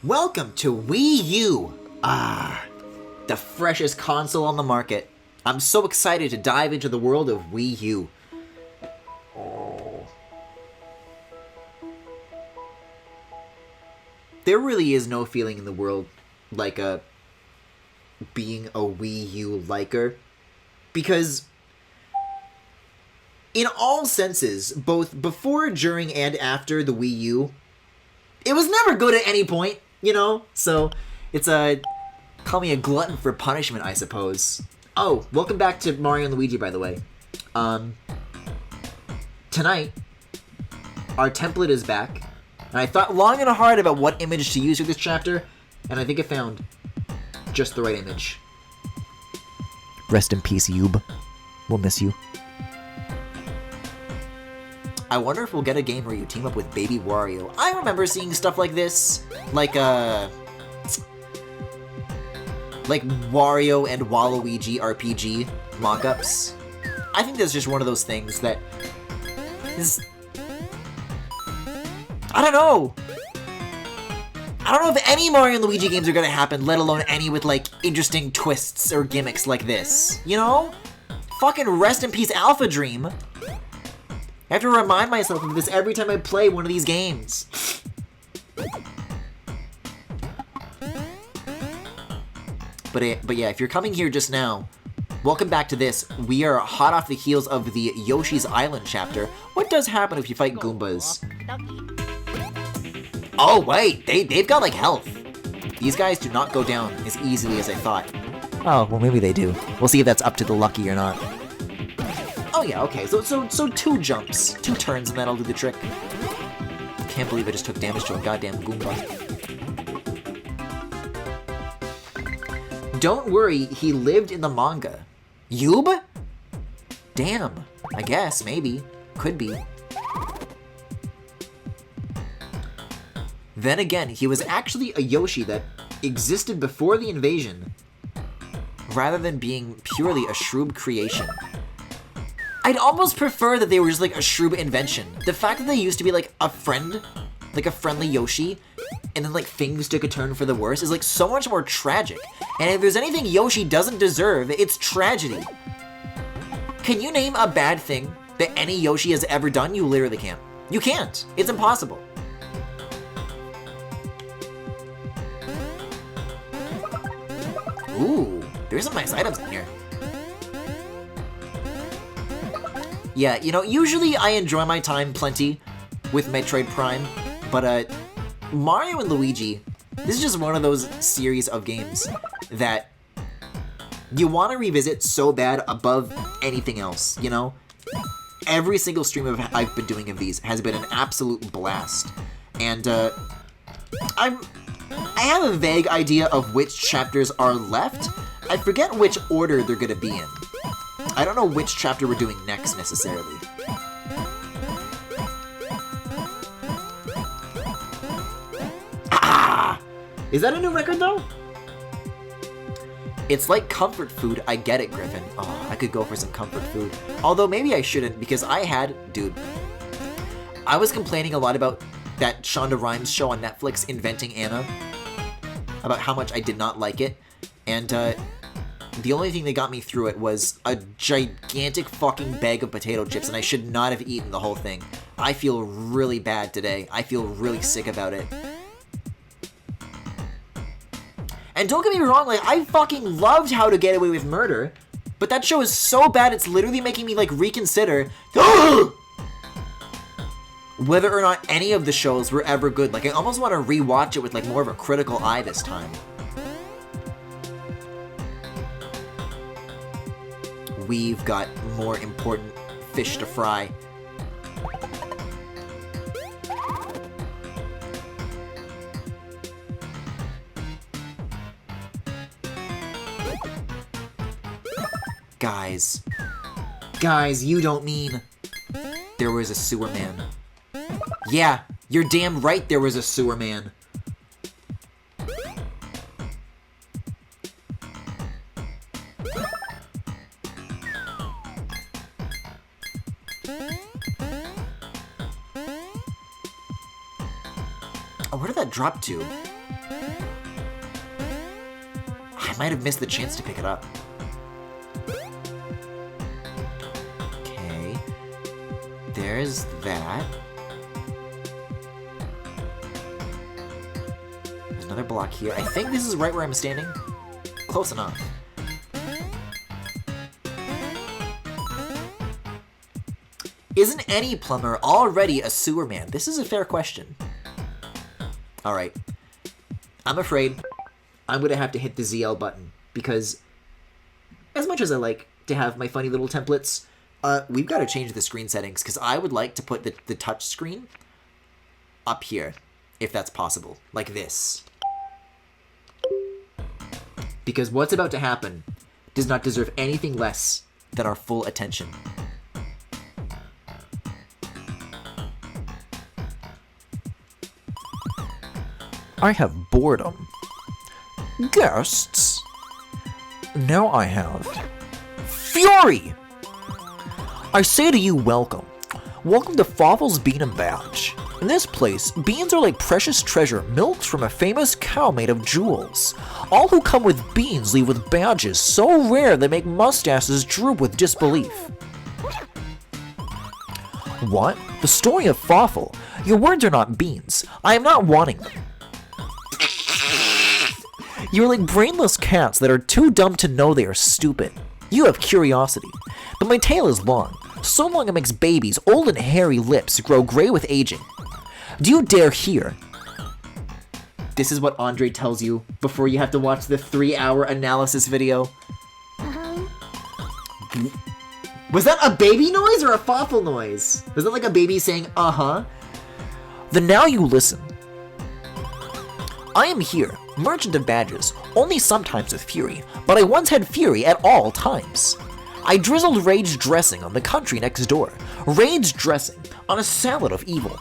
Welcome to Wii U! The freshest console on the market. I'm so excited to dive into the world of Wii U. There really is no feeling in the world like being a Wii U liker. Because in all senses, both before, during, and after the Wii U, it was never good at any point, you know? So, it's call me a glutton for punishment, I suppose. Oh, welcome back to Mario and Luigi, by the way. Tonight, our template is back, and I thought long and hard about what image to use for this chapter, and I think I found just the right image. Rest in peace, Yub. We'll miss you. I wonder if we'll get a game where you team up with Baby Wario. I remember seeing stuff like this, like Wario and Waluigi RPG mock-ups. I think that's just one of those things that is... I don't know if any Mario and Luigi games are gonna happen, let alone any with, like, interesting twists or gimmicks like this. You know? Fucking rest in peace, Alpha Dream. I have to remind myself of this every time I play one of these games. But yeah, if you're coming here just now, welcome back to this. We are hot off the heels of the Yoshi's Island chapter. What does happen if you fight Goombas? Oh, wait, they've got, like, health. These guys do not go down as easily as I thought. Oh, well, maybe they do. We'll see if that's up to the lucky or not. Oh, yeah, okay, so 2 jumps, 2 turns, and that'll do the trick. Can't believe I just took damage to a goddamn Goomba. Don't worry, he lived in the manga. Yub? Damn, I guess, maybe. Could be. Then again, he was actually a Yoshi that existed before the invasion, rather than being purely a Shroob creation. I'd almost prefer that they were just like a Shroob invention. The fact that they used to be like a friend, like a friendly Yoshi, and then like things took a turn for the worse is like so much more tragic. And if there's anything Yoshi doesn't deserve, it's tragedy. Can you name a bad thing that any Yoshi has ever done? You literally can't. You can't. It's impossible. Ooh, there's some nice items in here. Yeah, you know, usually I enjoy my time plenty with Metroid Prime, but Mario and Luigi, this is just one of those series of games that you want to revisit so bad above anything else, you know? Every single stream I've been doing of these has been an absolute blast. And I have a vague idea of which chapters are left. I forget which order they're gonna be in. I don't know which chapter we're doing next, necessarily. Ah! Is that a new record, though? It's like comfort food. I get it, Griffin. Oh, I could go for some comfort food. Although maybe I shouldn't, because dude, I was complaining a lot about that Shonda Rhimes show on Netflix, Inventing Anna, about how much I did not like it, and the only thing that got me through it was a gigantic fucking bag of potato chips, and I should not have eaten the whole thing. I feel really bad today. I feel really sick about it. And don't get me wrong, like, I fucking loved How to Get Away with Murder, but that show is so bad it's literally making me, like, reconsider whether or not any of the shows were ever good. Like, I almost want to rewatch it with, like, more of a critical eye this time. We've got more important fish to fry. Guys, you don't mean there was a sewer man. Yeah, you're damn right there was a sewer man. Oh, where did that drop to? I might have missed the chance to pick it up. Okay. There's that. There's another block here. I think this is right where I'm standing. Close enough. Isn't any plumber already a sewer man? This is a fair question. Alright. I'm afraid I'm gonna have to hit the ZL button, because as much as I like to have my funny little templates, we've got to change the screen settings, because I would like to put the touch screen up here, if that's possible, like this. Because what's about to happen does not deserve anything less than our full attention. I have boredom. Guests? Now I have fury! I say to you, welcome. Welcome to Fawful's Bean and Badge. In this place, beans are like precious treasure milked from a famous cow made of jewels. All who come with beans leave with badges so rare they make mustaches droop with disbelief. What? The story of Fawful? Your words are not beans. I am not wanting them. You are like brainless cats that are too dumb to know they are stupid. You have curiosity, but my tail is long. So long it makes babies' old and hairy lips grow gray with aging. Do you dare hear? This is what Andre tells you before you have to watch the 3-hour analysis video. Was that a baby noise or a Fawful noise? Was that like a baby saying, uh-huh? Then now you listen. I am here, merchant of badges, only sometimes with fury, but I once had fury at all times. I drizzled rage dressing on the country next door, rage dressing on a salad of evil.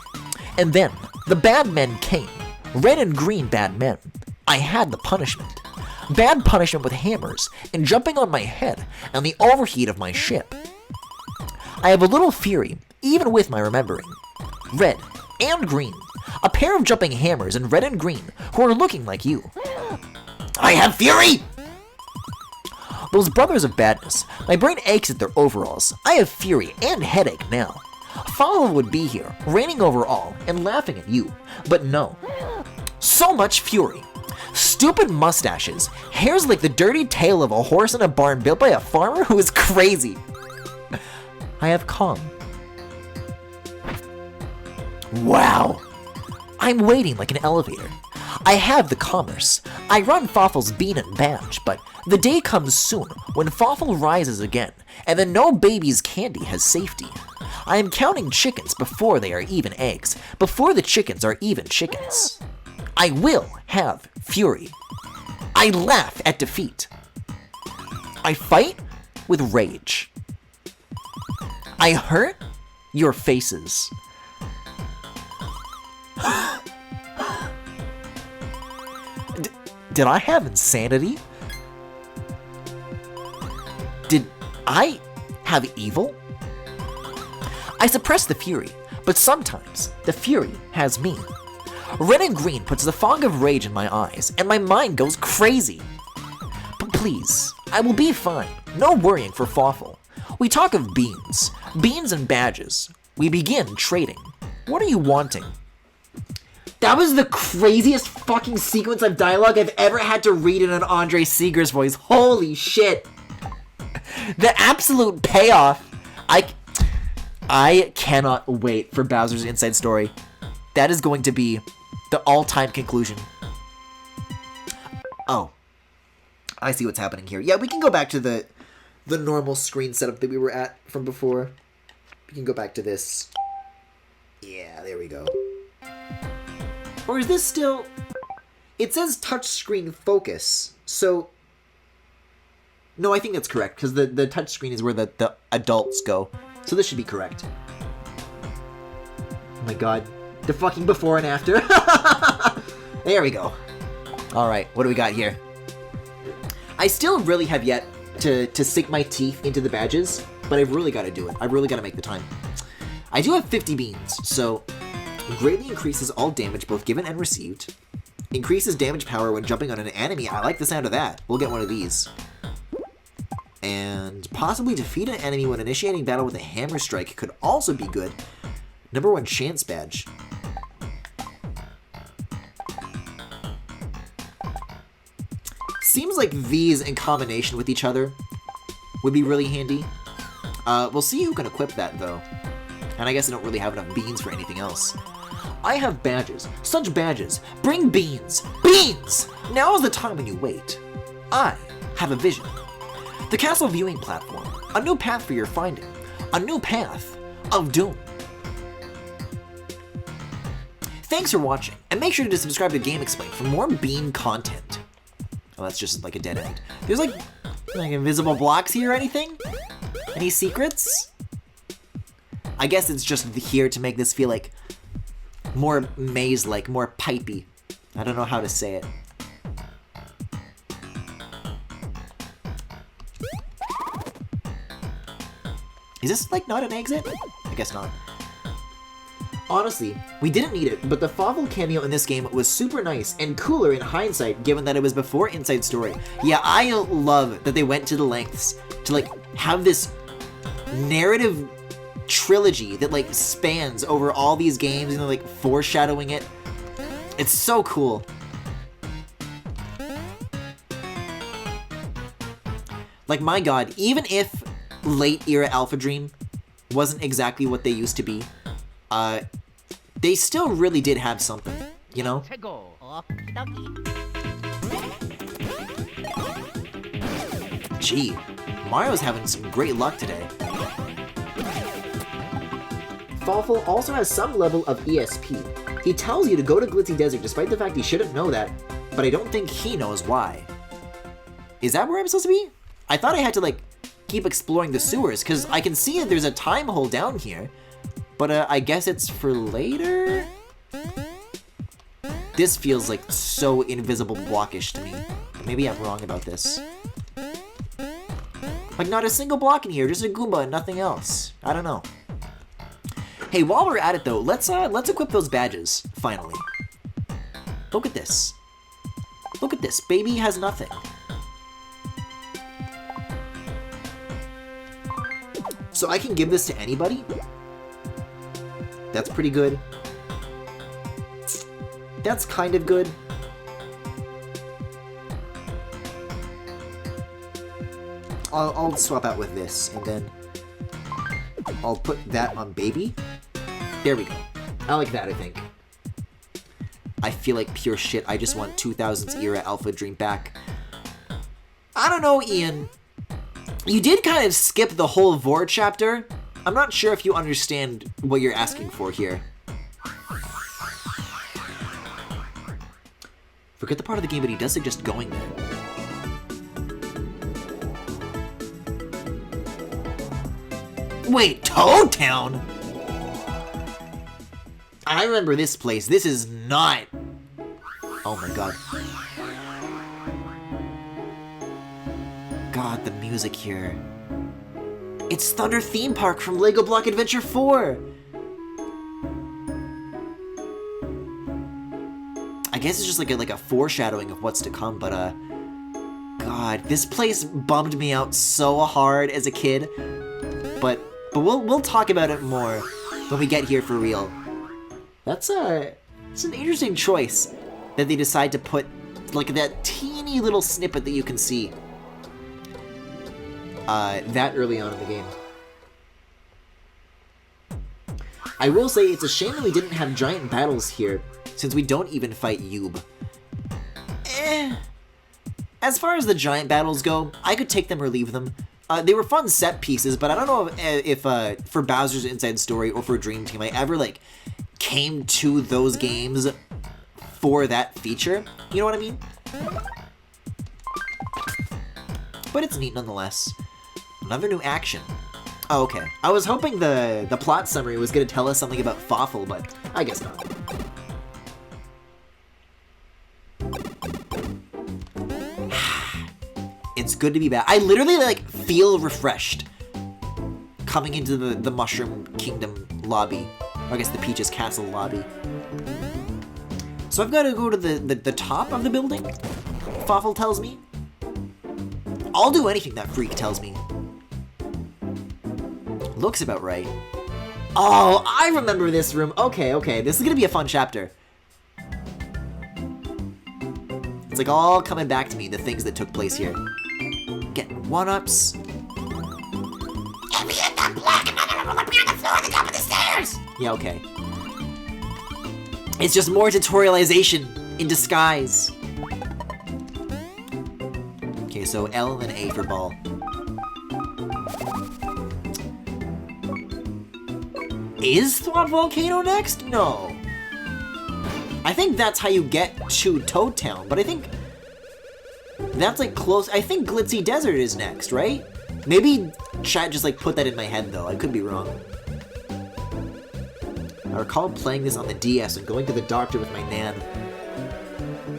And then, the bad men came, red and green bad men. I had the punishment. Bad punishment with hammers, and jumping on my head, and the overheat of my ship. I have a little fury, even with my remembering. Red and green. A pair of jumping hammers in red and green who are looking like you. I have fury! Those brothers of badness, my brain aches at their overalls. I have fury and headache now. Fawful would be here, reigning over all and laughing at you, but no. So much fury. Stupid mustaches, hairs like the dirty tail of a horse in a barn built by a farmer who is crazy. I have calm. Wow. I'm waiting like an elevator. I have the commerce. I run Fawful's Bean and Badge, but the day comes soon when Fawful rises again, and then no baby's candy has safety. I am counting chickens before they are even eggs, before the chickens are even chickens. I will have fury. I laugh at defeat. I fight with rage. I hurt your faces. Did I have insanity? Did I have evil? I suppress the fury, but sometimes the fury has me. Red and green puts the fog of rage in my eyes, and my mind goes crazy. But please, I will be fine. No worrying for Fawful. We talk of beans. Beans and badges. We begin trading. What are you wanting? That was the craziest fucking sequence of dialogue I've ever had to read in an Andre Seeger's voice. Holy shit. The absolute payoff. I cannot wait for Bowser's Inside Story. That is going to be the all-time conclusion. Oh. I see what's happening here. Yeah, we can go back to the normal screen setup that we were at from before. We can go back to this. Yeah, there we go. Or is this still... It says touchscreen focus, so... No, I think that's correct, because the touchscreen is where the adults go. So this should be correct. Oh my god. The fucking before and after. There we go. Alright, what do we got here? I still really have yet to sink my teeth into the badges, but I've really got to do it. I've really got to make the time. I do have 50 beans, so... greatly increases all damage both given and received. Increases damage power when jumping on an enemy. I like the sound of that. We'll get one of these. And possibly defeat an enemy when initiating battle with a hammer strike could also be good. #1 chance badge. Seems like these in combination with each other would be really handy. We'll see who can equip that though. And I guess I don't really have enough beans for anything else. I have badges. Such badges. Bring beans. Beans! Now is the time when you wait. I have a vision. The castle viewing platform. A new path for your finding. A new path of doom. Thanks for watching, and make sure to subscribe to Game Explain for more bean content. Oh, that's just like a dead end. There's like invisible blocks here or anything? Any secrets? I guess it's just here to make this feel like more maze-like, more pipey. I don't know how to say it. Is this like not an exit? I guess not. Honestly, we didn't need it, but the Fawful cameo in this game was super nice and cooler in hindsight given that it was before Inside Story. Yeah, I love that they went to the lengths to like have this narrative trilogy that like spans over all these games and like foreshadowing it. It's so cool. Like, my god, even if late era Alpha Dream wasn't exactly what they used to be, they still really did have something, you know? Gee, Mario's having some great luck today. Fawful also has some level of ESP. He tells you to go to Glitzy Desert despite the fact he shouldn't know that, but I don't think he knows why. Is that where I'm supposed to be? I thought I had to, like, keep exploring the sewers, because I can see that there's a time hole down here, but I guess it's for later? This feels, like, so invisible blockish to me. Maybe I'm wrong about this. Like, not a single block in here, just a Goomba and nothing else. I don't know. Hey, while we're at it though, let's equip those badges, finally. Look at this. Look at this, baby has nothing. So I can give this to anybody? That's pretty good. That's kind of good. I'll swap out with this, and then I'll put that on baby. There we go. I like that, I think. I feel like pure shit. I just want 2000s era Alpha Dream back. I don't know, Ian. You did kind of skip the whole Vor chapter. I'm not sure if you understand what you're asking for here. Forget the part of the game, but he does suggest going there. Wait, Toad Town? I remember this place. This is not... Oh my god. God, the music here. It's Thunder Theme Park from Lego Block Adventure 4! I guess it's just like a foreshadowing of what's to come, but God, this place bummed me out so hard as a kid. But we'll talk about it more when we get here for real. It's an interesting choice that they decide to put like that teeny little snippet that you can see that early on in the game. I will say it's a shame that we didn't have giant battles here, since we don't even fight Yub. As far as the giant battles go, I could take them or leave them. They were fun set pieces, but I don't know if for Bowser's Inside Story or for Dream Team I ever like came to those games for that feature. You know what I mean? But it's neat nonetheless. Another new action. Oh, okay. I was hoping the plot summary was going to tell us something about Fawful, but I guess not. It's good to be back. I literally, like, feel refreshed coming into the Mushroom Kingdom lobby. Or I guess the Peach's Castle lobby. So I've got to go to the top of the building? Fawful tells me. I'll do anything that freak tells me. Looks about right. Oh, I remember this room. Okay, okay. This is gonna be a fun chapter. It's like all coming back to me, the things that took place here. Getting one-ups. Yeah, okay. It's just more tutorialization in disguise. Okay, so L and A for ball. Is Thwomp Volcano next? No. I think that's how you get to Toad Town, but I think that's like close. I think Glitzy Desert is next, right? Maybe chat just like put that in my head though. I could be wrong. I recall playing this on the DS and going to the doctor with my Nan.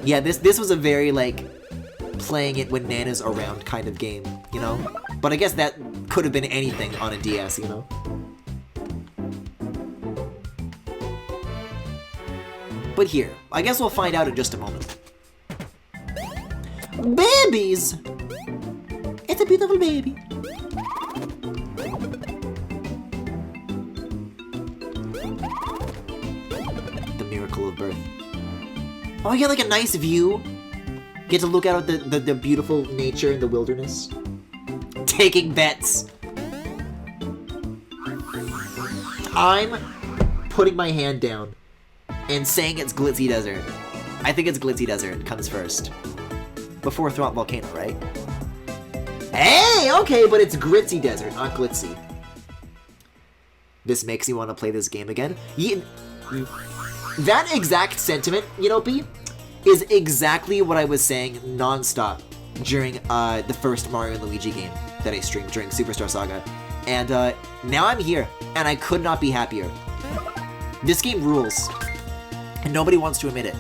Yeah, this was a very like playing it when Nan is around kind of game, you know? But I guess that could have been anything on a DS, you know? But here, I guess we'll find out in just a moment. Babies! It's a beautiful baby. The miracle of birth. Oh, you get like a nice view. Get to look out at the beautiful nature in the wilderness. Taking bets. I'm putting my hand down and saying it's Glitzy Desert. I think it's Glitzy Desert comes first. Before Thwomp Volcano, right? Hey, okay, but it's Gritzy Desert, not Glitzy. This makes me want to play this game again. That exact sentiment, you know, B, is exactly what I was saying non-stop during the first Mario and Luigi game that I streamed during Superstar Saga. And now I'm here, and I could not be happier. This game rules. And nobody wants to admit it.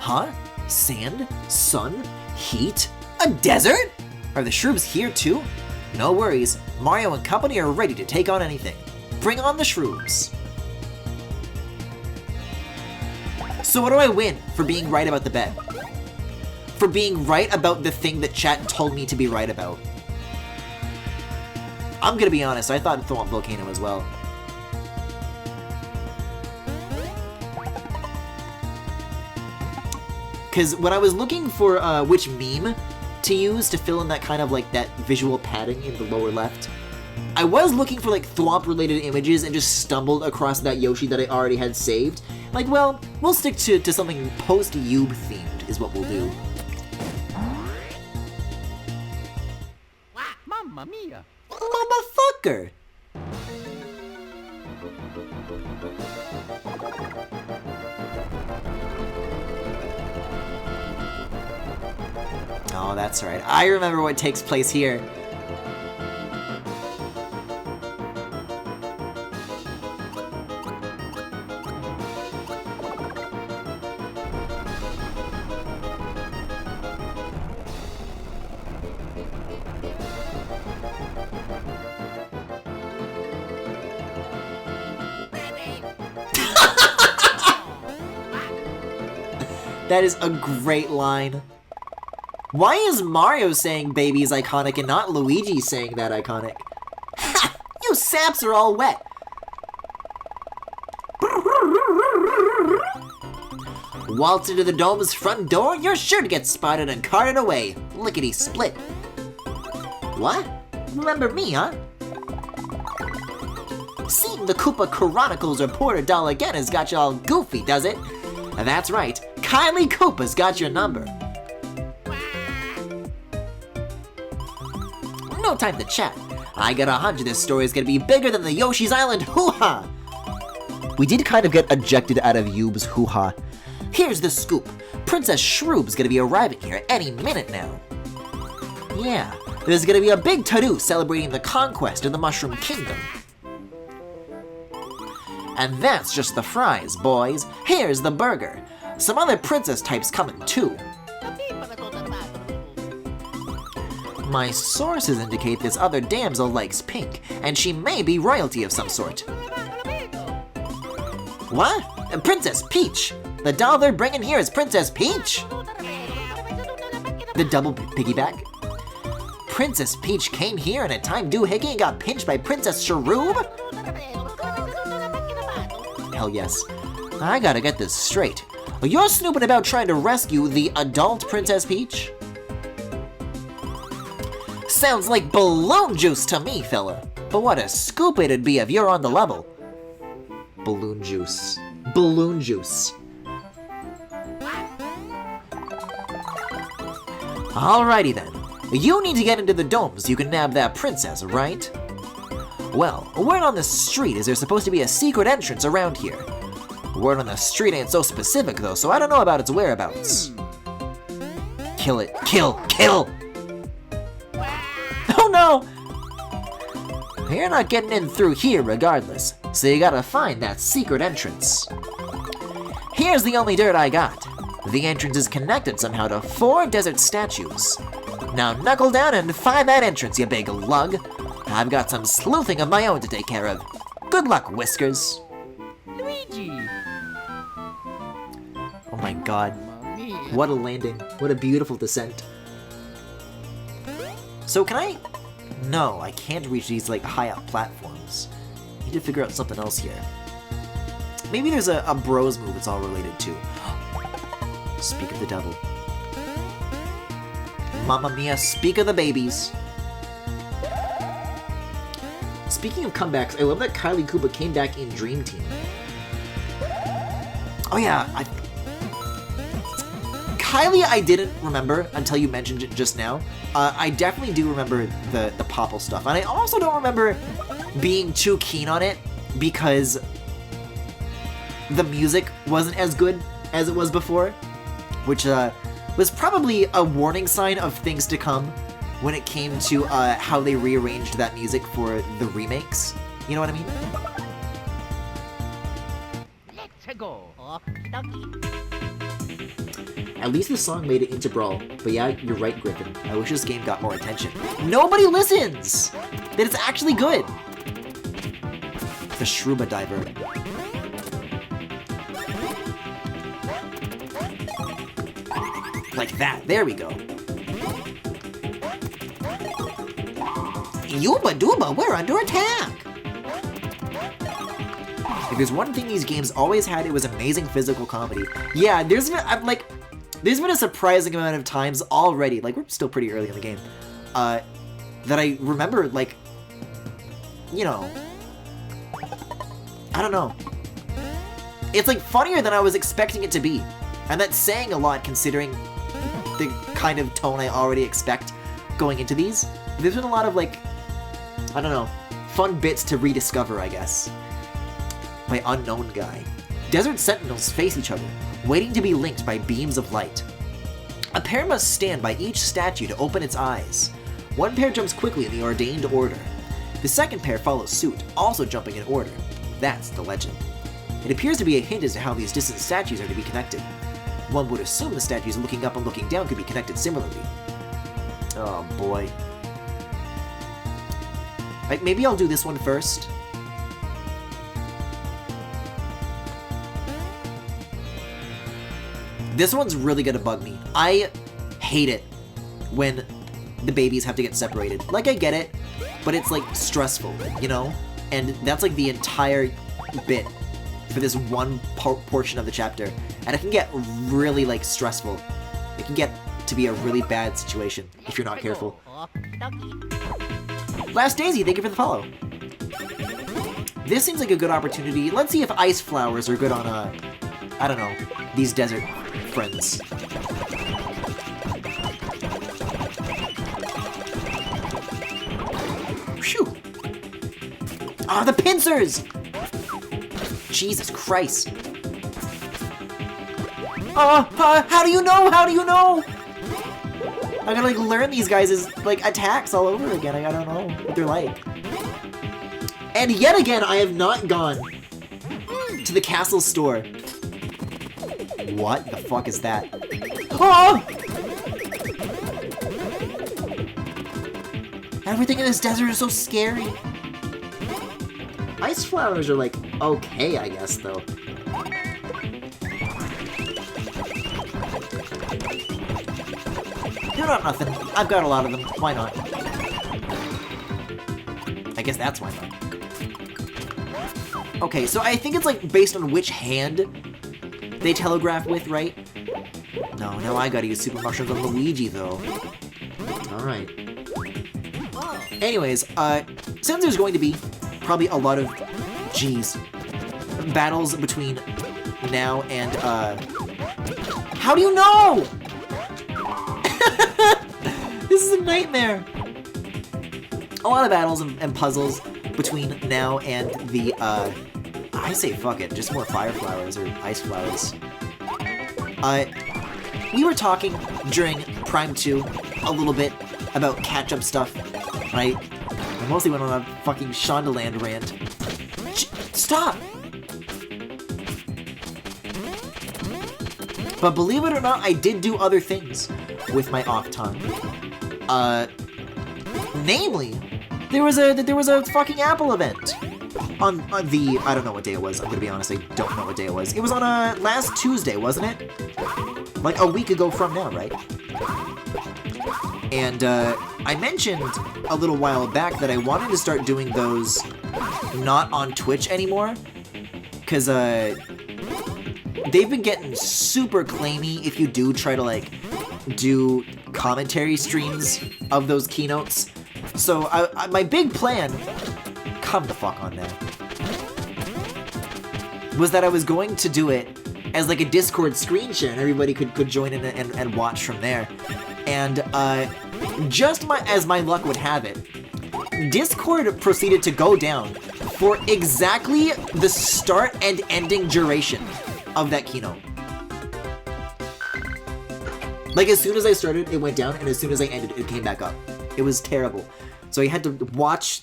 Huh? Sand? Sun? Heat? A desert? Are the shrooms here too? No worries. Mario and company are ready to take on anything. Bring on the shrooms. So what do I win for being right about the bet? For being right about the thing that chat told me to be right about? I'm gonna be honest, I thought Thwomp Volcano as well. Because when I was looking for which meme to use to fill in that kind of like that visual padding in the lower left, I was looking for like Thwomp related images and just stumbled across that Yoshi that I already had saved. Like, well, we'll stick to something post-Yube themed is what we'll do. Mamma mia! Motherfucker! Oh, that's right. I remember what takes place here. That is a great line. Why is Mario saying baby is iconic and not Luigi saying that iconic? Ha! You saps are all wet! Waltz into the dome's front door, you're sure to get spotted and carted away. Lickety-split. What? Remember me, huh? Seeing the Koopa Chronicles reporter doll again has got you all goofy, does it? That's right, Kylie Koopa's got your number. No time to chat. I got a hunch this story is gonna be bigger than the Yoshi's Island hoo-ha! We did kind of get ejected out of Yube's hoo-ha. Here's the scoop. Princess Shroob's gonna be arriving here any minute now. Yeah, there's gonna be a big to-do celebrating the conquest of the Mushroom Kingdom. And that's just the fries, boys. Here's the burger. Some other princess types coming too. My sources indicate this other damsel likes pink, and she may be royalty of some sort. What? Princess Peach! The doll they're bringing here is Princess Peach! The double piggyback. Princess Peach came here in a time doohickey and got pinched by Princess Sharoob? Hell yes. I gotta get this straight. You're snooping about trying to rescue the adult Princess Peach? Sounds like balloon juice to me, fella. But what a scoop it'd be if you're on the level. Balloon juice. Balloon juice. Alrighty then. You need to get into the dome so you can nab that princess, right? Well, word on the street is there's supposed to be a secret entrance around here. Word on the street ain't so specific though, so I don't know about its whereabouts. Kill it. Kill! Kill! Oh no! You're not getting in through here regardless, so you gotta find that secret entrance. Here's the only dirt I got. The entrance is connected somehow to 4 desert statues. Now knuckle down and find that entrance, you big lug. I've got some sleuthing of my own to take care of. Good luck, Whiskers. Luigi! Oh my god. What a landing. What a beautiful descent. So can I... No, I can't reach these like high up platforms. I need to figure out something else here. Maybe there's a bros move it's all related to. Speak of the devil. Mamma mia, speak of the babies. Speaking of comebacks, I love that Kylie Koopa came back in Dream Team. Oh yeah, Kylie I didn't remember until you mentioned it just now. I definitely do remember the Popple stuff. And I also don't remember being too keen on it because the music wasn't as good as it was before. Which was probably a warning sign of things to come when it came to how they rearranged that music for the remakes. You know what I mean? Let's go. At least the song made it into Brawl. But yeah, you're right, Griffin. I wish this game got more attention. Nobody listens! That it's actually good! The Shruba Diver. Like that. There we go. Yuba Duba, we're under attack! If there's one thing these games always had, it was amazing physical comedy. Yeah, there's been a surprising amount of times already, like we're still pretty early in the game, that I remember, like, you know, I don't know. It's like funnier than I was expecting it to be. And that's saying a lot considering the kind of tone I already expect going into these. There's been a lot of, like, I don't know, fun bits to rediscover, I guess. My unknown guy. Desert sentinels face each other, waiting to be linked by beams of light. A pair must stand by each statue to open its eyes. One pair jumps quickly in the ordained order. The second pair follows suit, also jumping in order. That's the legend. It appears to be a hint as to how these distant statues are to be connected. One would assume the statues looking up and looking down could be connected similarly. Oh boy. Right, maybe I'll do this one first. This one's really gonna bug me. I hate it when the babies have to get separated. Like, I get it, but it's like stressful, you know? And that's like the entire bit for this one portion of the chapter. And it can get really like stressful. It can get to be a really bad situation if you're not careful. Last Daisy, thank you for the follow. This seems like a good opportunity. Let's see if ice flowers are good on, I don't know, these desert friends. Phew! Ah, the pincers! Jesus Christ. How do you know? How do you know? I gotta like learn these guys' like attacks all over again. I don't know what they're like. And yet again, I have not gone to the castle store. What the fuck is that? Oh! Everything in this desert is so scary. Ice flowers are like okay, I guess though. You know nothing. I've got a lot of them. Why not? I guess that's why not. Okay, so I think it's like based on which hand they telegraph with, right? No, now I gotta use super mushrooms on Luigi though. Alright. Anyways, since there's going to be probably a lot of, geez, battles between now and, how do you know? This is a nightmare. A lot of battles and puzzles between now and the, I say fuck it, just more fire flowers or ice flowers. We were talking during Prime 2 a little bit about catch-up stuff, right? I mostly went on a fucking Shondaland rant. Stop! But believe it or not, I did do other things with my off time. Namely, there was a fucking Apple event on the, I don't know what day it was. I'm gonna be honest, I don't know what day it was. It was on last Tuesday, wasn't it? Like a week ago from now, right? And I mentioned a little while back that I wanted to start doing those not on Twitch anymore, because they've been getting super claimy if you do try to like do commentary streams of those keynotes. So my big plan, come the fuck on now, was that I was going to do it as like a Discord screen share and everybody could join in and watch from there. And just as my luck would have it, Discord proceeded to go down for exactly the start and ending duration of that keynote. Like as soon as I started, it went down, and as soon as I ended, it came back up. It was terrible. So I had to watch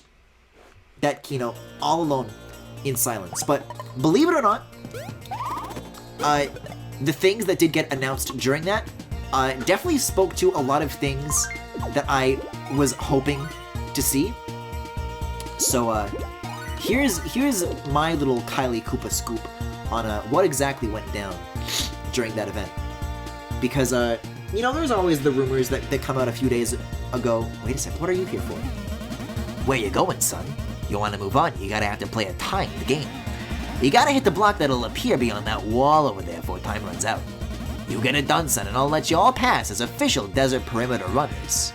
that keynote all alone in silence. But believe it or not, the things that did get announced during that definitely spoke to a lot of things that I was hoping to see. So here's my little Kylie Koopa scoop on what exactly went down during that event. Because you know, there's always the rumors that come out a few days ago. Wait a second, what are you here for? Where you going, son? You want to move on, you gotta have to play a timed game. You gotta hit the block that'll appear beyond that wall over there before time runs out. You get it done, son, and I'll let you all pass as official desert perimeter runners.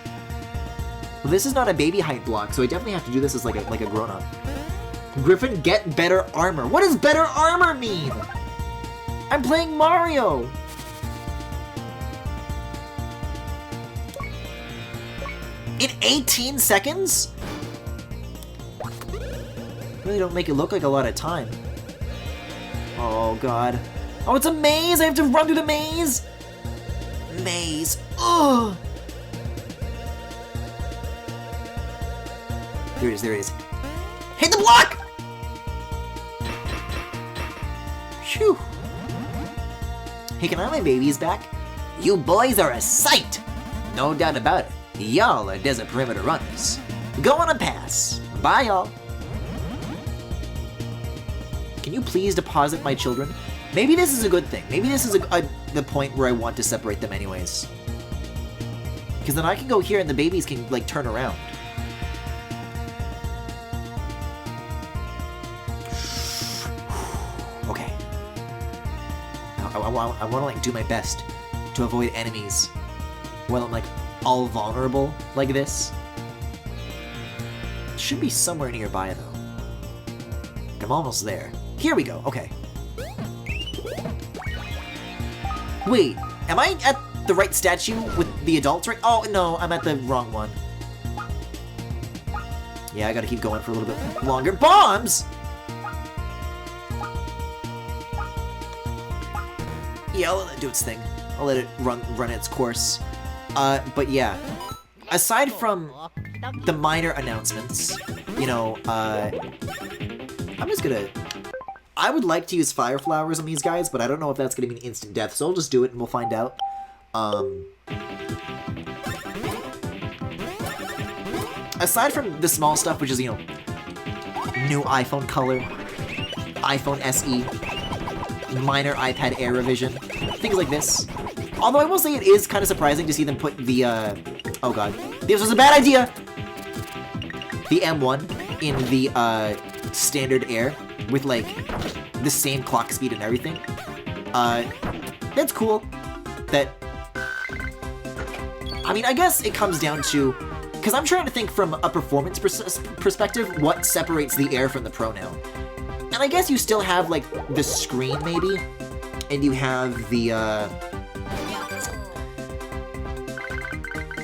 Well, this is not a baby height block, so I definitely have to do this as like a grown-up. Griffin, get better armor. What does better armor mean? I'm playing Mario. In 18 seconds? Really don't make it look like a lot of time. Oh god. Oh, it's a maze! I have to run through the maze! Maze. Ugh! There it is, there it is. Hit the block! Phew. Hey, can I have my babies back? You boys are a sight! No doubt about it. Y'all are desert perimeter runners. Go on and pass. Bye, y'all. Can you please deposit my children? Maybe this is a good thing. Maybe this is the point where I want to separate them anyways. Because then I can go here and the babies can, like, turn around. Okay. I want to, like, do my best to avoid enemies while I'm, like, all vulnerable like this. It should be somewhere nearby, though. I'm almost there. Here we go, okay. Wait, am I at the right statue with the adults, right? Oh, no, I'm at the wrong one. Yeah, I gotta keep going for a little bit longer. Bombs! Yeah, I'll let it do its thing. I'll let it run its course. But yeah, aside from the minor announcements, you know, I'm just gonna... I would like to use fire flowers on these guys, but I don't know if that's gonna mean instant death, so I'll just do it and we'll find out. Aside from the small stuff, which is, you know, new iPhone color, iPhone SE, minor iPad Air revision, things like this, Although I will say it is kind of surprising to see them put the, oh god, this was a bad idea! The M1 in the, standard air with, like, the same clock speed and everything. That's cool. That, I mean, I guess it comes down to, because I'm trying to think from a performance perspective, what separates the Air from the Pro now. And I guess you still have, like, the screen, maybe, and you have the,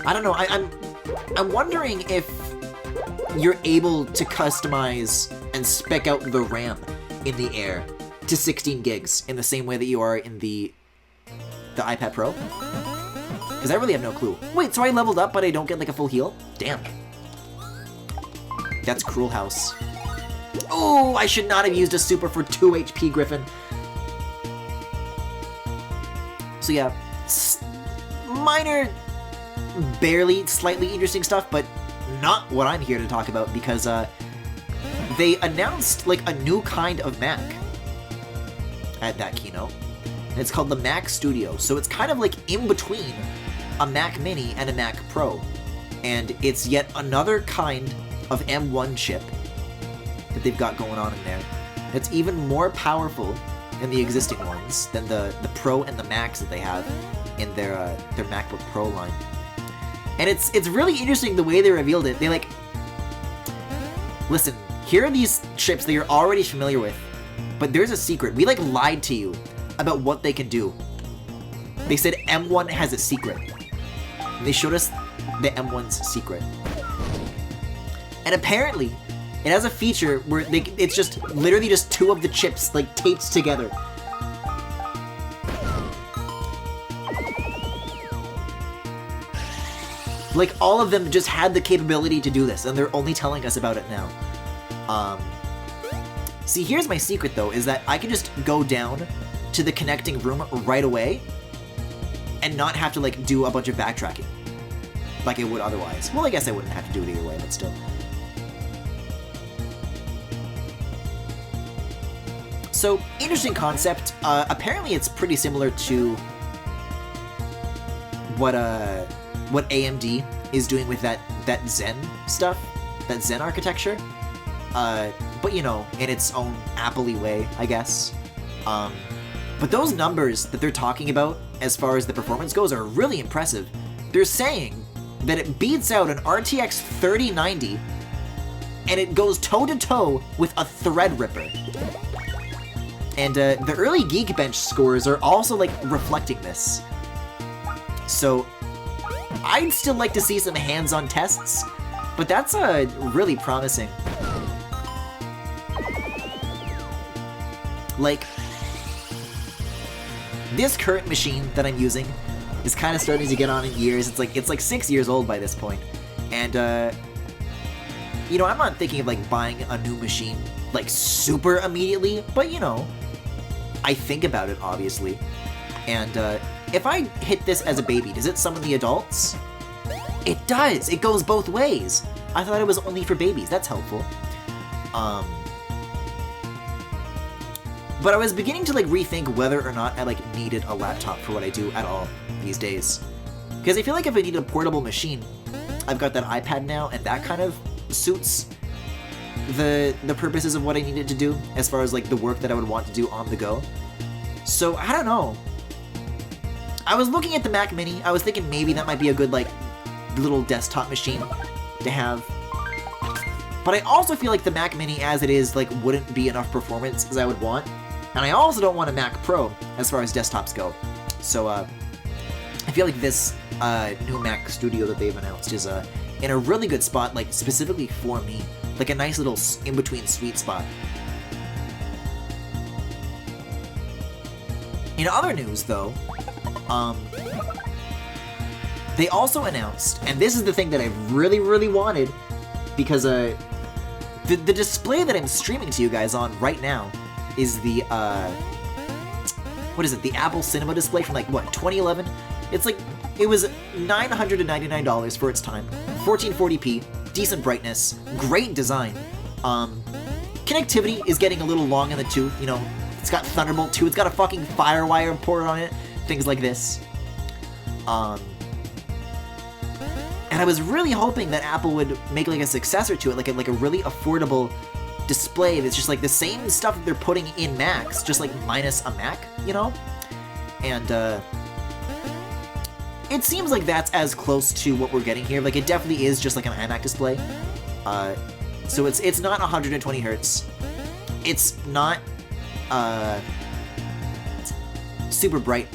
I don't know, I'm wondering if you're able to customize and spec out the RAM in the Air to 16 gigs in the same way that you are in the iPad Pro? Because I really have no clue. Wait, so I leveled up, but I don't get, like, a full heal? Damn. That's Cruel House. Oh, I should not have used a super for 2 HP, Griffin. So yeah, minor, barely, slightly interesting stuff, but not what I'm here to talk about, because they announced, like, a new kind of Mac at that keynote. And it's called the Mac Studio, so it's kind of like in between a Mac Mini and a Mac Pro. And it's yet another kind of M1 chip that they've got going on in there. It's even more powerful than the existing ones, than the Pro and the Max that they have in their MacBook Pro line. And it's really interesting the way they revealed it. They like, listen, here are these chips that you're already familiar with, but there's a secret. We like lied to you about what they can do. They said M1 has a secret. And they showed us the M1's secret. And apparently, it has a feature where it's just literally just two of the chips like taped together. Like all of them just had the capability to do this, and they're only telling us about it now. See, here's my secret though, is that I can just go down to the connecting room right away and not have to like do a bunch of backtracking like I would otherwise. Well, I guess I wouldn't have to do it either way, but still. So, interesting concept. Apparently it's pretty similar to what AMD is doing with that Zen stuff, that Zen architecture. But you know, in its own Apple-y way, I guess. But those numbers that they're talking about, as far as the performance goes, are really impressive. They're saying that it beats out an RTX 3090, and it goes toe-to-toe with a Threadripper. And the early Geekbench scores are also, like, reflecting this. So, I'd still like to see some hands-on tests, but that's really promising. Like, this current machine that I'm using is kind of starting to get on in years. It's like 6 years old by this point. And, you know, I'm not thinking of, like, buying a new machine, like, super immediately, but, you know, I think about it, obviously. And, if I hit this as a baby, does it summon the adults? It does! It goes both ways! I thought it was only for babies. That's helpful. But I was beginning to, like, rethink whether or not I, like, needed a laptop for what I do at all these days. Because I feel like if I need a portable machine, I've got that iPad now, and that kind of suits the purposes of what I needed to do, as far as, like, the work that I would want to do on the go. So, I don't know. I was looking at the Mac Mini. I was thinking maybe that might be a good, like, little desktop machine to have. But I also feel like the Mac Mini as it is, like, wouldn't be enough performance as I would want. And I also don't want a Mac Pro as far as desktops go. So, I feel like this new Mac Studio that they've announced is in a really good spot, like, specifically for me. Like a nice little in-between sweet spot. In other news, though, they also announced, and this is the thing that I really, really wanted, because the display that I'm streaming to you guys on right now is the, what is it, the Apple Cinema display from, like, what, 2011? It's like, it was $999 for its time, 1440p, decent brightness, great design. Connectivity is getting a little long in the tooth, you know, it's got Thunderbolt 2, it's got a fucking FireWire port on it, things like this. And I was really hoping that Apple would make like a successor to it, like a really affordable display that's just like the same stuff that they're putting in Macs, just like minus a Mac, you know? And it seems like that's as close to what we're getting here. Like it definitely is just like an iMac display. So it's not 120 hertz. It's not super bright,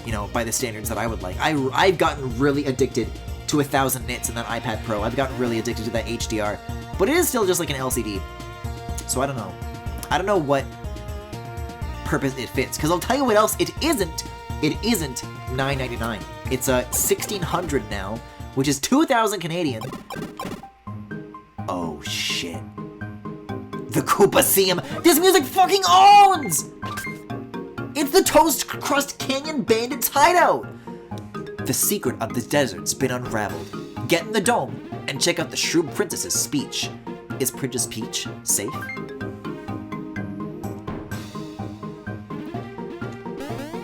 you know, by the standards that I would like. I've gotten really addicted to 1000 nits in that iPad Pro. I've gotten really addicted to that HDR, but it is still just like an LCD. So I don't know. I don't know what purpose it fits, because I'll tell you what else it isn't. It isn't $9.99. It's $1,600 now, which is 2,000 Canadian. Oh shit. The Koopaseum. This music fucking owns! It's the Toast Crust Canyon Bandits hideout! The secret of the desert's been unraveled. Get in the dome and check out the Shroom Princess's speech. Is Princess Peach safe?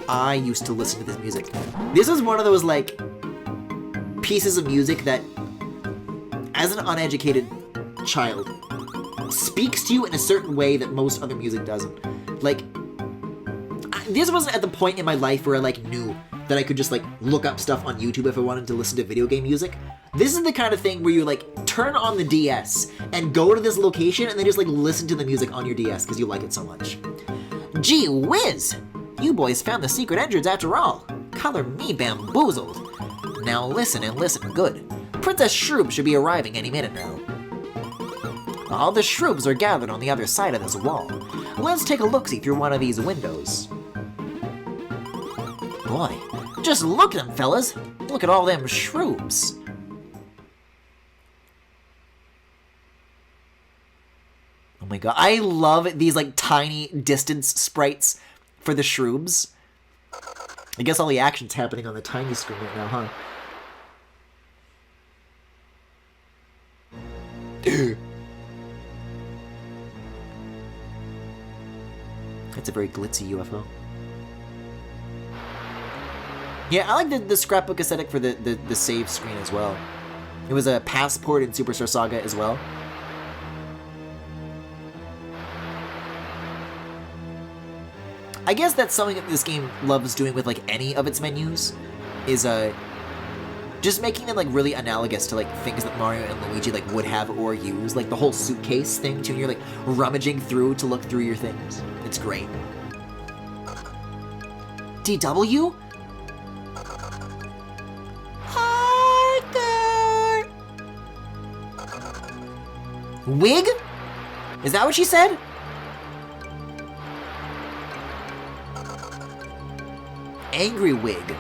I used to listen to this music. This is one of those, like, pieces of music that, as an uneducated child, speaks to you in a certain way that most other music doesn't. Like, this wasn't at the point in my life where I, like, knew that I could just, like, look up stuff on YouTube if I wanted to listen to video game music. This is the kind of thing where you, like, turn on the DS and go to this location and then just, like, listen to the music on your DS because you like it so much. Gee whiz! You boys found the secret entrance after all. Color me bamboozled. Now listen and listen good. Princess Shroom should be arriving any minute now. All the Shrooms are gathered on the other side of this wall. Let's take a look-see through one of these windows. Boy, just look at them, fellas. Look at all them Shrooms. Oh my god, I love these, like, tiny distance sprites for the Shrooms. I guess all the action's happening on the tiny screen right now, huh? That's a very glitzy UFO. Yeah, I like the scrapbook aesthetic for the save screen as well. It was a passport in Superstar Saga as well. I guess that's something that this game loves doing with, like, any of its menus, is just making them, like, really analogous to, like, things that Mario and Luigi, like, would have or use. Like, the whole suitcase thing, too, and you're, like, rummaging through to look through your things. It's great. DW? Hardcore! Wig? Is that what she said? Angry Wig.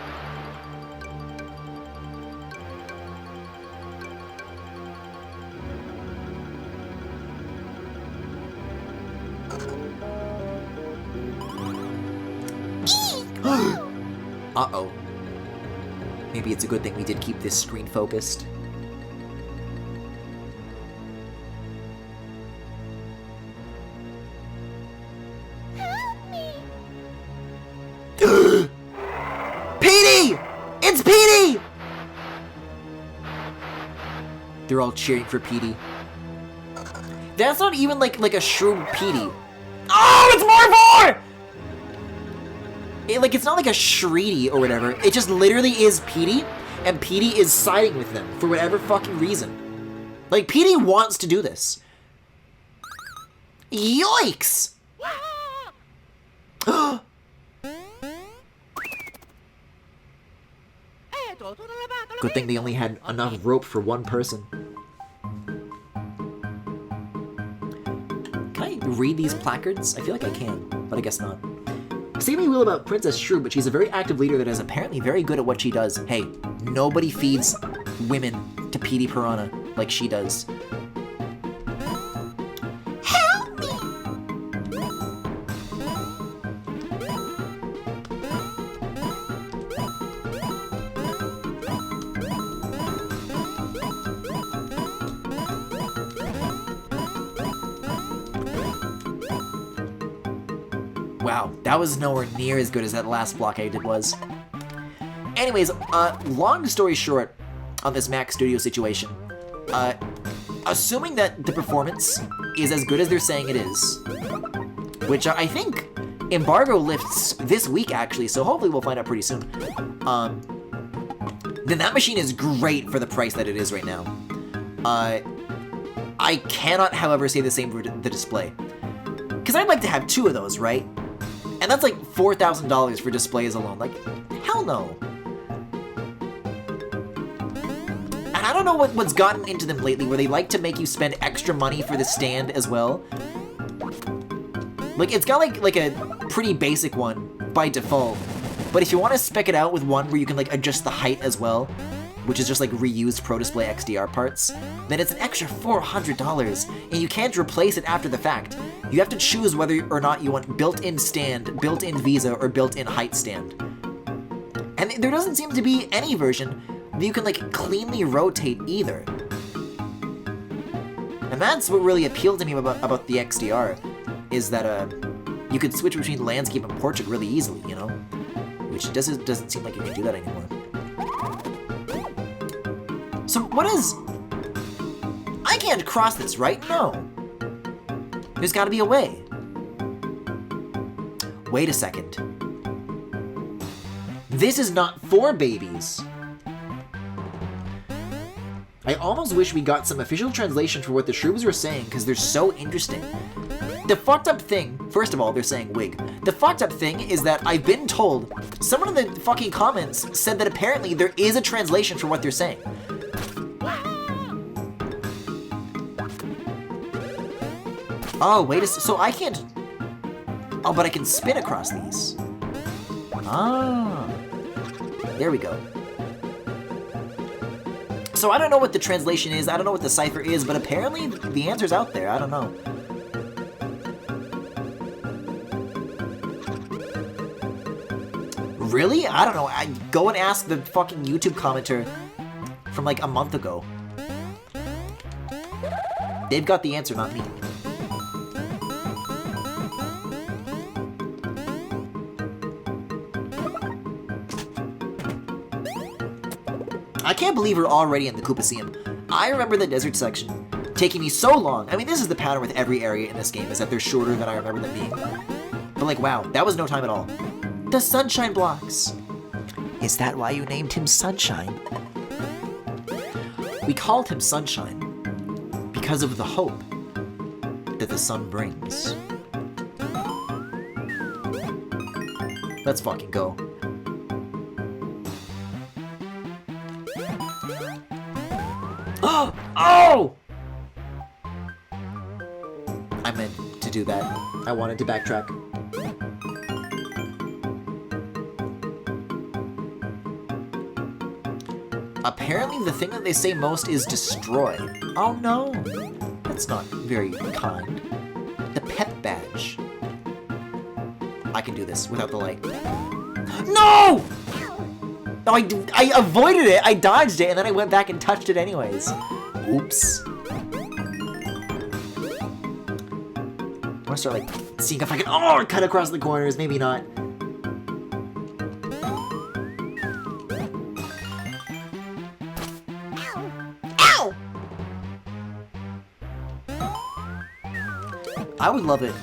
Uh-oh. Maybe it's a good thing we did keep this screen focused. They're all cheering for Petey. That's not even like a Shroom Petey. Oh, it's more! It's not like a Shreedy or whatever. It just literally is Petey, and Petey is siding with them for whatever fucking reason. Like, Petey wants to do this. Yikes! Good thing they only had enough rope for one person. Can I read these placards? I feel like I can, but I guess not. Say what you will about Princess Shrew, but she's a very active leader that is apparently very good at what she does. Hey, nobody feeds women to Petey Piranha like she does. Help me! Wow, that was nowhere near as good as that last block I did was. anyways, long story short on this Mac Studio situation, assuming that the performance is as good as they're saying it is, which I think embargo lifts this week actually, so hopefully we'll find out pretty soon, then that machine is great for the price that it is right now. I cannot, however, say the same for the display. Because I'd like to have 2 of those, right? And that's like $4,000 for displays alone. Like, hell no. And I don't know what's gotten into them lately, where they like to make you spend extra money for the stand as well. Like, it's got like a pretty basic one by default. But if you want to spec it out with one where you can like adjust the height as well, which is just like reused Pro Display XDR parts, then it's an extra $400, and you can't replace it after the fact. You have to choose whether or not you want built-in stand, built-in Visa, or built-in height stand. And there doesn't seem to be any version that you can like cleanly rotate either. And that's what really appealed to me about the XDR, is that you could switch between landscape and portrait really easily, you know? Which doesn't seem like you can do that anymore. So what is... I can't cross this, right? No. There's gotta be a way. Wait a second. This is not for babies. I almost wish we got some official translation for what the shrooms were saying, because they're so interesting. The fucked up thing, first of all, they're saying wig. The fucked up thing is that I've been told, someone in the fucking comments said that apparently there is a translation for what they're saying. Oh, wait a so I can't... Oh, but I can spin across these. Ah. There we go. So I don't know what the translation is, I don't know what the cipher is, but apparently the answer's out there, I don't know. Really? I don't know, I'd go and ask the fucking YouTube commenter from like a month ago. They've got the answer, not me. I can't believe we're already in the Koopaceum. I remember the desert section taking me so long. I mean, this is the pattern with every area in this game, is that they're shorter than I remember them being. But like, wow, that was no time at all. The sunshine blocks. Is that why you named him Sunshine? We called him Sunshine because of the hope that the sun brings. Let's fucking go. Oh! I meant to do that. I wanted to backtrack. Apparently the thing that they say most is destroy. Oh no! That's not very kind. The pep badge. I can do this without the light. No! Oh, I avoided it, I dodged it, and then I went back and touched it anyways. Oops. I wanna start, like, seeing if I can, cut across the corners, maybe not. Ow! I would love it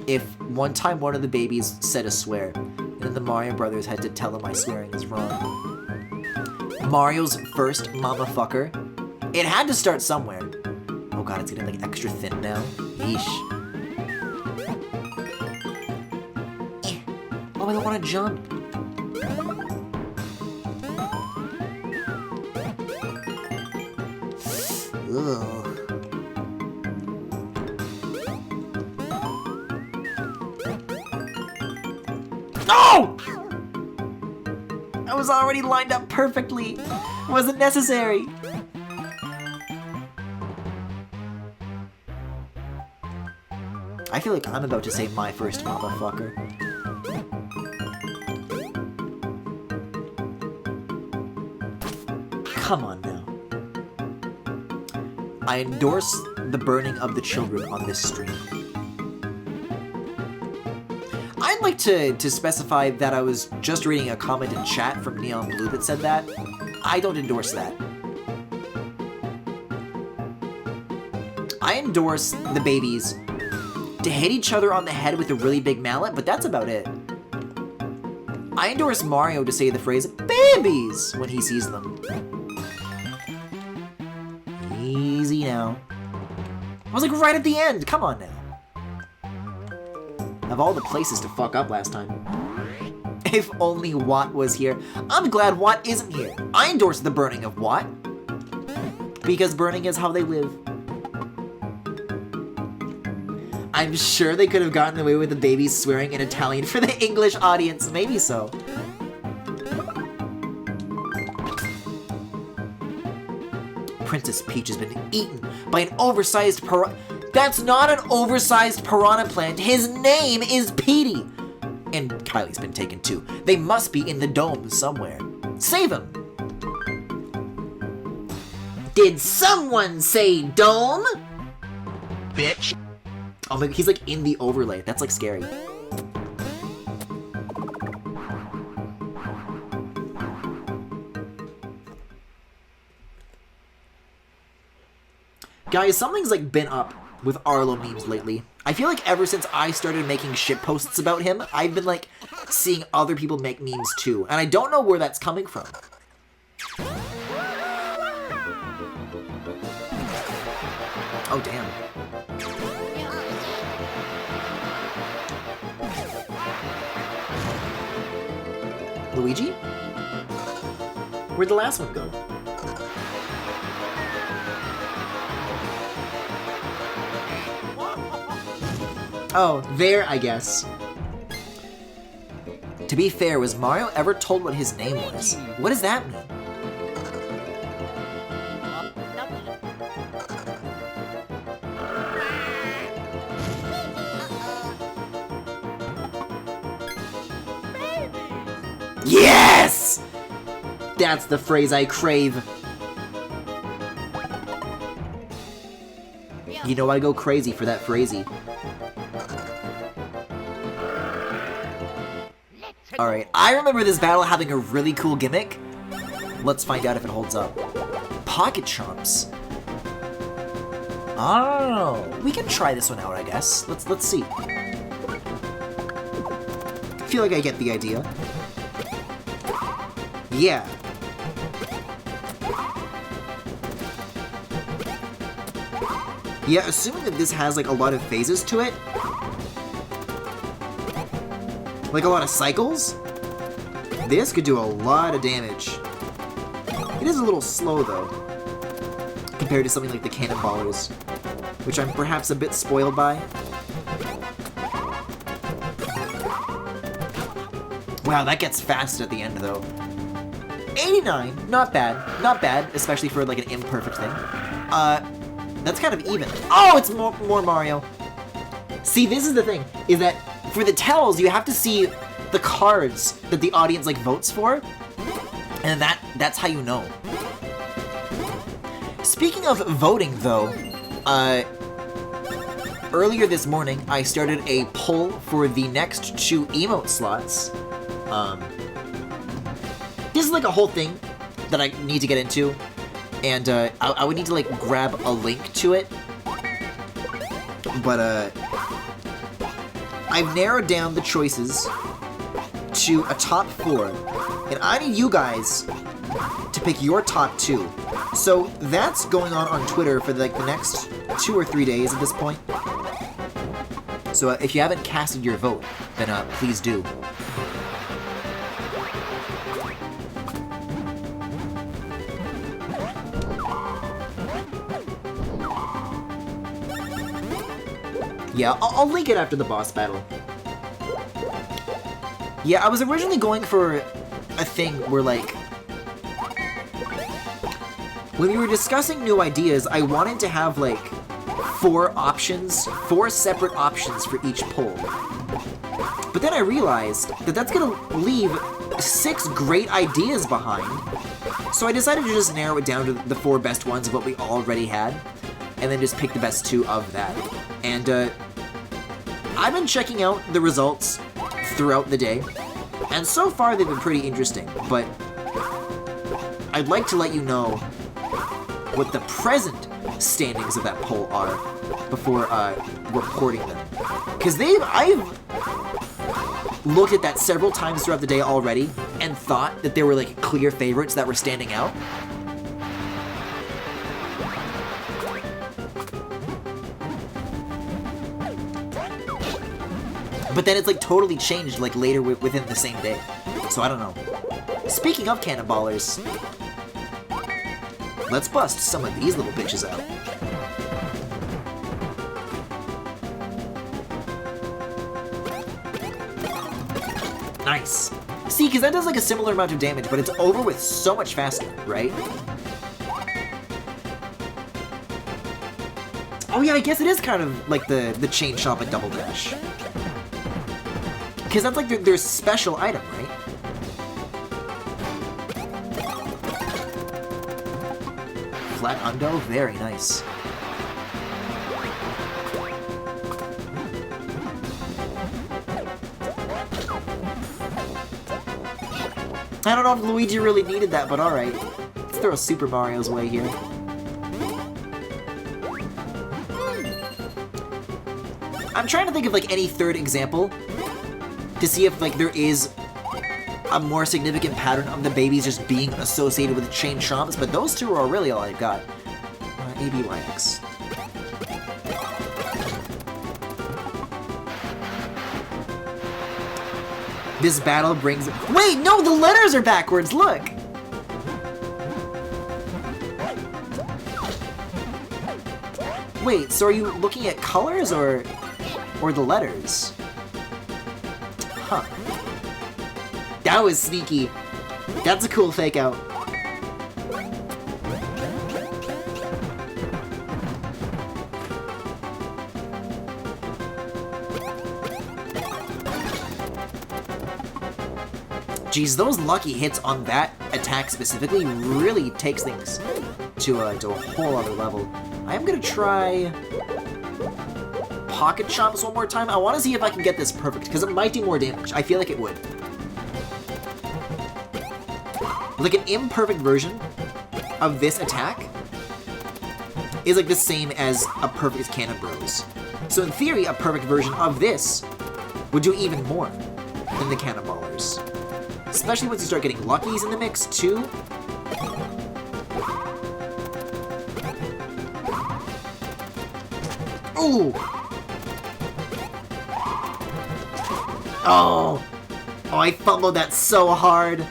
if one time one of the babies said a swear, and then the Mario Brothers had to tell him my swearing is wrong. Mario's first mama fucker. It had to start somewhere. Oh god, it's getting like extra thin now. Yeesh. Oh, I don't want to jump. Ugh. No! I was already lined up perfectly. It wasn't necessary. I feel like I'm about to say my first motherfucker. Come on now. I endorse the burning of the children on this stream. I'd like to specify that I was just reading a comment in chat from Neon Blue that said that. I don't endorse that. I endorse the babies to hit each other on the head with a really big mallet, but that's about it. I endorse Mario to say the phrase, babies, when he sees them. Easy now. I was like right at the end, come on now. Of all the places to fuck up last time. If only Watt was here. I'm glad Watt isn't here. I endorse the burning of Watt. Because burning is how they live. I'm sure they could have gotten away with the babies swearing in Italian for the English audience. Maybe so. Princess Peach has been eaten by an oversized piranha. That's not an oversized piranha plant. His name is Petey. And Kylie's been taken too. They must be in the dome somewhere. Save him. Did someone say dome? Bitch. Oh my god, he's like in the overlay. That's like scary. Guys, something's like been up with Arlo memes lately. I feel like ever since I started making shit posts about him, I've been like seeing other people make memes too. And I don't know where that's coming from. Oh damn. Luigi? Where'd the last one go? Oh, there, I guess. To be fair, was Mario ever told what his name was? What does that mean? Yes! That's the phrase I crave. You know I go crazy for that phrasey. Alright, I remember this battle having a really cool gimmick. Let's find out if it holds up. Pocket Chomps. Oh, we can try this one out, I guess. Let's see. I feel like I get the idea. Yeah. Yeah, assuming that this has like a lot of phases to it. Like a lot of cycles? This could do a lot of damage. It is a little slow though, compared to something like the Cannonballers, which I'm perhaps a bit spoiled by. Wow, that gets fast at the end though. 89, not bad, especially for like an imperfect thing. That's kind of even. Oh, it's more Mario. See, this is the thing, is that for the tells, you have to see the cards that the audience like votes for, and that's how you know. Speaking of voting though, earlier this morning I started a poll for the next 2 emote slots. This is like a whole thing that I need to get into, and I would need to like grab a link to it, but I've narrowed down the choices to a top 4, and I need you guys to pick your top 2. So that's going on Twitter for like the next 2 or 3 days at this point. So if you haven't casted your vote, then please do. Yeah, I'll link it after the boss battle. Yeah, I was originally going for a thing where, like, when we were discussing new ideas, I wanted to have, like, 4 separate options for each poll. But then I realized that that's gonna leave 6 great ideas behind. So I decided to just narrow it down to the 4 best ones of what we already had, and then just pick the best 2 of that. And, I've been checking out the results throughout the day. And so far, they've been pretty interesting, but I'd like to let you know what the present standings of that poll are before reporting them. Because I've looked at that several times throughout the day already and thought that there were like clear favorites that were standing out. But then it's like totally changed like later within the same day. So I don't know. Speaking of cannonballers, let's bust some of these little bitches out. Nice. See, because that does like a similar amount of damage, but it's over with so much faster, right? Oh yeah, I guess it is kind of like the chain shop at Double Dash. Because that's like their special item, right? Flat Undo, very nice. I don't know if Luigi really needed that, but alright. Let's throw Super Mario's way here. I'm trying to think of like any third example to see if like there is a more significant pattern of the babies just being associated with chain chomps, but those two are really all I've got. ABYX. This battle brings... Wait, no, the letters are backwards, look! Wait, so are you looking at colors or the letters? Huh. That was sneaky. That's a cool fake out. Geez, those lucky hits on that attack specifically really takes things to a whole other level. I am gonna try Pocket Chomps one more time. I want to see if I can get this perfect, because it might do more damage. I feel like it would. Like an imperfect version of this attack is like the same as a perfect Cannon Bros. So in theory, a perfect version of this would do even more than the Cannonballers. Especially once you start getting Luckies in the mix, too. Ooh! Oh! Oh, I fumbled that so hard.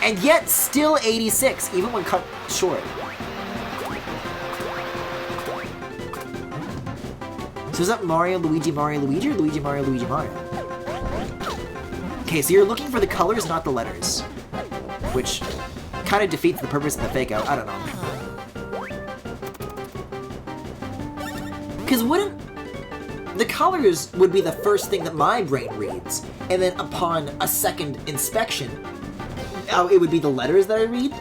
And yet, still 86, even when cut short. So is that Mario, Luigi, Mario, Luigi, or Luigi, Mario, Luigi, Mario? Okay, so you're looking for the colors, not the letters. Which kind of defeats the purpose of the fake out. I don't know. Because wouldn't... The colors would be the first thing that my brain reads. And then upon a second inspection, it would be the letters that I read.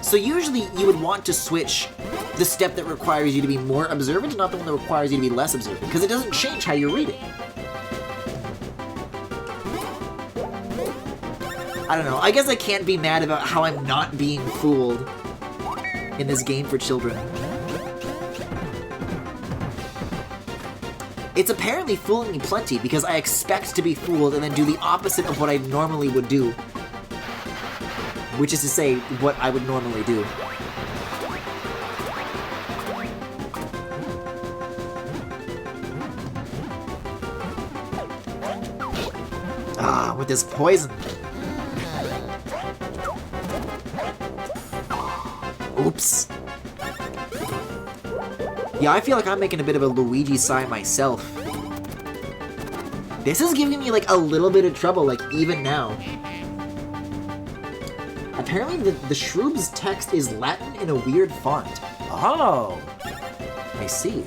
So usually you would want to switch the step that requires you to be more observant, not the one that requires you to be less observant. Because it doesn't change how you're reading. I don't know. I guess I can't be mad about how I'm not being fooled in this game for children. It's apparently fooling me plenty because I expect to be fooled and then do the opposite of what I normally would do. Which is to say, what I would normally do. Ah, with this poison. Oops. Yeah, I feel like I'm making a bit of a Luigi sign myself. This is giving me, like, a little bit of trouble, like, even now. Apparently, the Shroob's text is Latin in a weird font. Oh! I see.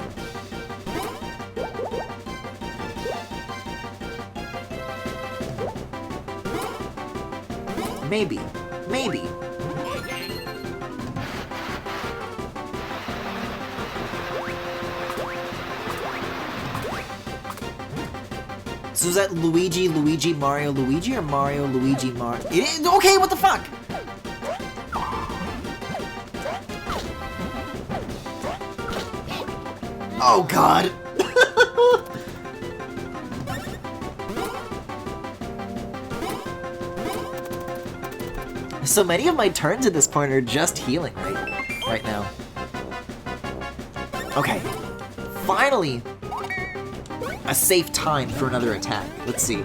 Maybe. Maybe. So is that Luigi, Luigi, Mario, Luigi, or Mario, Luigi, Mario? Okay, what the fuck? Oh god. So many of my turns at this point are just healing right now. Okay. Finally, a safe time for another attack. Let's see.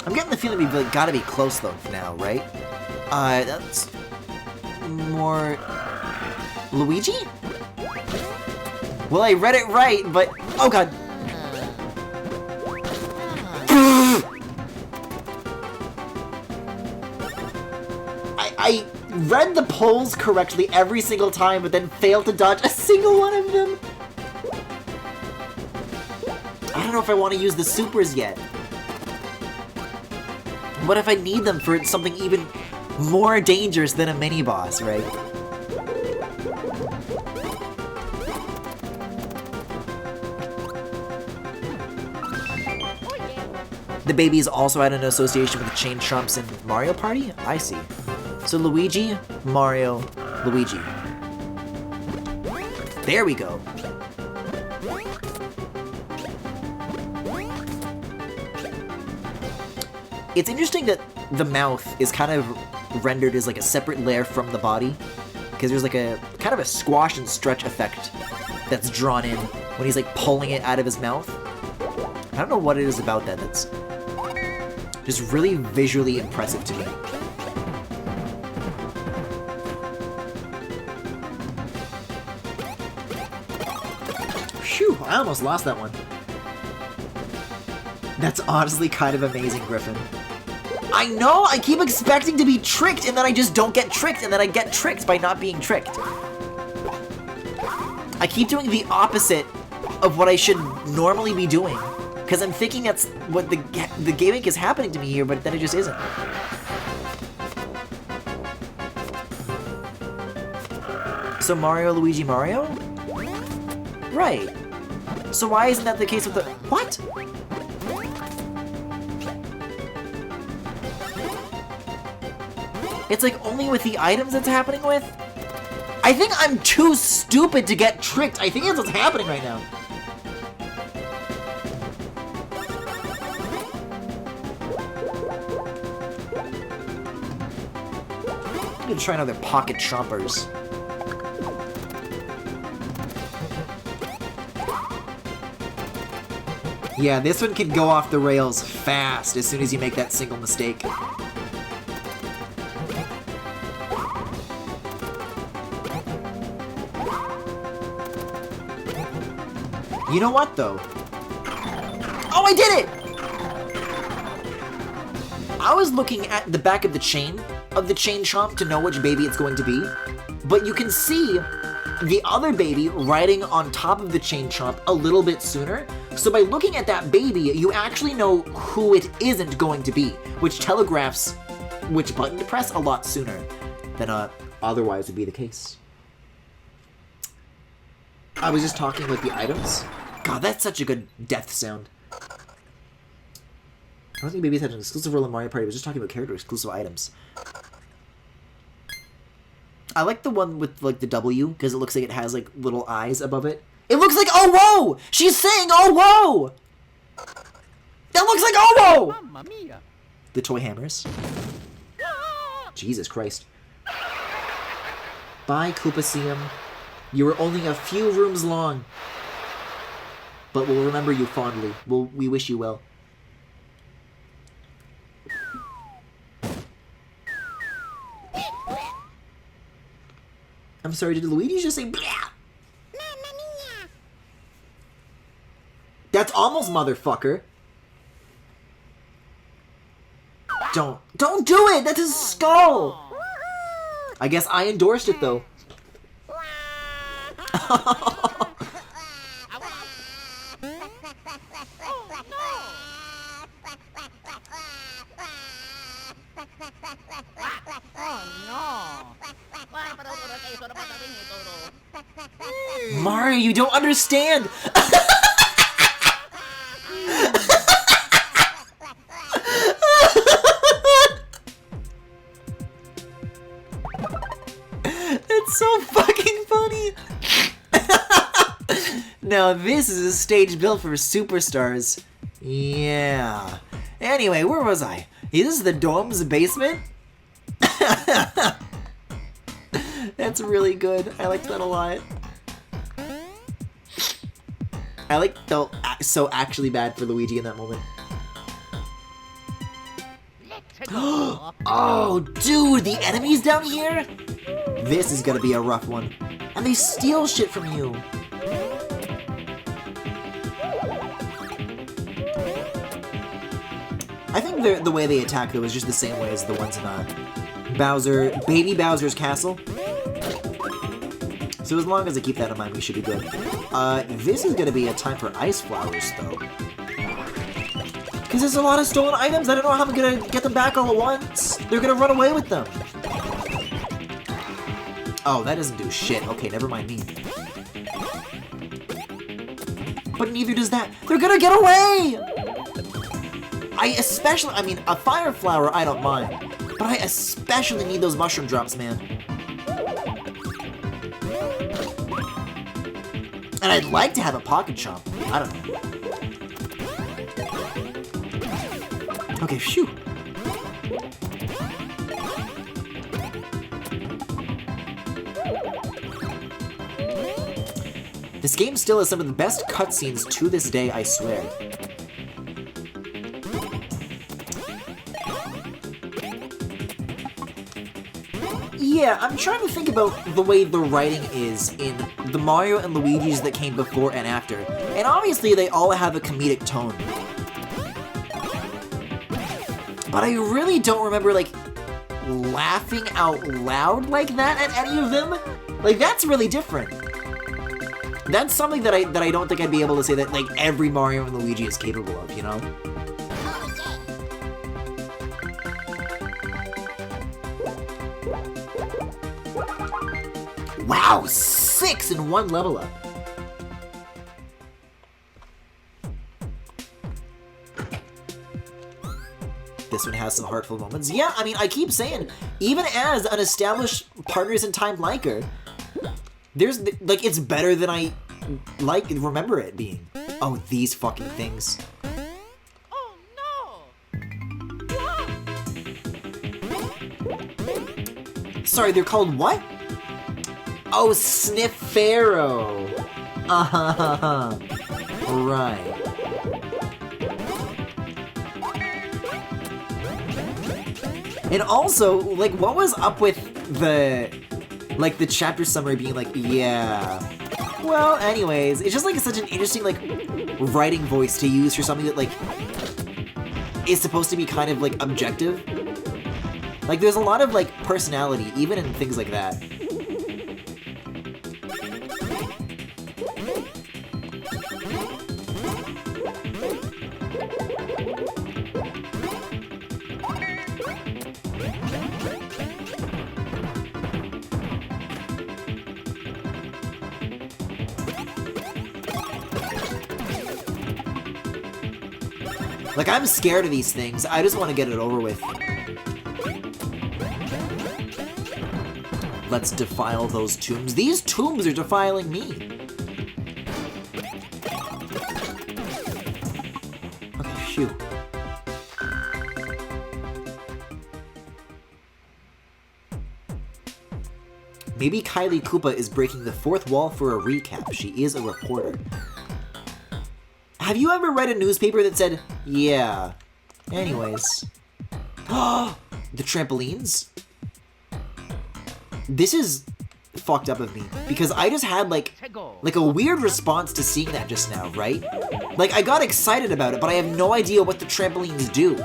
I'm getting the feeling we've like, gotta be close though now, right? That's more Luigi? Well, I read it right, but oh god. I read the polls correctly every single time, but then failed to dodge a single one of them. I don't know if I want to use the supers yet. What if I need them for something even more dangerous than a mini-boss, right? The babies also had an association with the chain chomps in Mario Party? I see. So Luigi, Mario, Luigi. There we go. It's interesting that the mouth is kind of rendered as like a separate layer from the body, because there's like a kind of a squash and stretch effect that's drawn in when he's like pulling it out of his mouth. I don't know what it is about that that's just really visually impressive to me. Phew, I almost lost that one. That's honestly kind of amazing, Griffin. I know, I keep expecting to be tricked, and then I just don't get tricked, and then I get tricked by not being tricked. I keep doing the opposite of what I should normally be doing, because I'm thinking that's what the gimmick is happening to me here, but then it just isn't. So Mario, Luigi, Mario? Right. So why isn't that the case with the... What? It's like only with the items it's happening with? I think I'm too stupid to get tricked. I think that's what's happening right now. I'm gonna try another pocket chompers. Yeah, this one can go off the rails fast as soon as you make that single mistake. You know what, though? Oh, I did it! I was looking at the back of the chain chomp to know which baby it's going to be, but you can see the other baby riding on top of the chain chomp a little bit sooner. So by looking at that baby, you actually know who it isn't going to be, which telegraphs which button to press a lot sooner than otherwise would be the case. I was just talking with the items. God, that's such a good death sound. I don't think babies had an exclusive role in Mario Party. I was just talking about character-exclusive items. I like the one with, like, the W, because it looks like it has, like, little eyes above it. It looks like "Oh, whoa!" She's saying "Oh, whoa!" That looks like "Oh, whoa!" Mamma mia. The toy hammers. Jesus Christ. Bye, Koopaseum. You were only a few rooms long. But we'll remember you fondly. We wish you well. I'm sorry, did Luigi just say "Blah"? That's almost motherfucker. Don't do it! That's his skull! I guess I endorsed it, though. Mario, you don't understand! It's so fucking funny! Now this is a stage built for superstars. Yeah. Anyway, where was I? Is this the dorm's basement? That's really good. I liked that a lot. I felt so actually bad for Luigi in that moment. Oh, dude, the enemies down here? This is gonna be a rough one. And they steal shit from you. I think the way they attack, though, is just the same way as the ones in Baby Bowser's castle. So as long as I keep that in mind, we should be good. This is gonna be a time for ice flowers, though. Because there's a lot of stolen items, I don't know how I'm gonna get them back all at once. They're gonna run away with them. Oh, that doesn't do shit. Okay, never mind me. But neither does that. They're gonna get away! I mean, a fire flower, I don't mind. But I especially need those mushroom drops, man. And I'd like to have a pocket chomp. I don't know. Okay, phew. This game still has some of the best cutscenes to this day, I swear. Yeah, I'm trying to think about the way the writing is in the Mario and Luigi's that came before and after. And obviously they all have a comedic tone. But I really don't remember, like, laughing out loud like that at any of them. Like, that's really different. That's something that I don't think I'd be able to say that, like, every Mario and Luigi is capable of, you know? Wow, 6 in one level up. This one has some heartful moments. Yeah, I mean, I keep saying, even as an established Partners in Time liker, there's, like, it's better than I, like, remember it being. Oh, these fucking things. Oh no! Sorry, they're called what? Oh, Sniffero. Right. And also, like, what was up with the chapter summary being like, yeah. Well, anyways, it's just, like, such an interesting, like, writing voice to use for something that, like, is supposed to be kind of, like, objective. Like, there's a lot of, like, personality, even in things like that. Like, I'm scared of these things. I just want to get it over with. Let's defile those tombs. These tombs are defiling me. Okay, phew. Maybe Kylie Koopa is breaking the fourth wall for a recap. She is a reporter. Have you ever read a newspaper that said, yeah. Anyways. The trampolines? This is fucked up of me, because I just had, like a weird response to seeing that just now, right? Like, I got excited about it, but I have no idea what the trampolines do.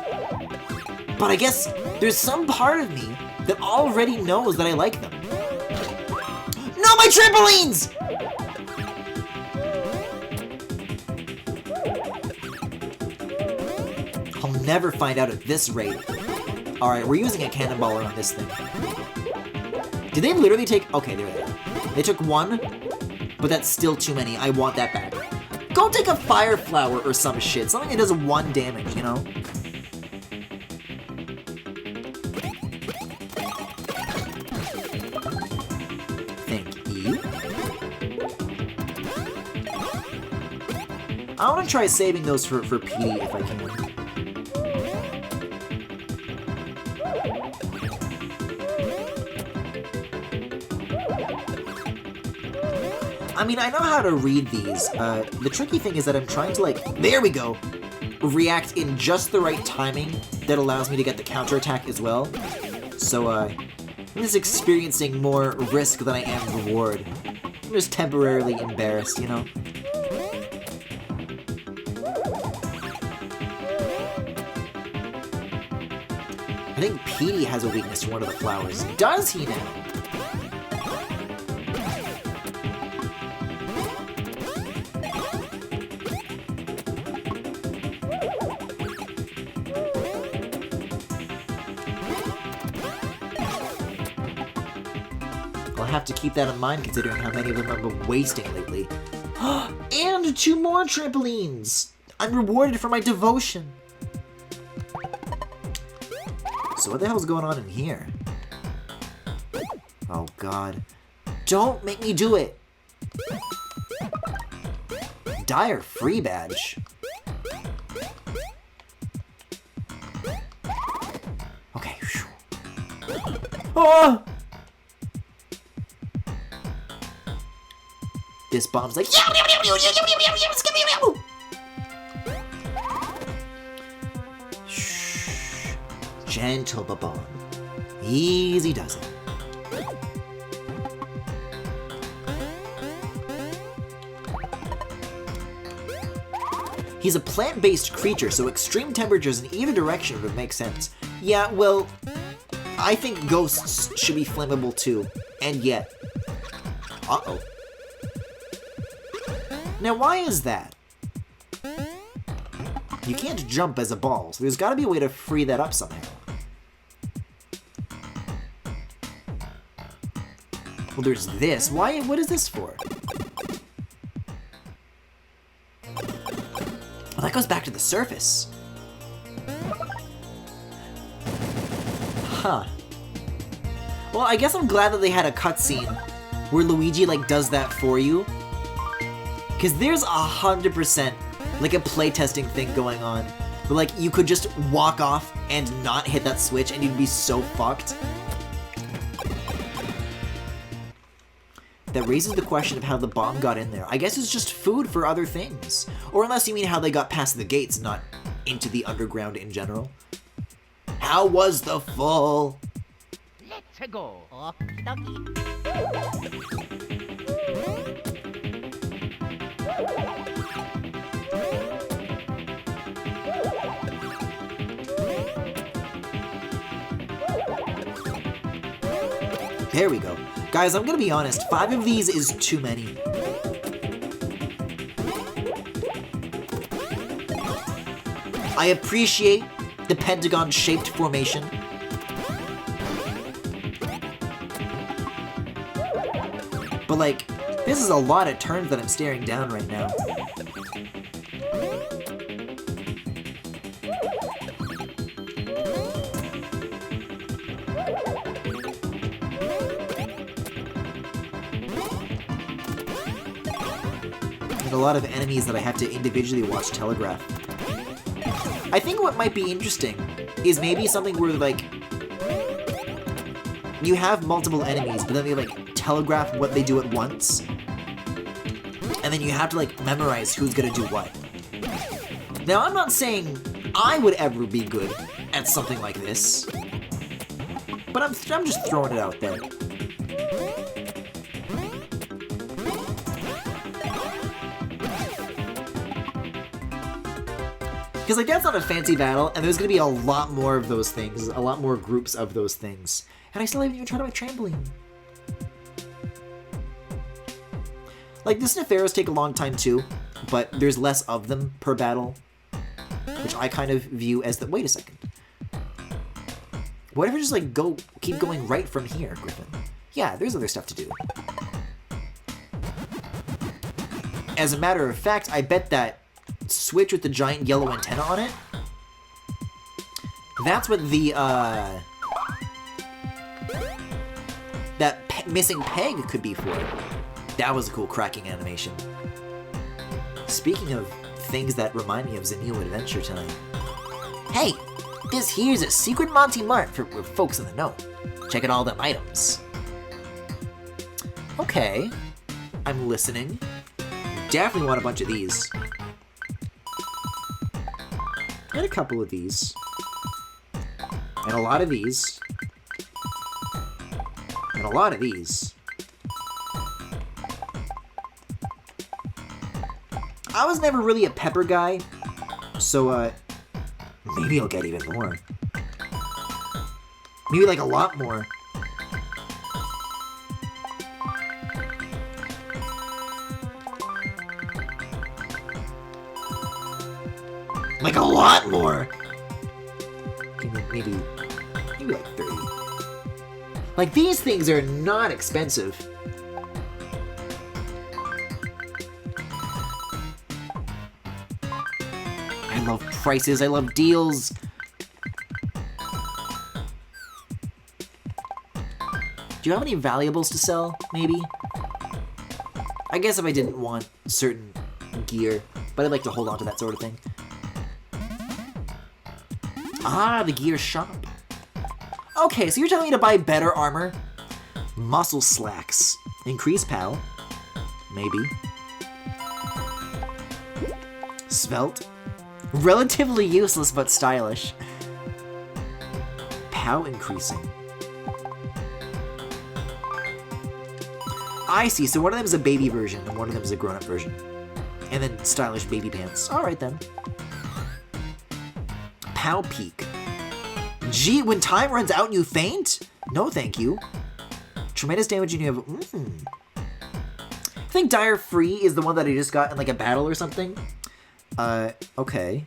But I guess there's some part of me that already knows that I like them. No, my trampolines! I'll never find out at this rate. Alright, we're using a cannonballer on this thing. Did they literally take... Okay, there they are. They took one, but that's still too many. I want that back. Go take a fire flower or some shit. Something that does 1 damage, you know? Thank you. I want to try saving those for Petey if I can. I mean, I know how to read these. The tricky thing is that I'm trying to, like, there we go, react in just the right timing that allows me to get the counterattack as well. So, I'm just experiencing more risk than I am reward. I'm just temporarily embarrassed, you know? I think Petey has a weakness to one of the flowers. Does he now? I'll have to keep that in mind considering how many of them I've been wasting lately. And 2 more trampolines! I'm rewarded for my devotion. So what the hell's going on in here? Oh god. Don't make me do it! Dire free badge. Okay. Oh! This bomb's like, shh, gentle bomb, easy does it. He's a plant-based creature, so extreme temperatures in either direction would make sense. Yeah, well, I think ghosts should be flammable too, and yet, uh-oh. Now, why is that? You can't jump as a ball, so there's gotta be a way to free that up somehow. Well, there's this. Why? What is this for? Well, that goes back to the surface. Huh. Well, I guess I'm glad that they had a cutscene where Luigi, like, does that for you. Because there's 100% like a playtesting thing going on. Where like you could just walk off and not hit that switch and you'd be so fucked. That raises the question of how the bomb got in there. I guess it's just food for other things. Or unless you mean how they got past the gates, not into the underground in general. How was the fall? Let's go. There we go. Guys, I'm gonna be honest, 5 of these is too many. I appreciate the pentagon-shaped formation. But like, this is a lot of turns that I'm staring down right now. A lot of enemies that I have to individually watch telegraph. I think what might be interesting is maybe something where, like, you have multiple enemies, but then they, like, telegraph what they do at once. And then you have to, like, memorize who's gonna do what. Now, I'm not saying I would ever be good at something like this, but I'm just throwing it out there. Because, like, that's not a fancy battle, and there's going to be a lot more of those things, a lot more groups of those things. And I still haven't even tried out my trampoline. Like, the Sniferos take a long time too, but there's less of them per battle, which I kind of view as the... Wait a second. What if I just, like, keep going right from here, Griffin? Yeah, there's other stuff to do. As a matter of fact, I bet that switch with the giant yellow antenna on it, that's what the, that missing peg could be for. That was a cool cracking animation. Speaking of things that remind me of Zenio Adventure Time. Hey, this here's a secret Monty Mart for folks in the know. Check out all them items. Okay, I'm listening. Definitely want a bunch of these. And a couple of these. And a lot of these. And a lot of these. I was never really a pepper guy, so, maybe I'll get even more. Maybe, like, a lot more. Like, a lot more! Maybe like 30. Like, these things are not expensive. I love prices, I love deals. Do you have any valuables to sell, maybe? I guess if I didn't want certain gear, but I'd like to hold on to that sort of thing. Ah, the gear shop. Okay, so you're telling me to buy better armor? Muscle slacks. Increase PAL. Maybe. Svelte. Relatively useless but stylish. PAL increasing. I see, so one of them is a baby version and one of them is a grown-up version. And then stylish baby pants. Alright then. PAL peak. Gee, when time runs out you faint? No thank you. Tremendous damage and you have... I think Dire Free is the one that I just got in like a battle or something. Okay.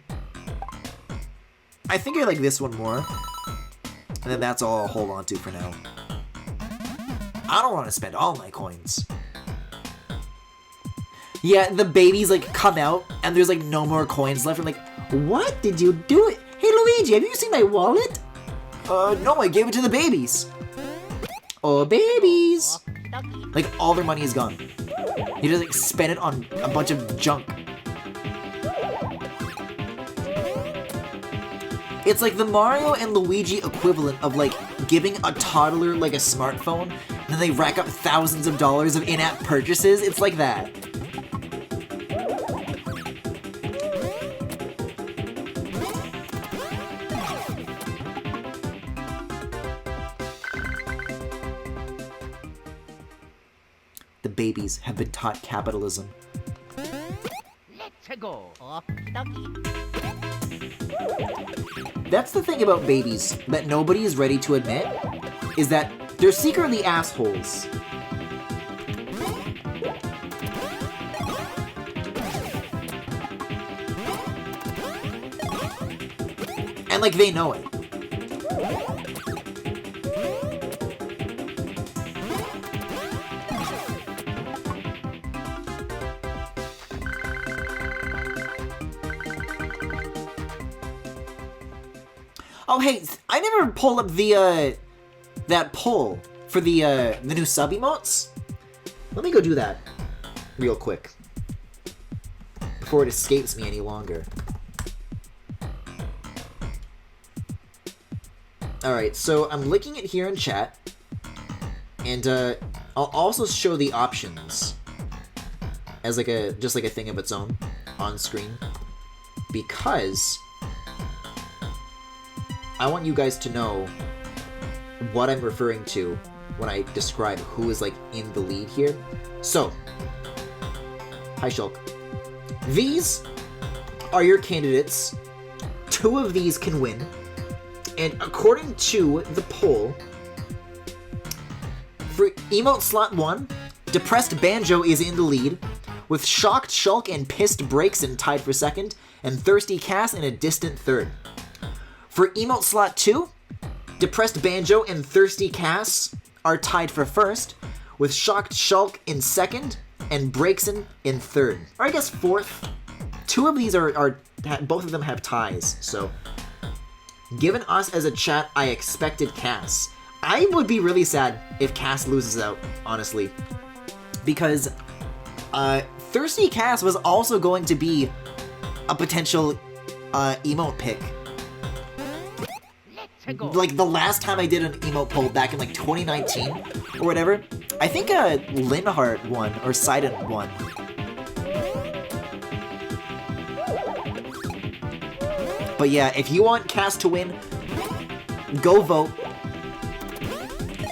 I think I like this one more. And then that's all I'll hold on to for now. I don't want to spend all my coins. Yeah, the babies like come out and there's like no more coins left. I'm like, what did you do it? Hey Luigi, have you seen my wallet? No, I gave it to the babies. Oh, babies. Like all their money is gone. You just like spend it on a bunch of junk. It's like the Mario and Luigi equivalent of like giving a toddler like a smartphone and then they rack up thousands of dollars of in-app purchases. It's like that. The babies have been taught capitalism. Let's go. That's the thing about babies that nobody is ready to admit, is that they're secretly assholes. And like they know it. Oh hey, I never pulled up the that poll for the new sub emotes. Let me go do that real quick before it escapes me any longer. Alright, so I'm linking it here in chat, and I'll also show the options as like just like a thing of its own on screen, because I want you guys to know what I'm referring to when I describe who is like in the lead here. So, hi Shulk. These are your candidates. 2 of these can win. And according to the poll, for emote slot 1, Depressed Banjo is in the lead, with Shocked Shulk and Pissed Breakson tied for second, and Thirsty Cass in a distant third. For emote slot 2, Depressed Banjo and Thirsty Cass are tied for first, with Shocked Shulk in second and Breaksin in third. Or I guess fourth. Two of these are both of them have ties, so given us as a chat, I expected Cass. I would be really sad if Cass loses out, honestly, because Thirsty Cass was also going to be a potential emote pick. Like the last time I did an emote poll back in like 2019 or whatever, I think Linhart won or Sidon won. But yeah, if you want Cass to win, go vote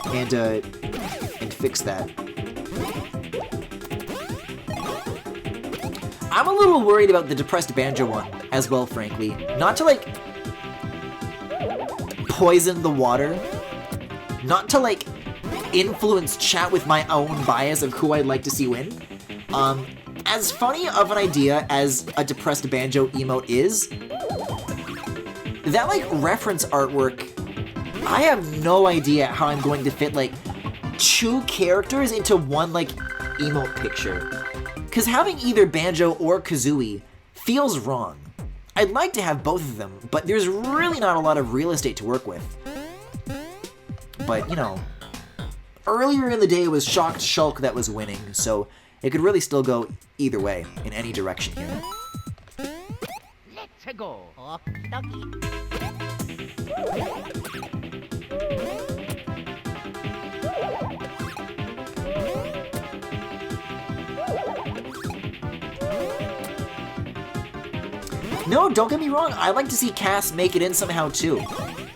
and fix that. I'm a little worried about the Depressed Banjo one as well, frankly. Not to like poison the water, not to like influence chat with my own bias of who I'd like to see win. As funny of an idea as a Depressed Banjo emote is, that like reference artwork, I have no idea how I'm going to fit like 2 characters into one like emote picture. Cause having either Banjo or Kazooie feels wrong. I'd like to have both of them, but there's really not a lot of real estate to work with. But, you know, earlier in the day it was Shocked Shulk that was winning, so it could really still go either way, in any direction here. Let's go. No, don't get me wrong, I'd like to see Cass make it in somehow too.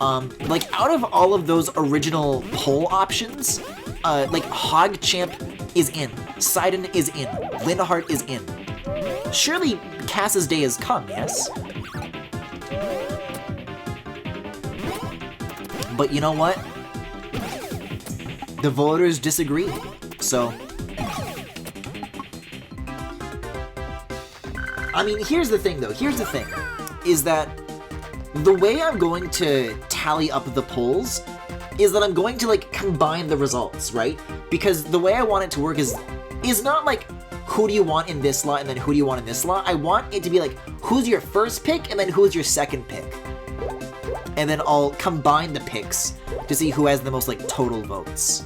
Like out of all of those original poll options, like Hogchamp is in, Sidon is in, Linhart is in. Surely Cass's day has come, yes? But you know what? The voters disagree, so... I mean, here's the thing, though. Here's the thing, is that the way I'm going to tally up the polls is that I'm going to, like, combine the results, right? Because the way I want it to work is not, like, who do you want in this slot and then who do you want in this slot? I want it to be, like, who's your first pick and then who's your second pick. And then I'll combine the picks to see who has the most, like, total votes.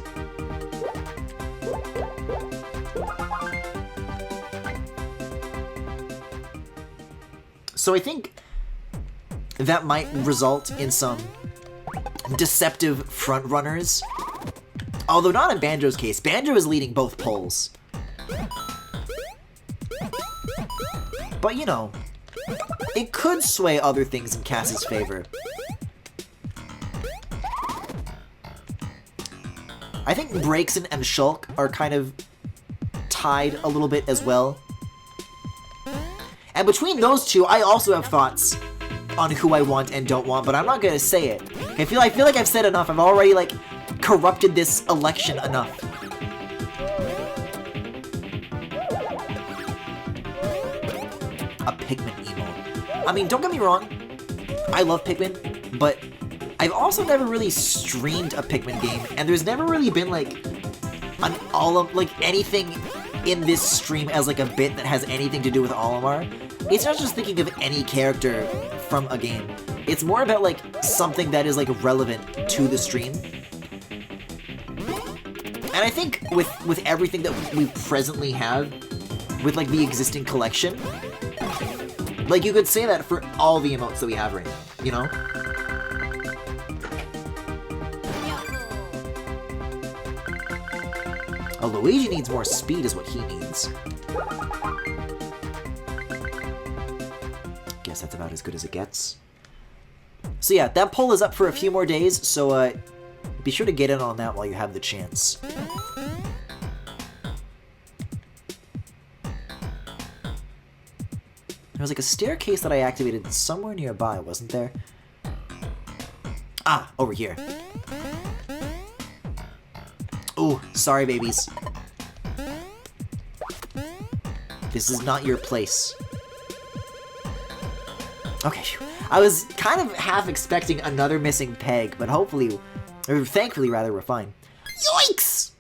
So I think that might result in some deceptive frontrunners. Although not in Banjo's case. Banjo is leading both polls. But you know, it could sway other things in Cass's favor. I think Breaksin and Shulk are kind of tied a little bit as well. And between those two, I also have thoughts on who I want and don't want, but I'm not gonna say it. I feel like I've said enough. I've already, like, corrupted this election enough. A Pikmin emote. I mean, don't get me wrong. I love Pikmin, but I've also never really streamed a Pikmin game, and there's never really been, like, anything in this stream as, like, a bit that has anything to do with Olimar. It's not just thinking of any character from a game. It's more about, like, something that is, like, relevant to the stream. And I think with everything that we presently have, with, like, the existing collection, like, you could say that for all the emotes that we have right now, you know? Oh, Luigi needs more speed is what he needs. Guess that's about as good as it gets. So yeah, that poll is up for a few more days, so be sure to get in on that while you have the chance. There was like a staircase that I activated somewhere nearby, wasn't there? Ah, over here. Ooh, sorry babies. This is not your place. Okay, I was kind of half expecting another missing peg, but hopefully, or thankfully rather, we're fine. Yoinks!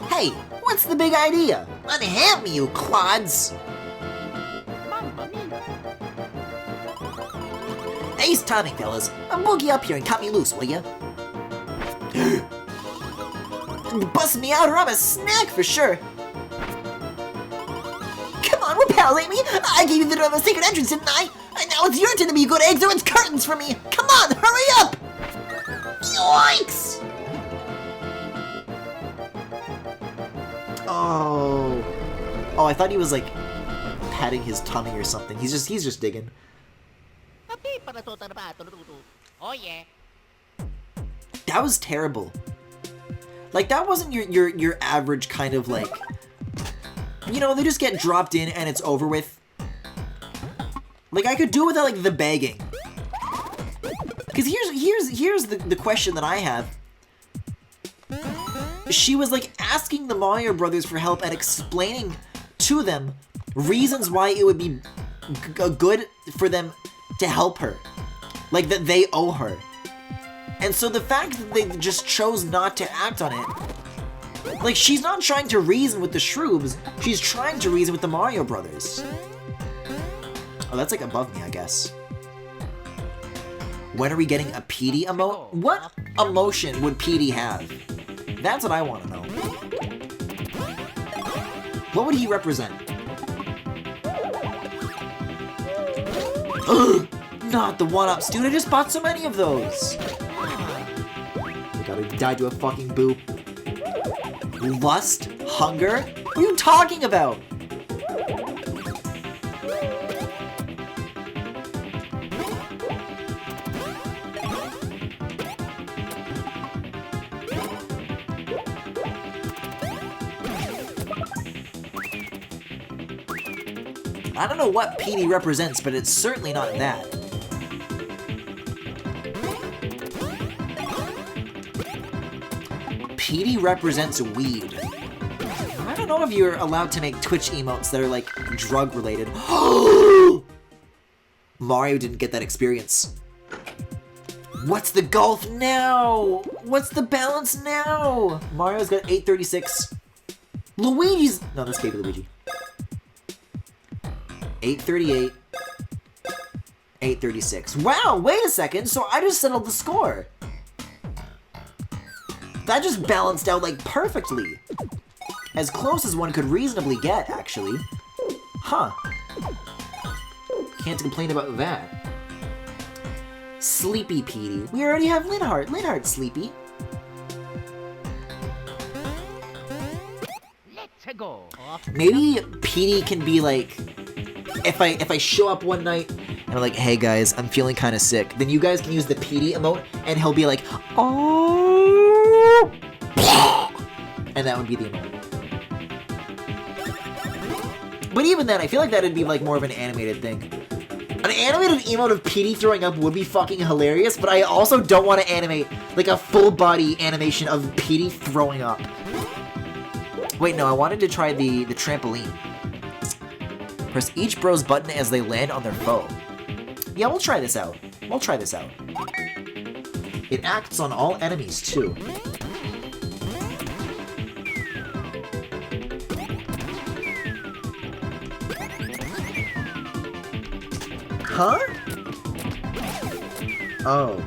Hey, what's the big idea? Unhand me, you clods! Mamma mia! Ace timing, fellas. Boogie up here and cut me loose, will ya? Bust me out or I'm a snack for sure. Come on, we're pals, ain't we? I gave you the secret entrance, didn't I? And now it's your turn to be good eggs or it's curtains for me. Come on, hurry up! Yoinks! Oh. Oh, I thought he was like patting his tummy or something. He's just digging. Oh yeah. That was terrible. Like, that wasn't your average kind of, like, you know, they just get dropped in and it's over with. Like, I could do without, like, the begging. Because here's the question that I have. She was, like, asking the Mario Brothers for help and explaining to them reasons why it would be good for them to help her. Like, that they owe her. And so the fact that they just chose not to act on it, like, she's not trying to reason with the Shroobs, she's trying to reason with the Mario Brothers. Oh, that's like above me, I guess. When are we getting a Petey emote? What emotion would Petey have? That's what I want to know. What would he represent? Ugh, not the one-ups, dude. I just bought so many of those. I gotta die to a fucking boop. Lust? Hunger? What are you talking about? I don't know what Petey represents, but it's certainly not that. Petey represents weed. I don't know if you're allowed to make Twitch emotes that are, like, drug-related. Mario didn't get that experience. What's the golf now? What's the balance now? Mario's got 836. Luigi's... No, that's Baby Luigi. 838. 836. Wow, wait a second. So I just settled the score. That just balanced out, like, perfectly. As close as one could reasonably get, actually. Huh. Can't complain about that. Sleepy Petey. We already have Linhardt. Linhardt's sleepy. Let's go. Maybe Petey can be like, if I show up one night and I'm like, hey guys, I'm feeling kind of sick, then you guys can use the Petey emote and he'll be like, oh, and that would be the emote. But even then, I feel like that'd be like more of an animated thing. An animated emote of Petey throwing up would be fucking hilarious, but I also don't want to animate like a full body animation of Petey throwing up. Wait, no, I wanted to try the trampoline. Press each bro's button as they land on their foe. Yeah, we'll try this out. We'll try this out. It acts on all enemies, too. Huh? Oh.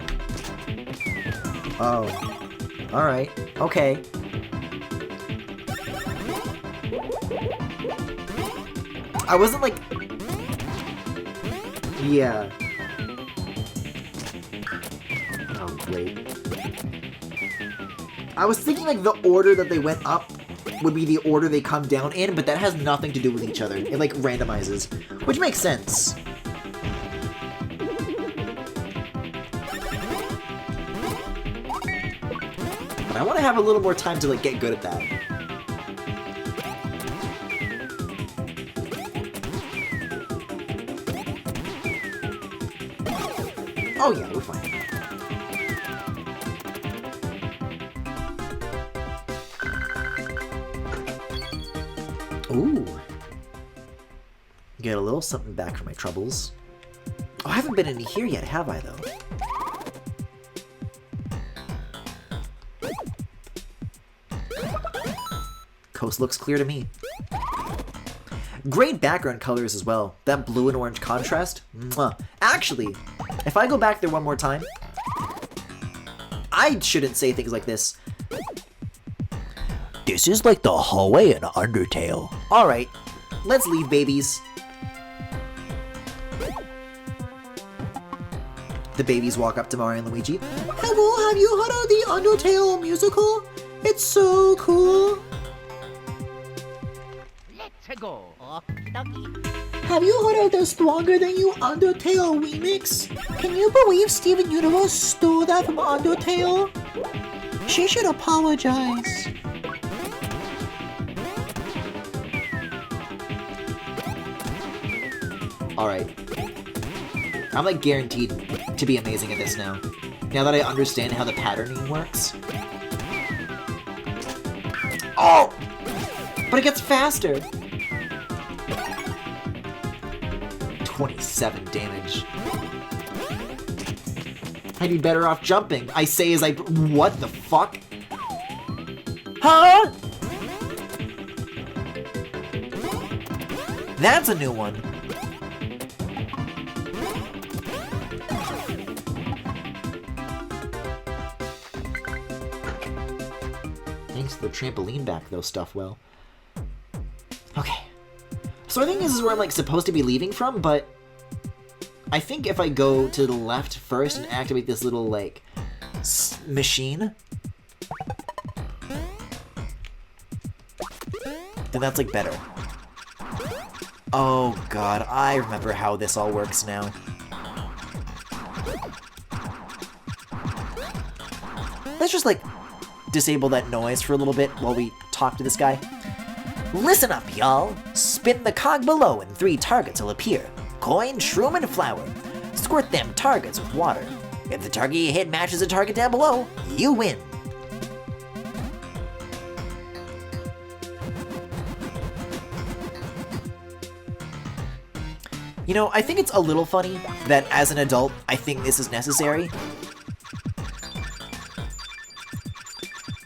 Oh. Alright. Okay. I wasn't like... Yeah. Oh, great. I was thinking like the order that they went up would be the order they come down in, but that has nothing to do with each other. It like randomizes, which makes sense. But I want to have a little more time to like get good at that. Oh yeah, we're fine. Ooh. Get a little something back for my troubles. Oh, I haven't been in here yet, have I, though? Coast looks clear to me. Great background colors as well. That blue and orange contrast. Mwah. Actually, if I go back there one more time, I shouldn't say things like this. This is like the hallway in Undertale. Alright, let's leave, babies. The babies walk up to Mario and Luigi. Hello, have you heard of the Undertale musical? It's so cool. Let's go. Okie Have you heard of the Stronger Than You Undertale remix? Can you believe Steven Universe stole that from Undertale? She should apologize. Alright. I'm like guaranteed to be amazing at this now. Now that I understand how the patterning works. Oh! But it gets faster! 27 damage. I'd be better off jumping. I say as I... What the fuck? Huh? That's a new one. Thanks to the trampoline back, though, Stuffwell. Okay. So I think this is where I'm, like, supposed to be leaving from, but I think if I go to the left first and activate this little, like, machine, then that's, like, better. Oh, God. I remember how this all works now. Let's just, like, disable that noise for a little bit while we talk to this guy. Listen up, y'all. Spin the cog below and 3 targets will appear. Coin, shroom, and flower. Squirt them targets with water. If the target you hit matches the target down below, you win. You know, I think it's a little funny that as an adult, I think this is necessary.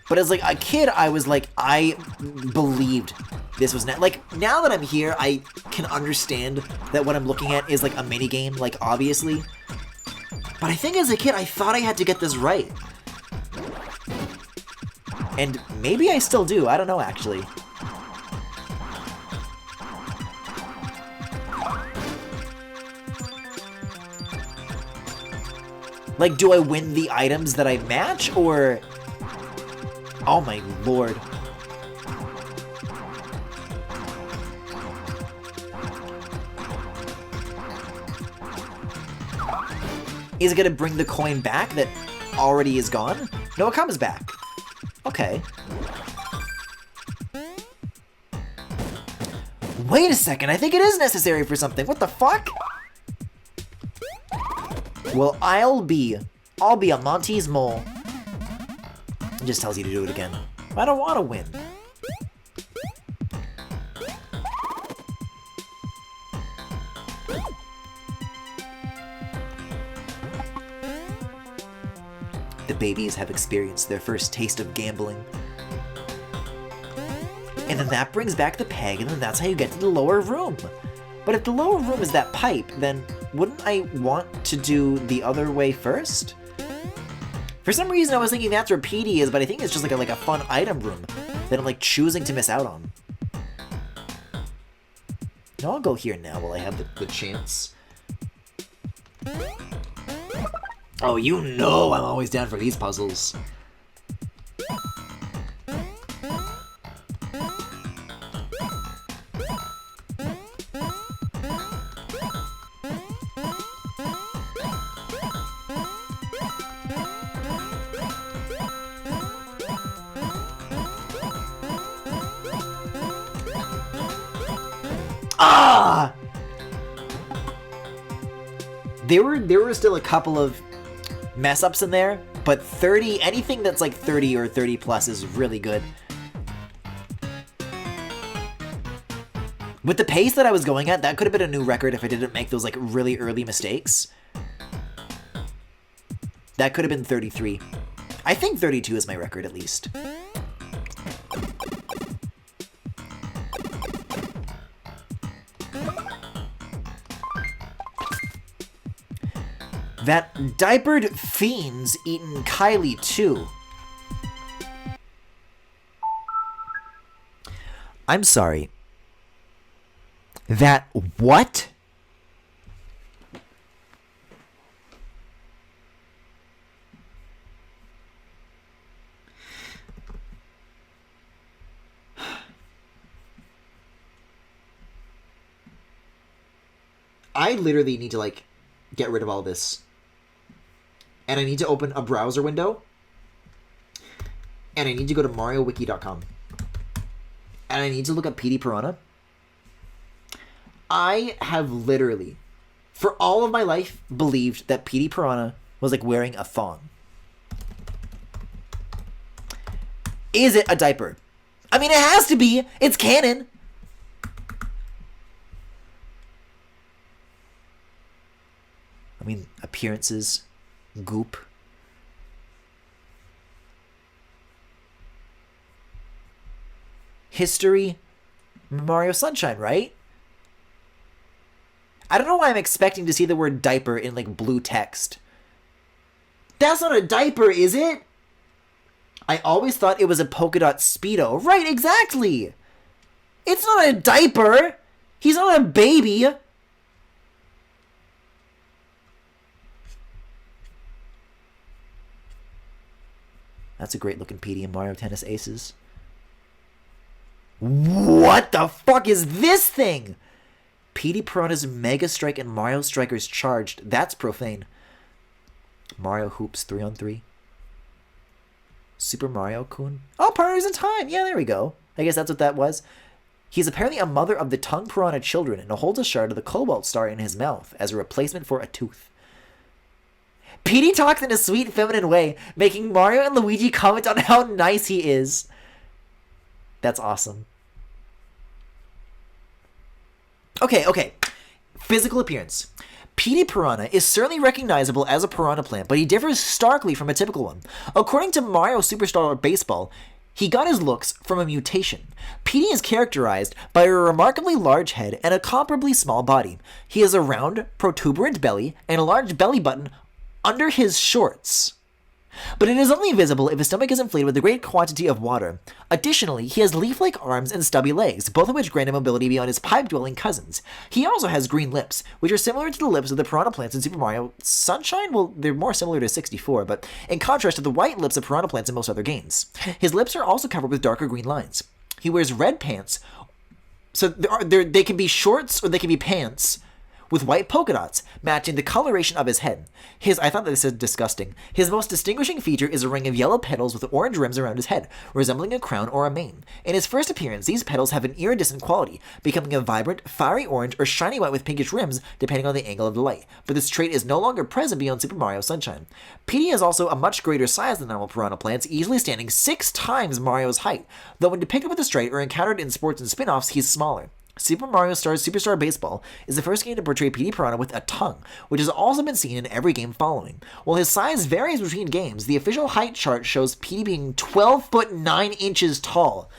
But as like a kid, I was like, I believed this was like, now that I'm here, I can understand that what I'm looking at is like a mini game, like obviously. But I think as a kid, I thought I had to get this right. And maybe I still do, I don't know actually. Like, do I win the items that I match, or... Oh my lord. Is it gonna bring the coin back that already is gone? No, it comes back. Okay. Wait a second, I think it is necessary for something. What the fuck? Well, I'll be a Monty's mole. It just tells you to do it again. I don't want to win. The babies have experienced their first taste of gambling. And then that brings back the peg, and then that's how you get to the lower room. But if the lower room is that pipe, then wouldn't I want to do the other way first? For some reason I was thinking that's where PD is, but I think it's just like a fun item room that I'm like choosing to miss out on. No, I'll go here now while I have the chance. Oh, you know I'm always down for these puzzles. Ah! There were still a couple of mess ups in there, but 30, anything that's like 30 or 30 plus is really good. With the pace that I was going at, that could have been a new record if I didn't make those like really early mistakes. That could have been 33. I think 32 is my record at least. That diapered fiend's eaten Kylie too. I'm sorry. That what? I literally need to like get rid of all this. And I need to open a browser window. And I need to go to mariowiki.com. And I need to look up PD Piranha. I have literally, for all of my life, believed that PD Piranha was like wearing a thong. Is it a diaper? I mean, it has to be. It's canon. I mean, appearances, goop. History, Mario Sunshine, right? I don't know why I'm expecting to see the word diaper in like blue text. That's not a diaper, is it? I always thought it was a polka dot Speedo. Right, exactly. It's not a diaper. He's not a baby. That's a great looking PD in Mario Tennis Aces. What the fuck is this thing? PD Piranha's Mega Strike and Mario Strikers Charged. That's profane. Mario Hoops 3-on-3. Super Mario Kun. Oh, Partners in Time. Yeah, there we go. I guess that's what that was. He's apparently a mother of the tongue piranha children and holds a shard of the Cobalt Star in his mouth as a replacement for a tooth. PD talks in a sweet feminine way, making Mario and Luigi comment on how nice he is. That's awesome. Okay. Physical appearance. PD Piranha is certainly recognizable as a piranha plant, but he differs starkly from a typical one. According to Mario Superstar Baseball, he got his looks from a mutation. PD is characterized by a remarkably large head and a comparably small body. He has a round, protuberant belly and a large belly button under his shorts. But it is only visible if his stomach is inflated with a great quantity of water. Additionally, he has leaf-like arms and stubby legs, both of which grant him mobility beyond his pipe-dwelling cousins. He also has green lips, which are similar to the lips of the piranha plants in Super Mario Sunshine. Well, they're more similar to 64, but in contrast to the white lips of piranha plants in most other games. His lips are also covered with darker green lines. He wears red pants, so they can be shorts or they can be pants, with white polka dots, matching the coloration of his head. I thought this is disgusting. His most distinguishing feature is a ring of yellow petals with orange rims around his head, resembling a crown or a mane. In his first appearance, these petals have an iridescent quality, becoming a vibrant, fiery orange or shiny white with pinkish rims, depending on the angle of the light. But this trait is no longer present beyond Super Mario Sunshine. PD is also a much greater size than normal piranha plants, easily standing 6 times Mario's height, though when depicted with a straight or encountered in sports and spin-offs, he's smaller. Super Mario Star's Superstar Baseball is the first game to portray PD Piranha with a tongue, which has also been seen in every game following. While his size varies between games, the official height chart shows PD being 12 foot 9 inches tall.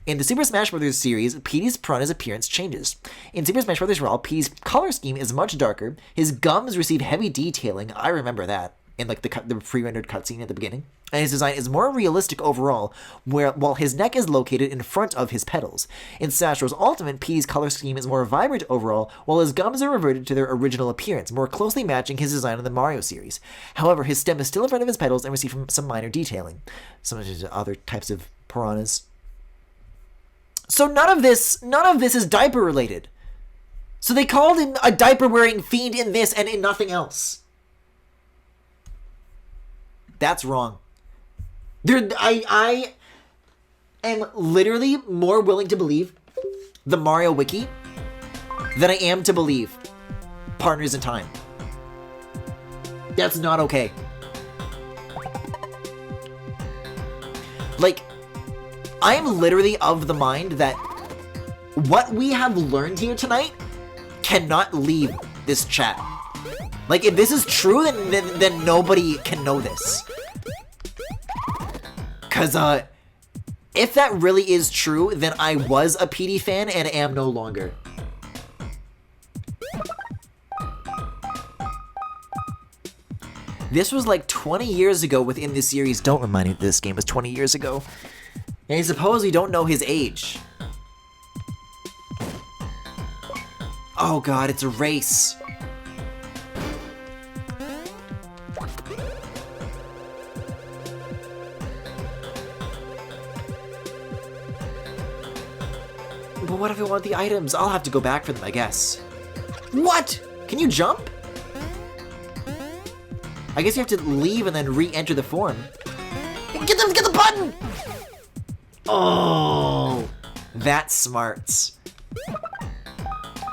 In the Super Smash Bros. Series, PD's Piranha's appearance changes. In Super Smash Bros. Brawl, PD's color scheme is much darker, his gums receive heavy detailing, I remember that, in like the pre-rendered cutscene at the beginning. And his design is more realistic overall, while his neck is located in front of his petals. In Smash Bros. Ultimate, P's color scheme is more vibrant overall, while his gums are reverted to their original appearance, more closely matching his design in the Mario series. However, his stem is still in front of his petals and received some minor detailing, similar to other types of piranhas. So none of this is diaper related. So they called him a diaper-wearing fiend in this and in nothing else. That's wrong. I am literally more willing to believe the Mario Wiki than I am to believe Partners in Time. That's not okay. Like, I am literally of the mind that what we have learned here tonight cannot leave this chat. Like, if this is true, then nobody can know this. Cause, if that really is true, then I was a PD fan and am no longer. This was like 20 years ago within this series. Don't remind me that this game was 20 years ago. And I suppose we don't know his age. Oh god, it's a race. But what if I want the items? I'll have to go back for them, I guess. What? Can you jump? I guess you have to leave and then re-enter the form. Get the button! Oh, that's smarts.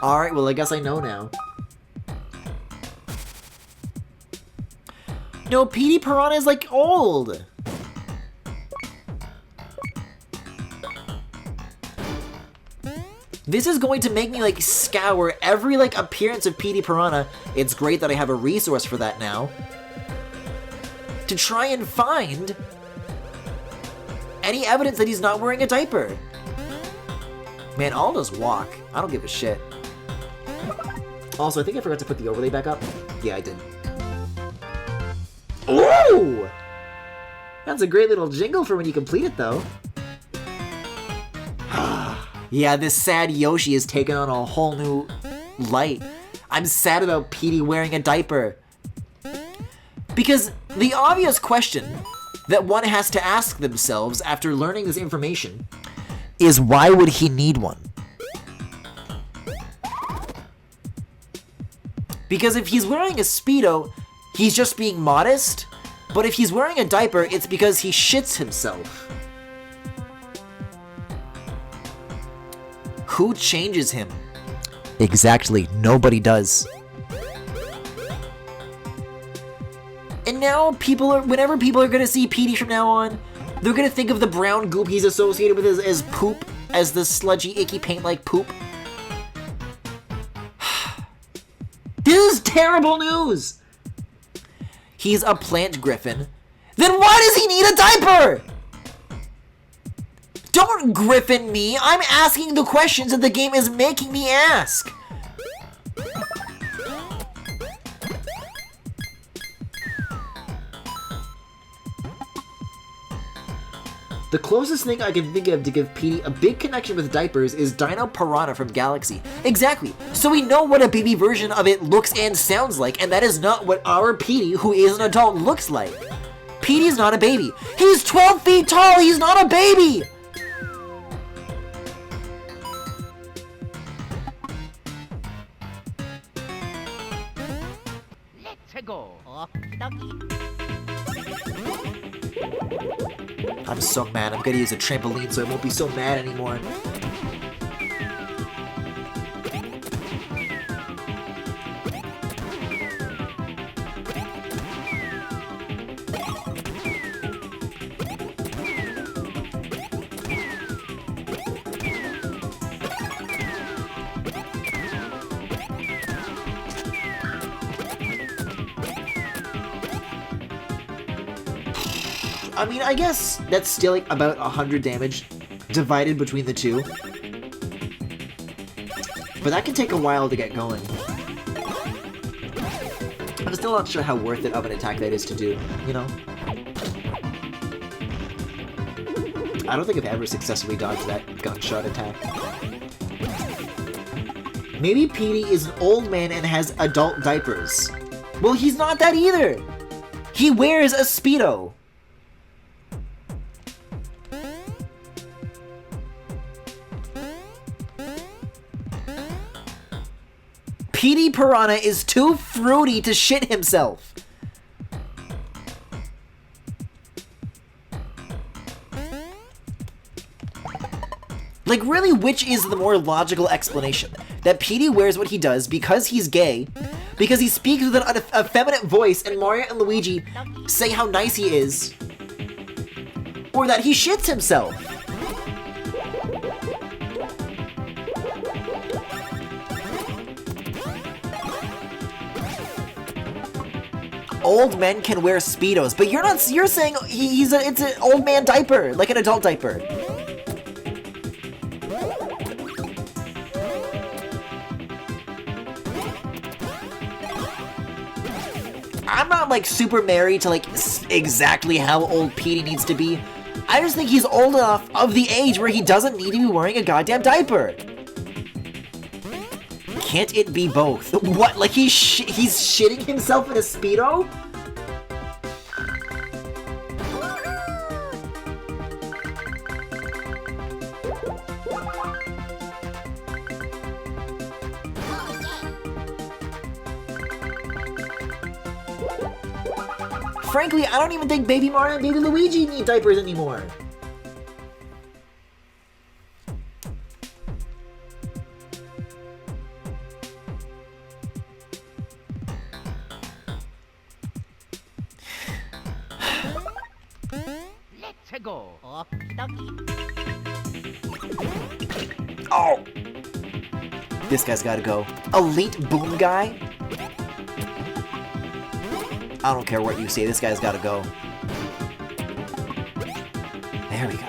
Alright, well I guess I know now. No, PD Piranha is like old. This is going to make me like scour every like appearance of PD Piranha. It's great that I have a resource for that now. To try and find any evidence that he's not wearing a diaper. Man, I'll just walk. I don't give a shit. Also, I think I forgot to put the overlay back up. Yeah, I did. Ooh! That's a great little jingle for when you complete it, though. Yeah, this sad Yoshi is taking on a whole new light. I'm sad about Petey wearing a diaper. Because the obvious question that one has to ask themselves after learning this information is, why would he need one? Because if he's wearing a Speedo, he's just being modest, but if he's wearing a diaper, it's because he shits himself. Who changes him? Exactly, nobody does. And now whenever people are gonna see Petey from now on, they're gonna think of the brown goop he's associated with as poop, as the sludgy, icky paint-like poop. This is terrible news! He's a plant griffin. Then why does he need a diaper? Don't griffin me! I'm asking the questions that the game is making me ask! The closest thing I can think of to give Petey a big connection with diapers is Dino Piranha from Galaxy. Exactly, so we know what a baby version of it looks and sounds like, and that is not what our Petey, who is an adult, looks like. Petey's not a baby. He's 12 feet tall, he's not a baby! Let's go. Okie I'm so mad. I'm gonna use a trampoline so I won't be so mad anymore. I mean, I guess that's still like about 100 damage divided between the two. But that can take a while to get going. I'm still not sure how worth it of an attack that is to do, you know? I don't think I've ever successfully dodged that gunshot attack. Maybe Petey is an old man and has adult diapers. Well, he's not that either! He wears a Speedo! Petey Piranha is too fruity to shit himself. Like, really, which is the more logical explanation? That Petey wears what he does because he's gay, because he speaks with an effeminate voice, and Mario and Luigi say how nice he is, or that he shits himself? old men can wear Speedos, but you're saying it's an old man diaper, like an adult diaper. I'm not like super married to like exactly how old Petey needs to be. I just think he's old enough of the age where he doesn't need to be wearing a goddamn diaper. Can't it be both? What? Like he's shitting himself in a Speedo? Frankly, I don't even think Baby Mario and Baby Luigi need diapers anymore. Let's go. Oh! This guy's gotta go. Elite Boom Guy? I don't care what you say, this guy's gotta go. There we go.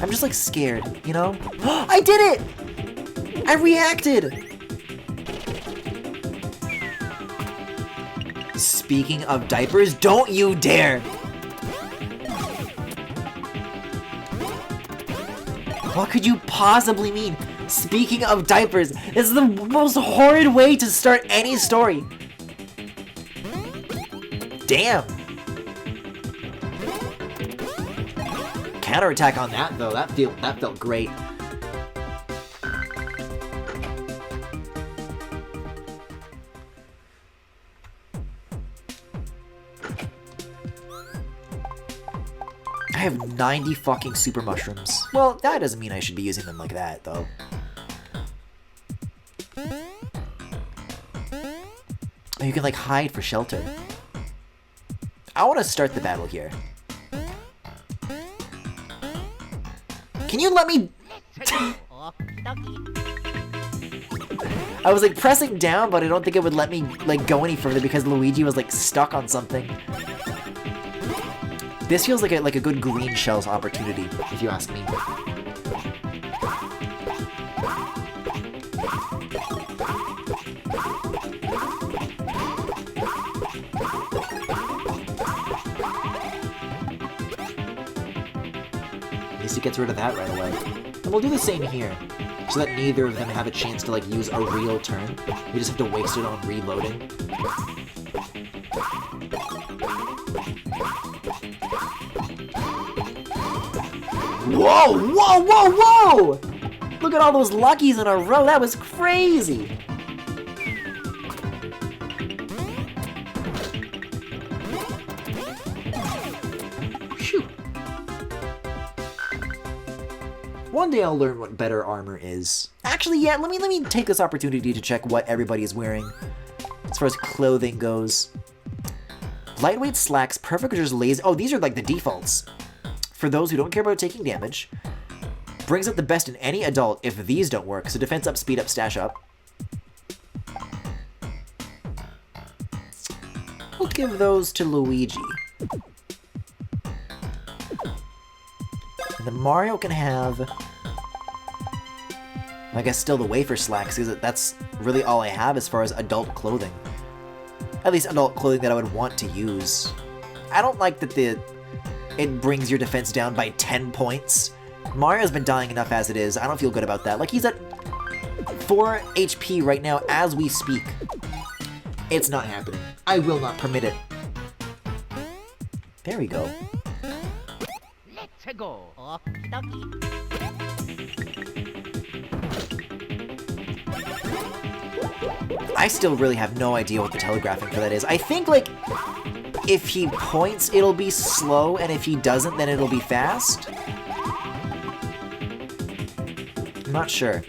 I'm just like scared, you know? I did it! I reacted! Speaking of diapers, don't you dare! What could you possibly mean? Speaking of diapers, this is the most horrid way to start any story. Damn. Counterattack on that though. That felt great. I have 90 fucking super mushrooms. Well, that doesn't mean I should be using them like that though. You can like hide for shelter. I want to start the battle here. Can you let me... I was like pressing down, but I don't think it would let me like go any further because Luigi was like stuck on something. This feels like a good green shells opportunity, if you ask me. He gets rid of that right away. And we'll do the same here, so that neither of them have a chance to like use a real turn. We just have to waste it on reloading. Whoa! Whoa! Whoa! Whoa! Look at all those luckies in a row. That was crazy. One day I'll learn what better armor is. Actually, yeah, let me take this opportunity to check what everybody is wearing as far as clothing goes. Lightweight slacks, perfect just lazy. Oh, these are like the defaults. For those who don't care about taking damage. Brings up the best in any adult if these don't work. So defense up, speed up, stash up. We'll give those to Luigi. And then Mario can have, I guess, still the wafer slacks, because that's really all I have as far as adult clothing. At least adult clothing that I would want to use. I don't like that it brings your defense down by 10 points. Mario's been dying enough as it is. I don't feel good about that. Like, he's at 4 HP right now as we speak. It's not happening. I will not permit it. There we go. Let's go. I still really have no idea what the telegraphing for that is. I think, like, if he points, it'll be slow, and if he doesn't, then it'll be fast. I'm not sure.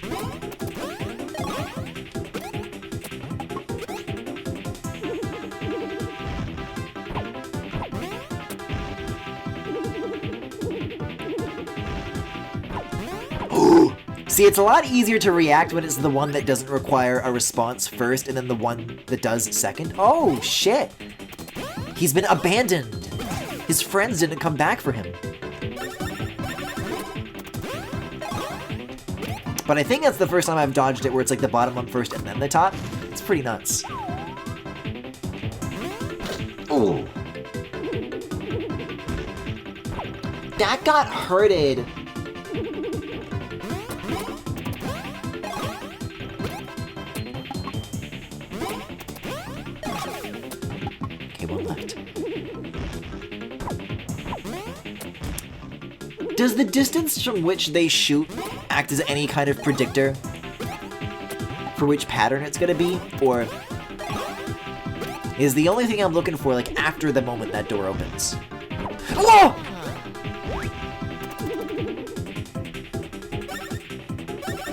See, it's a lot easier to react when it's the one that doesn't require a response first and then the one that does second. Oh, shit. He's been abandoned. His friends didn't come back for him. But I think that's the first time I've dodged it where it's like the bottom one first and then the top. It's pretty nuts. Ooh. That got hurted. Okay, one left. Does the distance from which they shoot act as any kind of predictor for which pattern it's gonna be? Or is the only thing I'm looking for like after the moment that door opens? Whoa!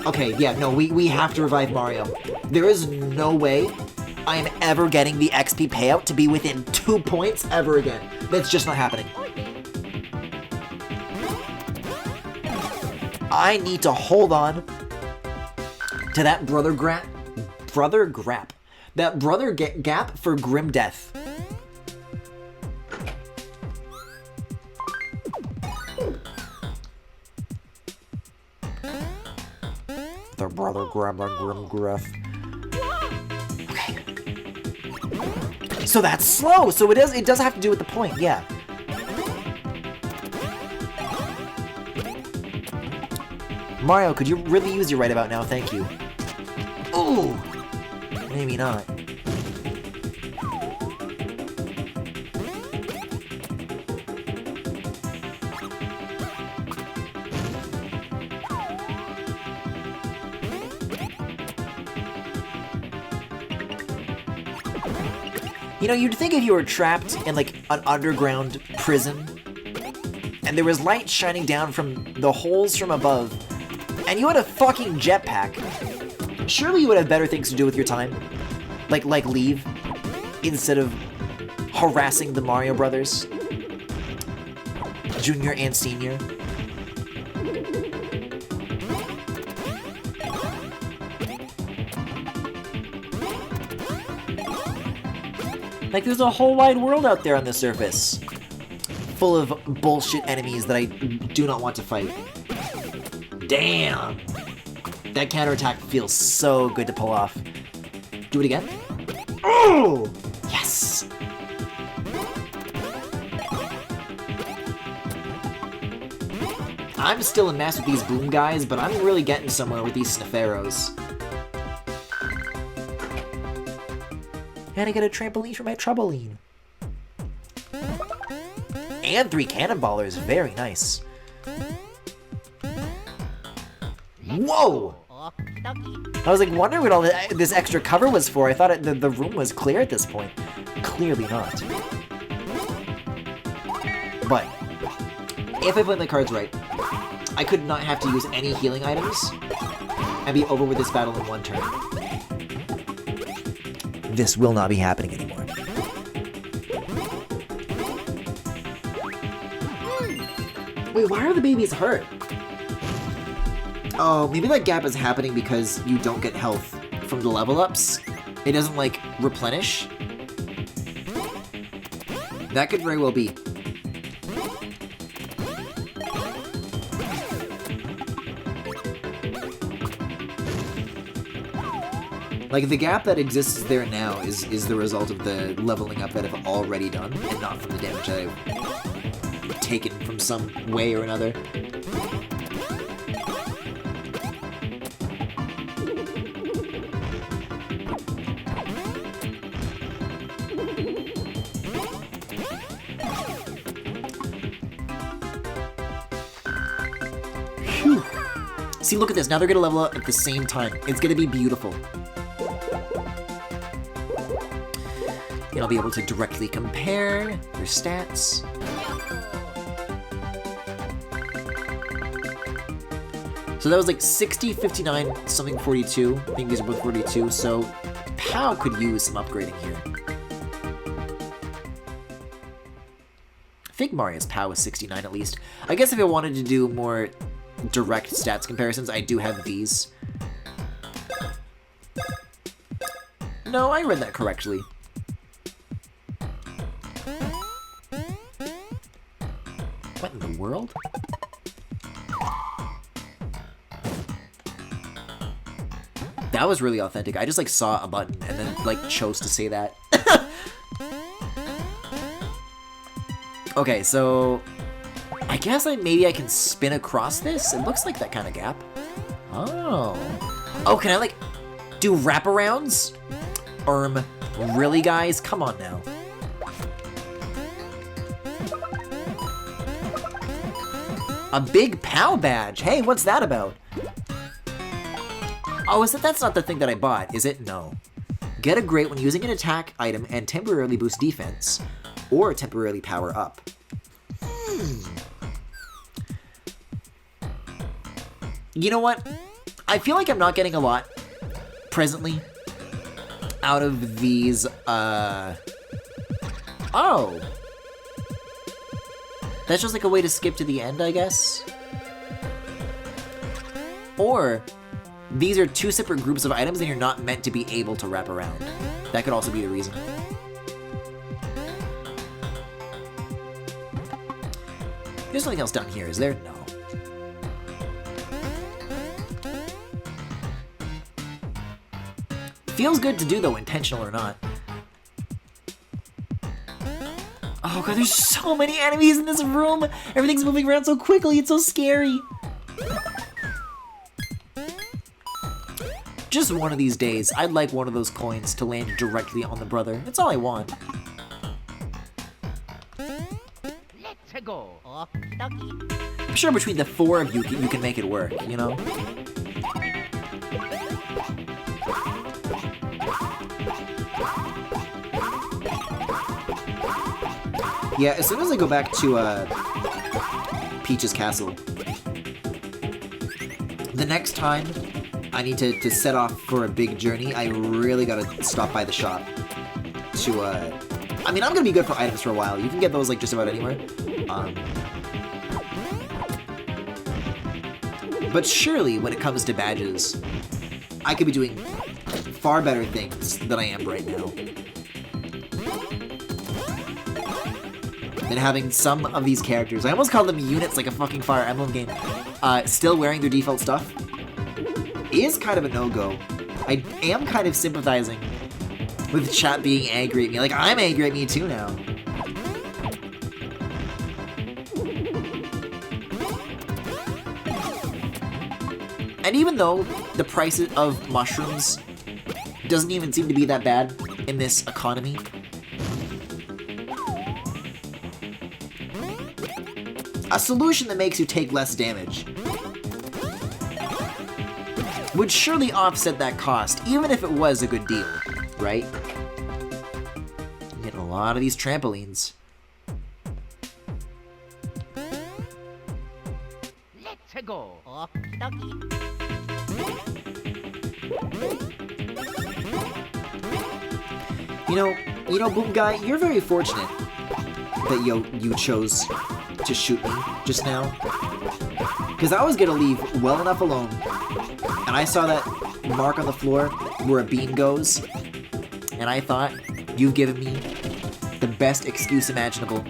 Okay, yeah, no, we have to revive Mario. There is no way I am ever getting the XP payout to be within 2 points ever again. That's just not happening. I need to hold on to that brother grap. That brother gap for grim death. The brother grab the grim griff. Okay. So that's slow. So it does have to do with the point, yeah. Mario, could you really use your right about now? Thank you. Ooh! Maybe not. You know, you'd think if you were trapped in, like, an underground prison, and there was light shining down from the holes from above, and you had a fucking jetpack, surely you would have better things to do with your time. Like leave, instead of harassing the Mario Brothers. Junior and Senior. Like, there's a whole wide world out there on the surface, full of bullshit enemies that I do not want to fight. Damn! That counterattack feels so good to pull off. Do it again? Oh! Yes! I'm still a mess with these boom guys, but I'm really getting somewhere with these Snifferos. And I get a trampoline for my troubleine. And 3 cannonballers, very nice. Whoa! I was like wondering what all this extra cover was for. I thought the room was clear at this point. Clearly not. But if I play my cards right, I could not have to use any healing items and be over with this battle in 1 turn. This will not be happening anymore. Wait, why are the babies hurt? Oh, maybe that gap is happening because you don't get health from the level ups. It doesn't, like, replenish. That could very well be. Like, the gap that exists there now is the result of the leveling up that I've already done, and not from the damage that I've taken from some way or another. Phew. See, look at this. Now they're gonna level up at the same time. It's gonna be beautiful. And I'll be able to directly compare their stats. So that was like 60, 59, something 42. I think these are both 42, so POW could use some upgrading here. I think Mario's POW was 69 at least. I guess if I wanted to do more direct stats comparisons, I do have these. No, I read that correctly. world? That was really authentic. I just like saw a button and then like chose to say that. Okay, so I guess maybe I can spin across this. It looks like that kind of gap. Oh. Oh, can I like do wraparounds? Really, guys? Come on now. A big POW badge. Hey, what's that about? Oh, that's not the thing that I bought, is it? No. Get a great when using an attack item and temporarily boost defense, or temporarily power up. You know what? I feel like I'm not getting a lot, presently, out of these, Oh! That's just like a way to skip to the end, I guess? Or these are two separate groups of items and you're not meant to be able to wrap around. That could also be the reason. There's something else down here, is there? No. Feels good to do though, intentional or not. Oh god, there's so many enemies in this room! Everything's moving around so quickly, it's so scary! Just one of these days, I'd like one of those coins to land directly on the brother. That's all I want. Let's go. I'm sure between the four of you, you can make it work, you know? Yeah, as soon as I go back to, Peach's castle, the next time I need to set off for a big journey, I really gotta stop by the shop to, I mean, I'm gonna be good for items for a while. You can get those, like, just about anywhere. But surely, when it comes to badges, I could be doing far better things than I am right now. And having some of these characters, I almost call them units like a fucking Fire Emblem game, still wearing their default stuff, is kind of a no-go. I am kind of sympathizing with chat being angry at me. Like, I'm angry at me too now. And even though the price of mushrooms doesn't even seem to be that bad in this economy, a solution that makes you take less damage would surely offset that cost, even if it was a good deal, right? I'm getting a lot of these trampolines. Let's go. You know, Boom Guy, you're very fortunate that you chose to shoot me just now, because I was gonna leave well enough alone, and I saw that mark on the floor where a beam goes, and I thought, you've given me the best excuse imaginable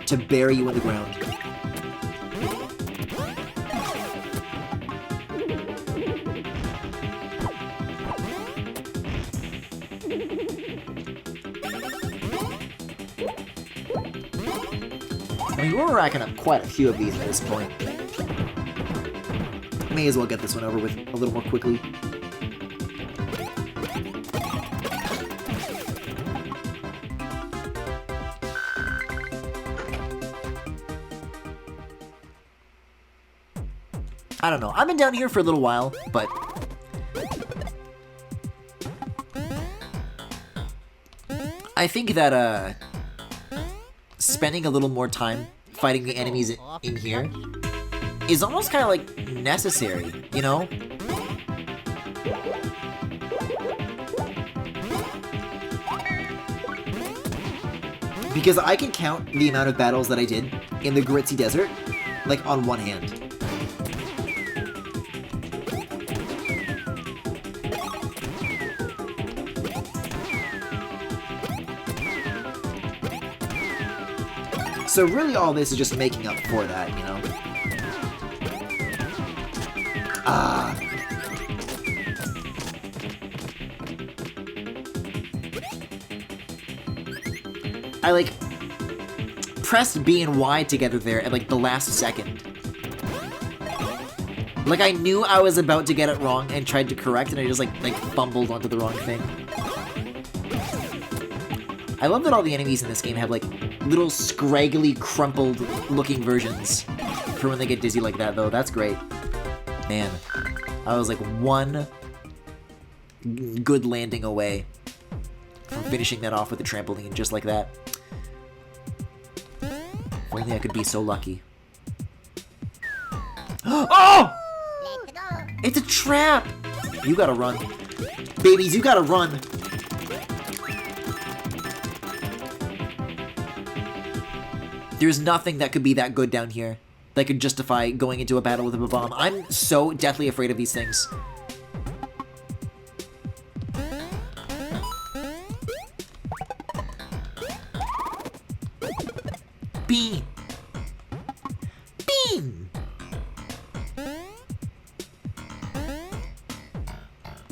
to bury you in the ground. I mean, we're racking up quite a few of these at this point. May as well get this one over with a little more quickly. I don't know. I've been down here for a little while, but I think that, spending a little more time fighting the enemies in here is almost kind of like necessary, you know? Because I can count the amount of battles that I did in the Gritzy Desert, like, on one hand. So really all this is just making up for that, you know? I like pressed B and Y together there at like the last second. Like I knew I was about to get it wrong and tried to correct, and I just like fumbled onto the wrong thing. I love that all the enemies in this game have like little scraggly, crumpled looking versions for when they get dizzy like that, though. That's great. Man, I was like one good landing away from finishing that off with a trampoline just like that. If only I could be so lucky. Oh! It's a trap! You gotta run. Babies, you gotta run. There's nothing that could be that good down here that could justify going into a battle with a bomb. I'm so deathly afraid of these things. Beam! Beam!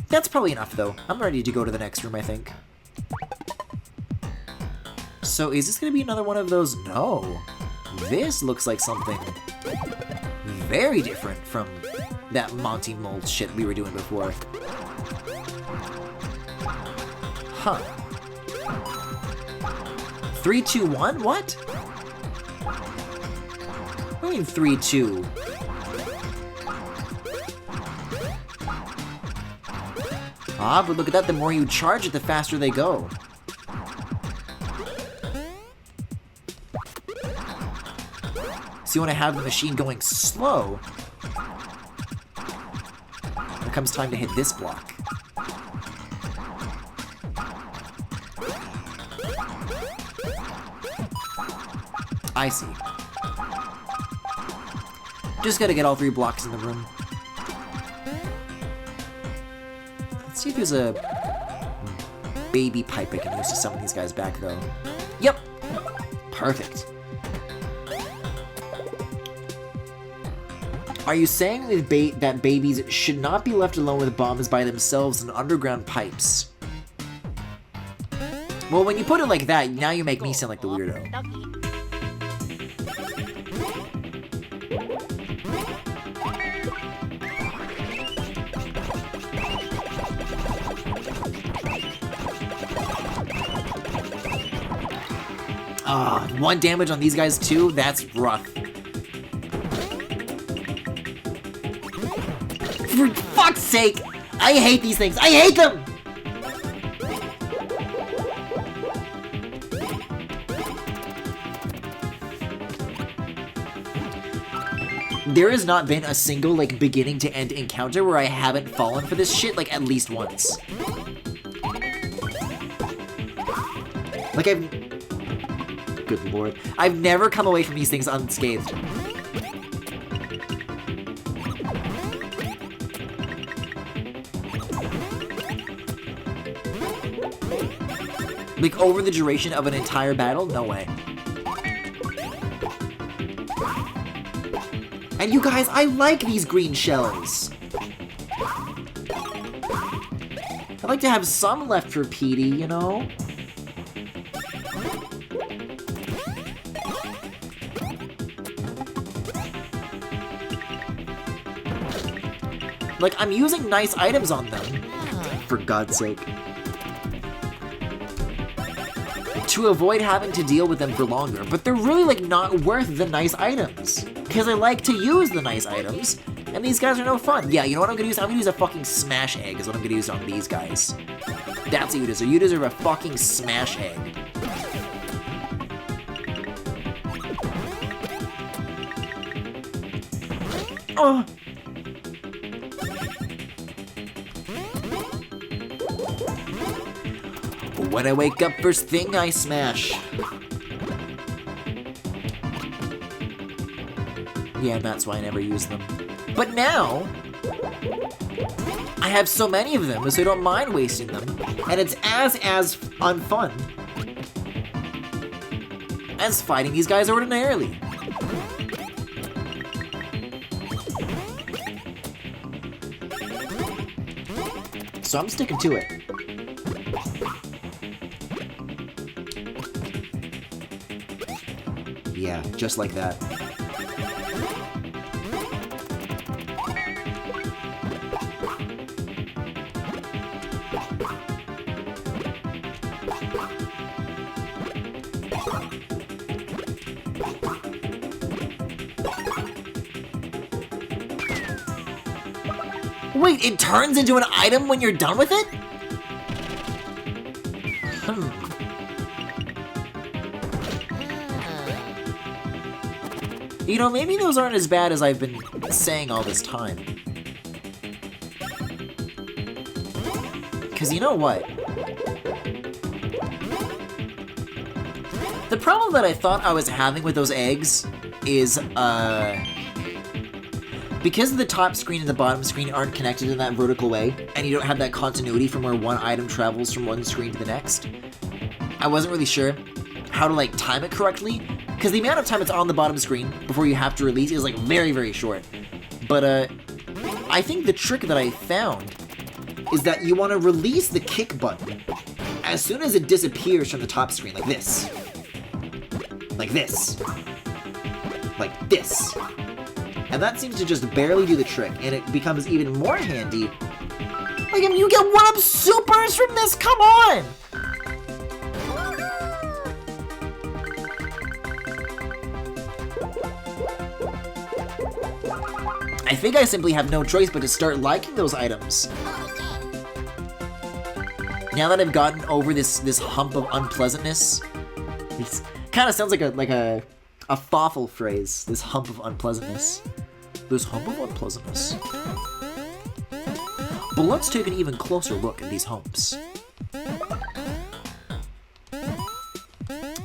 That's probably enough, though. I'm ready to go to the next room, I think. So, is this gonna be another one of those? No. This looks like something very different from that Monty Mold shit we were doing before. Huh. 3, 2, 1? What? What do you mean 3, 2? Ah, but look at that, the more you charge it, the faster they go. So you want to have the machine going slow. When it comes time to hit this block. I see. Just gotta get all 3 blocks in the room. Let's see if there's a baby pipe I can use to summon these guys back, though. Yep! Perfect. Are you saying that babies should not be left alone with bombs by themselves in underground pipes? Well, when you put it like that, now you make me sound like the weirdo. Ah, 1 damage on these guys too? That's rough. For fuck's sake! I hate these things! I hate them! There has not been a single, like, beginning to end encounter where I haven't fallen for this shit, like, at least once. Like, good lord. I've never come away from these things unscathed. Like, over the duration of an entire battle? No way. And you guys, I like these green shells. I like to have some left for Petey, you know? Like, I'm using nice items on them. For God's sake. To avoid having to deal with them for longer, but they're really, like, not worth the nice items. Because I like to use the nice items, and these guys are no fun. Yeah, you know what I'm gonna use? I'm gonna use a fucking smash egg is what I'm gonna use on these guys. That's what you deserve. You deserve a fucking smash egg. Oh! When I wake up, first thing I smash. Yeah, and that's why I never use them. But now, I have so many of them, so I don't mind wasting them. And it's as unfun as fighting these guys ordinarily. So I'm sticking to it. Yeah, just like that. Wait, it turns into an item when you're done with it? You know, maybe those aren't as bad as I've been saying all this time. Because you know what? The problem that I thought I was having with those eggs is, because the top screen and the bottom screen aren't connected in that vertical way, and you don't have that continuity from where one item travels from one screen to the next, I wasn't really sure how to, like, time it correctly, because the amount of time it's on the bottom screen before you have to release is, like, very, very short. But, I think the trick that I found is that you want to release the kick button as soon as it disappears from the top screen, like this. Like this. Like this. And that seems to just barely do the trick, and it becomes even more handy. Like, I mean, you get 1-up supers from this, come on! I think I simply have no choice but to start liking those items. Now that I've gotten over this hump of unpleasantness, it kind of sounds like a fawful phrase, this hump of unpleasantness. This hump of unpleasantness. But let's take an even closer look at these humps.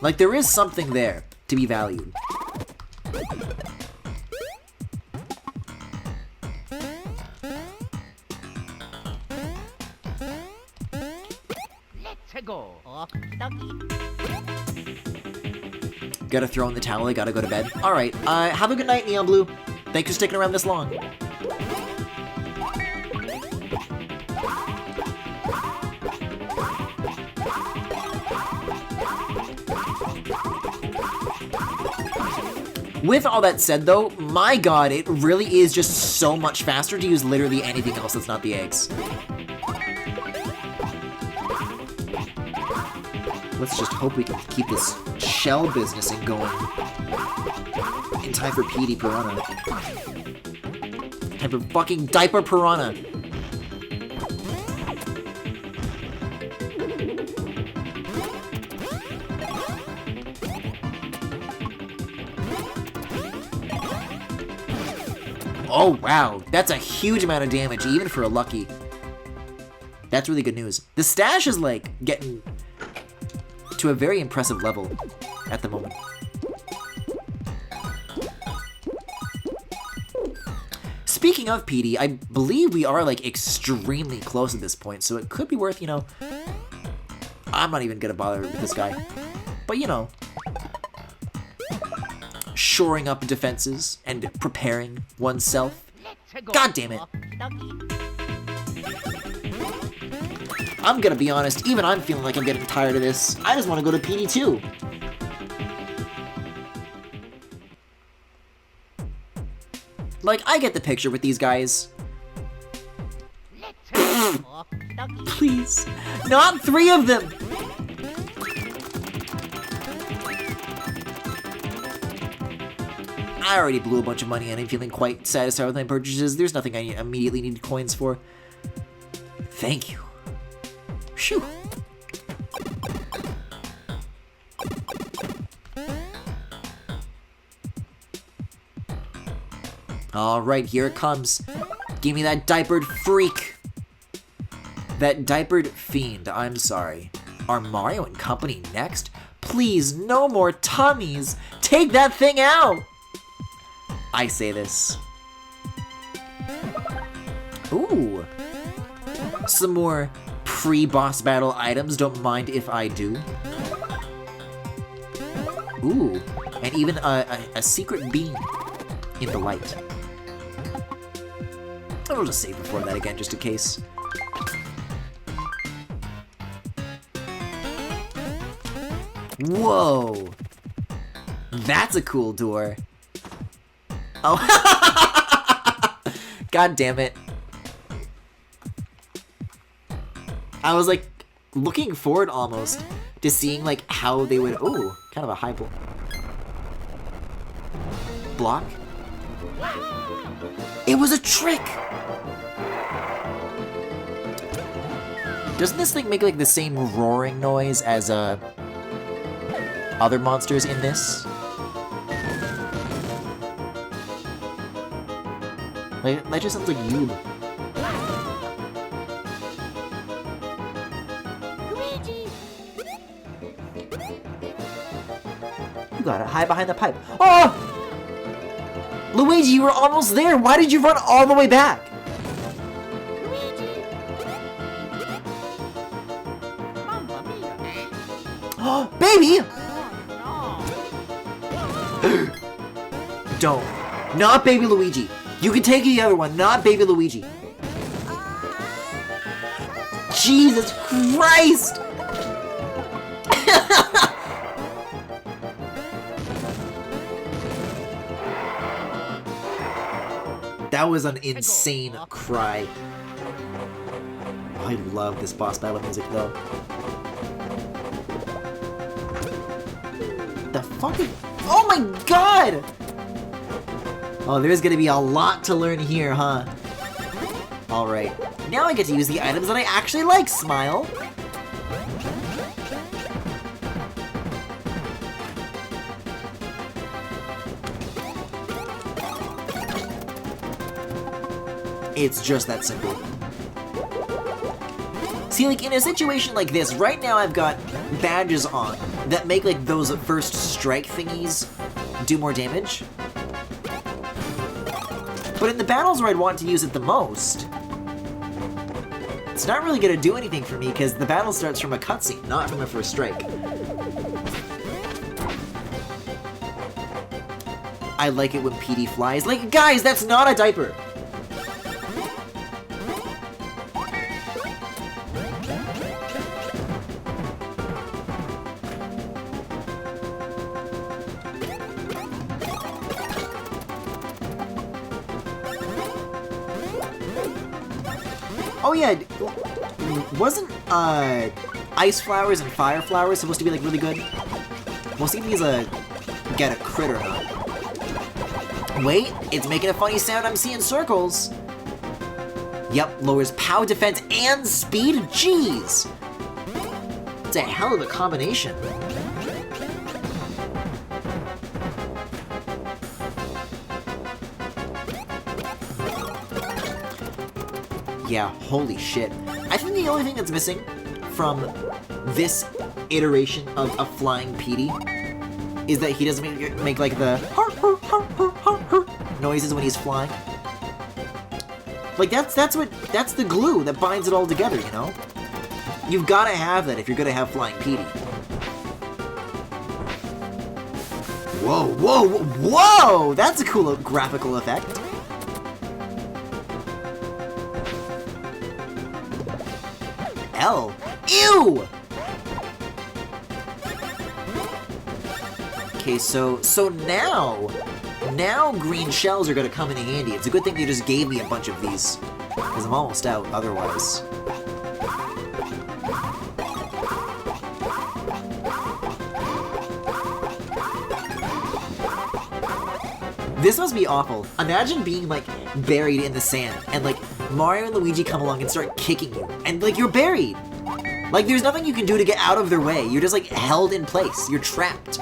Like, there is something there to be valued. Let's go. Gotta throw in the towel, I gotta go to bed. Alright, have a good night, Neon Blue. Thanks for sticking around this long. With all that said though, my god, it really is just so much faster to use literally anything else that's not the eggs. Let's just hope we can keep this shell business going in time for PD Piranha. Time for fucking Diaper Piranha. Oh wow, that's a huge amount of damage even for a lucky. That's really good news. The stash is like getting to a very impressive level at the moment. Speaking of PD, I believe we are like extremely close at this point, so it could be worth, you know, I'm not even gonna bother with this guy, but you know, shoring up defenses and preparing oneself. God damn it. I'm gonna be honest, even I'm feeling like I'm getting tired of this. I just want to go to PD 2. Like, I get the picture with these guys. Please. Not 3 of them! I already blew a bunch of money and I'm feeling quite satisfied with my purchases. There's nothing I immediately need coins for. Thank you. Phew. Alright, here it comes. Give me that diapered freak. That diapered fiend, I'm sorry. Are Mario and company next? Please, no more tummies. Take that thing out. I say this. Ooh. Some more pre-boss battle items, don't mind if I do. Ooh, and even a secret beam in the light. I'll just save before that again, just in case. Whoa! That's a cool door. Oh, god damn it. I was like looking forward almost to seeing like how they would, ooh, kind of a high block. It was a trick! Doesn't this thing make like the same roaring noise as other monsters in this? Like, that just sounds like you. Luigi! You gotta hide behind the pipe. Oh! Luigi, you were almost there! Why did you run all the way back? Luigi! Mamma mia! Oh, baby! Oh Don't. Not baby Luigi. You can take the other one, not baby Luigi. Jesus Christ! That was an insane cry. Oh, I love this boss battle music though. The fucking... Oh my god! Oh, there's gonna be a lot to learn here, huh? Alright. Now I get to use the items that I actually like, Smile! It's just that simple. See, like, in a situation like this, right now I've got badges on that make, like, those first strike thingies do more damage. But in the battles where I'd want to use it the most, it's not really gonna do anything for me because the battle starts from a cutscene, not from a first strike. I like it when PD flies. Like, guys, that's not a diaper! Oh yeah, wasn't ice flowers and fire flowers supposed to be like really good? We'll see if these get a crit or not. Wait, it's making a funny sound. I'm seeing circles. Yep, lowers power, defense, and speed. Jeez, it's a hell of a combination. Yeah, holy shit. I think the only thing that's missing from this iteration of a flying PD is that he doesn't make like the noises when he's flying. Like that's the glue that binds it all together, you know? You've gotta have that if you're gonna have flying PD. Whoa, whoa, whoa! That's a cool graphical effect. L. Ew! Okay, so now green shells are gonna come in handy. It's a good thing they just gave me a bunch of these, because I'm almost out otherwise. This must be awful. Imagine being like buried in the sand and like Mario and Luigi come along and start kicking you and like you're buried. Like there's nothing you can do to get out of their way. You're just like held in place. You're trapped.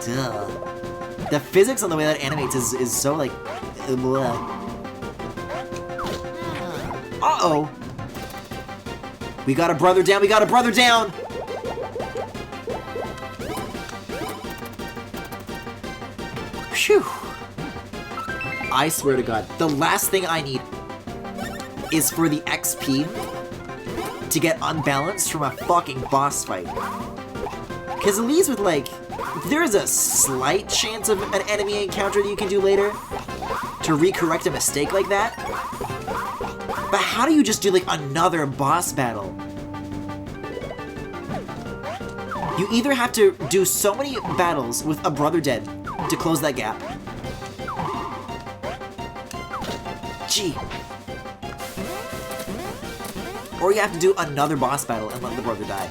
Duh. The physics on the way that animates is so like... Uh-oh! We got a brother down, we got a brother down! Phew. I swear to God, the last thing I need is for the XP to get unbalanced from a fucking boss fight. Because at least with, like, there's a slight chance of an enemy encounter that you can do later to recorrect a mistake like that. But how do you just do, like, another boss battle? You either have to do so many battles with a brother dead to close that gap. Gee. Or you have to do another boss battle and let the brother die.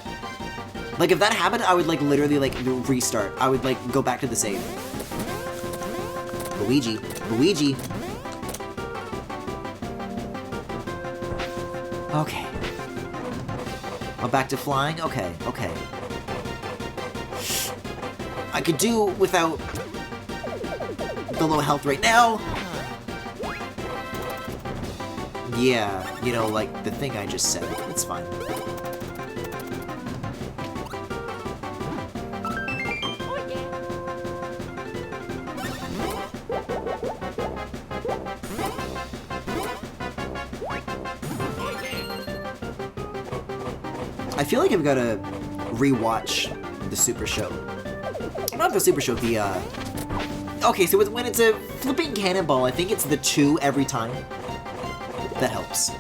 Like, if that happened, I would, like, literally, like, restart. I would, like, go back to the save. Luigi. Luigi. Okay. I'm back to flying? Okay, okay. I could do without the low health right now. Yeah, you know, like the thing I just said. It's fine. Oh yeah. I feel like I've got to rewatch the Super Show. Not the Super Show, the, Okay, so when it's a flipping cannonball, I think it's the 2 every time. That helps.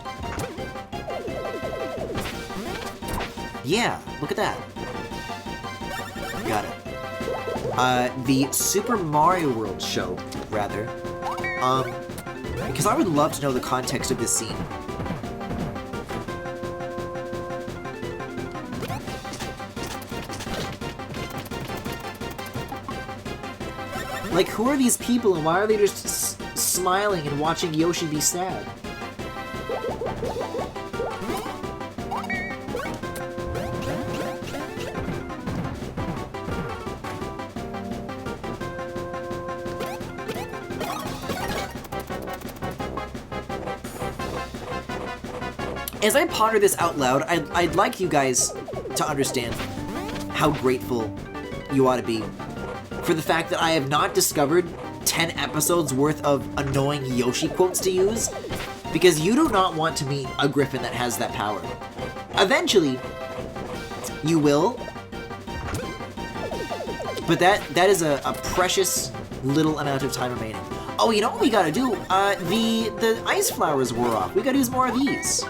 Yeah, look at that. Got it. The Super Mario World show, rather. Because I would love to know the context of this scene. Like, who are these people and why are they just smiling and watching Yoshi be sad? As I ponder this out loud, I'd like you guys to understand how grateful you ought to be for the fact that I have not discovered 10 episodes worth of annoying Yoshi quotes to use, because you do not want to meet a Griffin that has that power. Eventually, you will, but that is a precious little amount of time remaining. Oh, you know what we gotta do? The ice flowers wore off. We gotta use more of these.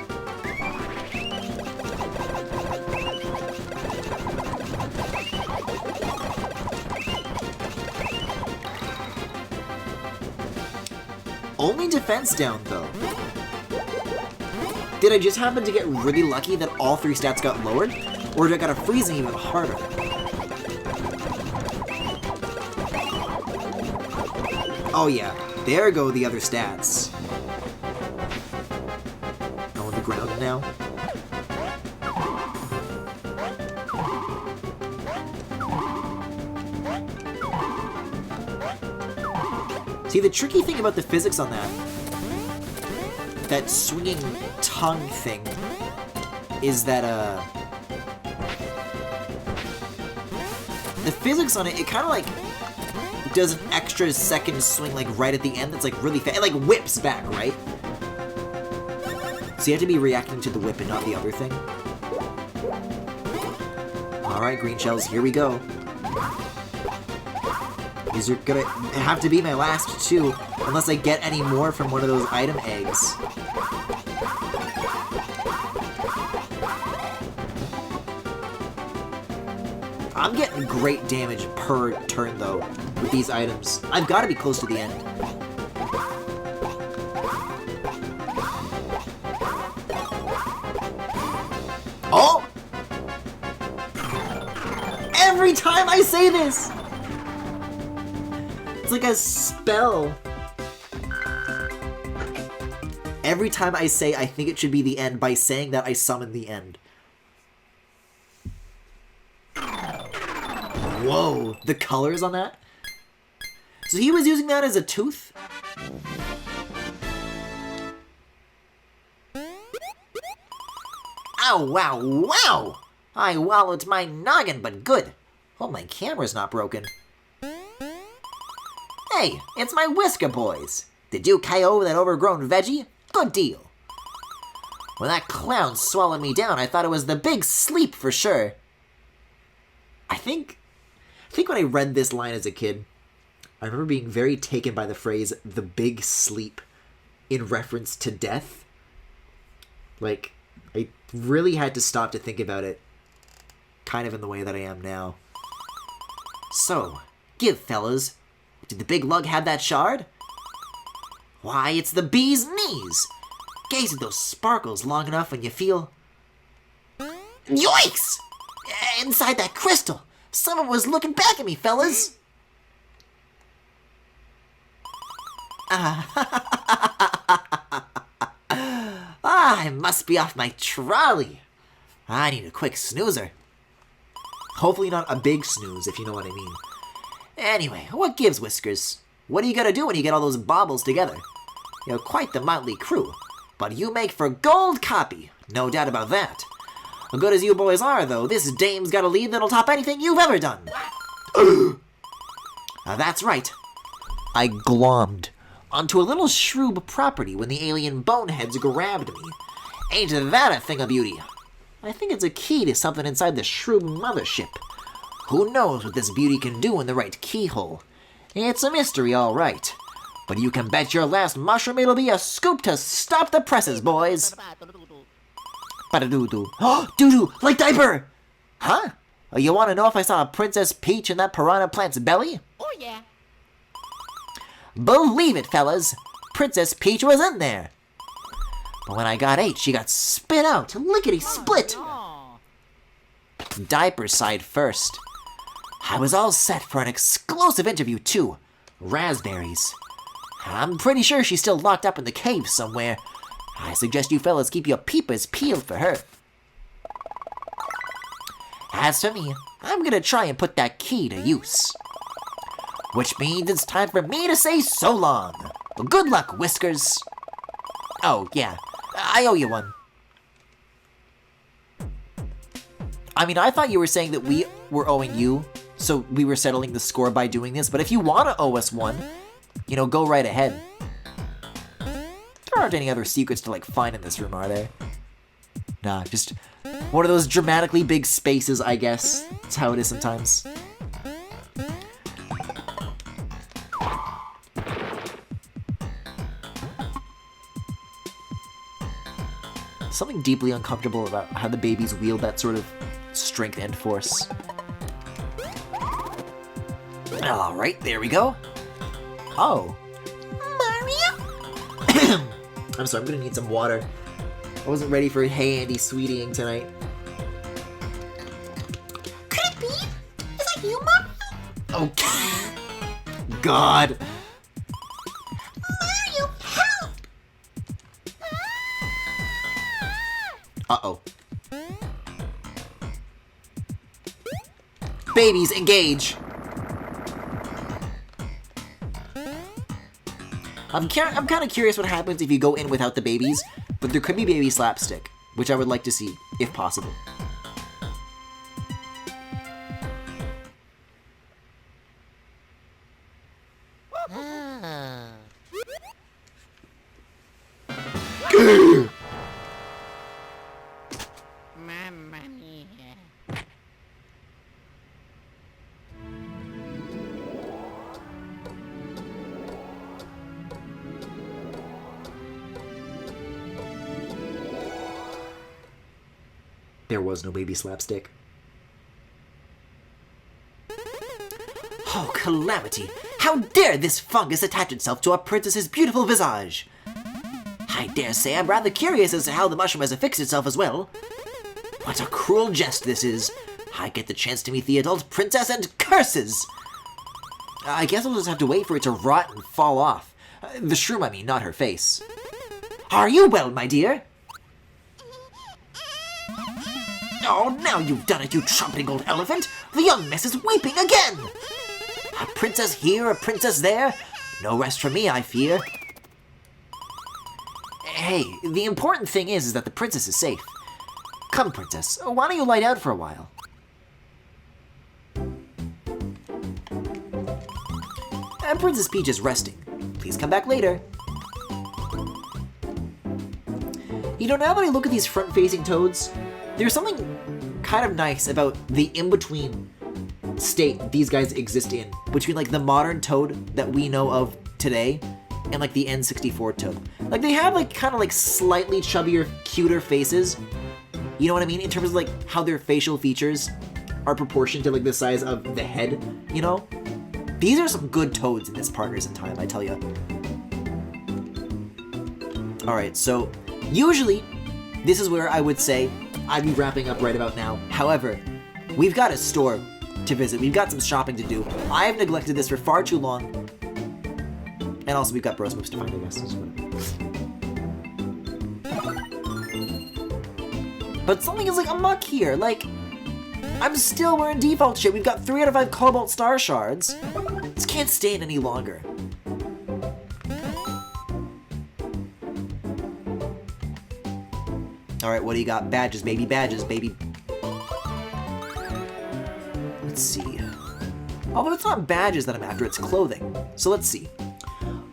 Only defense down, though. Did I just happen to get really lucky that all 3 stats got lowered? Or did I gotta freeze them even harder? Oh yeah, there go the other stats. I'm on the ground now. See, the tricky thing about the physics on that swinging tongue thing is that, the physics on it kind of like does an extra second swing like right at the end that's like really fast. It like whips back, right? So you have to be reacting to the whip and not the other thing. Alright, green shells, here we go. These are gonna have to be my last 2, unless I get any more from one of those item eggs. I'm getting great damage per turn, though, with these items. I've got to be close to the end. Oh! Every time I say this! It's like a spell. Every time I say I think it should be the end, by saying that I summon the end. Whoa, the colors on that? So he was using that as a tooth? Ow, wow, wow! I wallowed my noggin, but good. Oh, my camera's not broken. Hey, it's my Whisker Boys. Did you KO that overgrown veggie? Good deal. When that clown swallowed me down, I thought it was the big sleep for sure. I think when I read this line as a kid, I remember being very taken by the phrase, the big sleep, in reference to death. Like, I really had to stop to think about it, kind of in the way that I am now. So, give, fellas. Did the big lug have that shard? Why, it's the bee's knees! Gaze at those sparkles long enough and you feel... Yoinks! Inside that crystal! Someone was looking back at me, fellas! I must be off my trolley. I need a quick snoozer. Hopefully not a big snooze, if you know what I mean. Anyway, what gives, Whiskers? What do you gotta do when you get all those baubles together? You're quite the motley crew, but you make for gold copy, no doubt about that. Good as you boys are, though, this dame's got a lead that'll top anything you've ever done. That's right. I glommed onto a little shroob property when the alien boneheads grabbed me. Ain't that a thing of beauty? I think it's a key to something inside the shroob mothership. Who knows what this beauty can do in the right keyhole? It's a mystery, all right. But you can bet your last mushroom it'll be a scoop to stop the presses, boys. Ba-da-doo-doo. Oh, doo-doo, like diaper! Huh? Oh, you want to know if I saw a Princess Peach in that piranha plant's belly? Oh yeah. Believe it, fellas. Princess Peach was in there. But when I got 8, she got spit out, lickety-split. Oh. Diaper side first. I was all set for an exclusive interview, too. Raspberries. I'm pretty sure she's still locked up in the cave somewhere. I suggest you fellas keep your peepers peeled for her. As for me, I'm gonna try and put that key to use. Which means it's time for me to say so long. Good luck, Whiskers. Oh, yeah, I owe you one. I mean, I thought you were saying that we were owing you, so we were settling the score by doing this, but if you want to owe us one, you know, go right ahead. There aren't any other secrets to, like, find in this room, are there? Nah, just one of those dramatically big spaces, I guess. That's how it is sometimes. Something deeply uncomfortable about how the babies wield that sort of strength and force. Alright, there we go. Oh. Mario? I'm sorry, I'm gonna need some water. I wasn't ready for hey Andy sweetying tonight. Could it be? Is that you, Mario? Oh, God. Mario, help! Uh-oh. Babies, engage! I'm kind of curious what happens if you go in without the babies, but there could be baby slapstick, which I would like to see, if possible. Mamma mia. There was no baby slapstick. Oh, calamity! How dare this fungus attach itself to a princess's beautiful visage! I dare say I'm rather curious as to how the mushroom has affixed itself as well. What a cruel jest this is! I get the chance to meet the adult princess and curses! I guess I'll just have to wait for it to rot and fall off. The shroom, I mean, not her face. Are you well, my dear? Oh, now you've done it, you trumpeting old elephant! The young miss is weeping again! A princess here, a princess there? No rest for me, I fear. Hey, the important thing is that the princess is safe. Come, princess, why don't you lie down for a while? Princess Peach is resting. Please come back later. You know, now that I look at these front-facing Toads, there's something kind of nice about the in-between state these guys exist in, between like the modern Toad that we know of today and like the N64 Toad. Like they have like kind of like slightly chubbier, cuter faces. You know what I mean? In terms of like how their facial features are proportioned to like the size of the head, you know? These are some good Toads in this Partners in Time, I tell ya. Alright, so usually this is where I would say I'd be wrapping up right about now. However, we've got a store to visit. We've got some shopping to do. I have neglected this for far too long. And also we've got bros moves to find, I guess. But something is like amuck here. Like, I'm still wearing default shit. We've got 3 out of 5 Cobalt Star Shards. This can't stand any longer. Alright, what do you got? Badges, baby. Badges, baby. Let's see. Although it's not badges that I'm after, it's clothing. So let's see.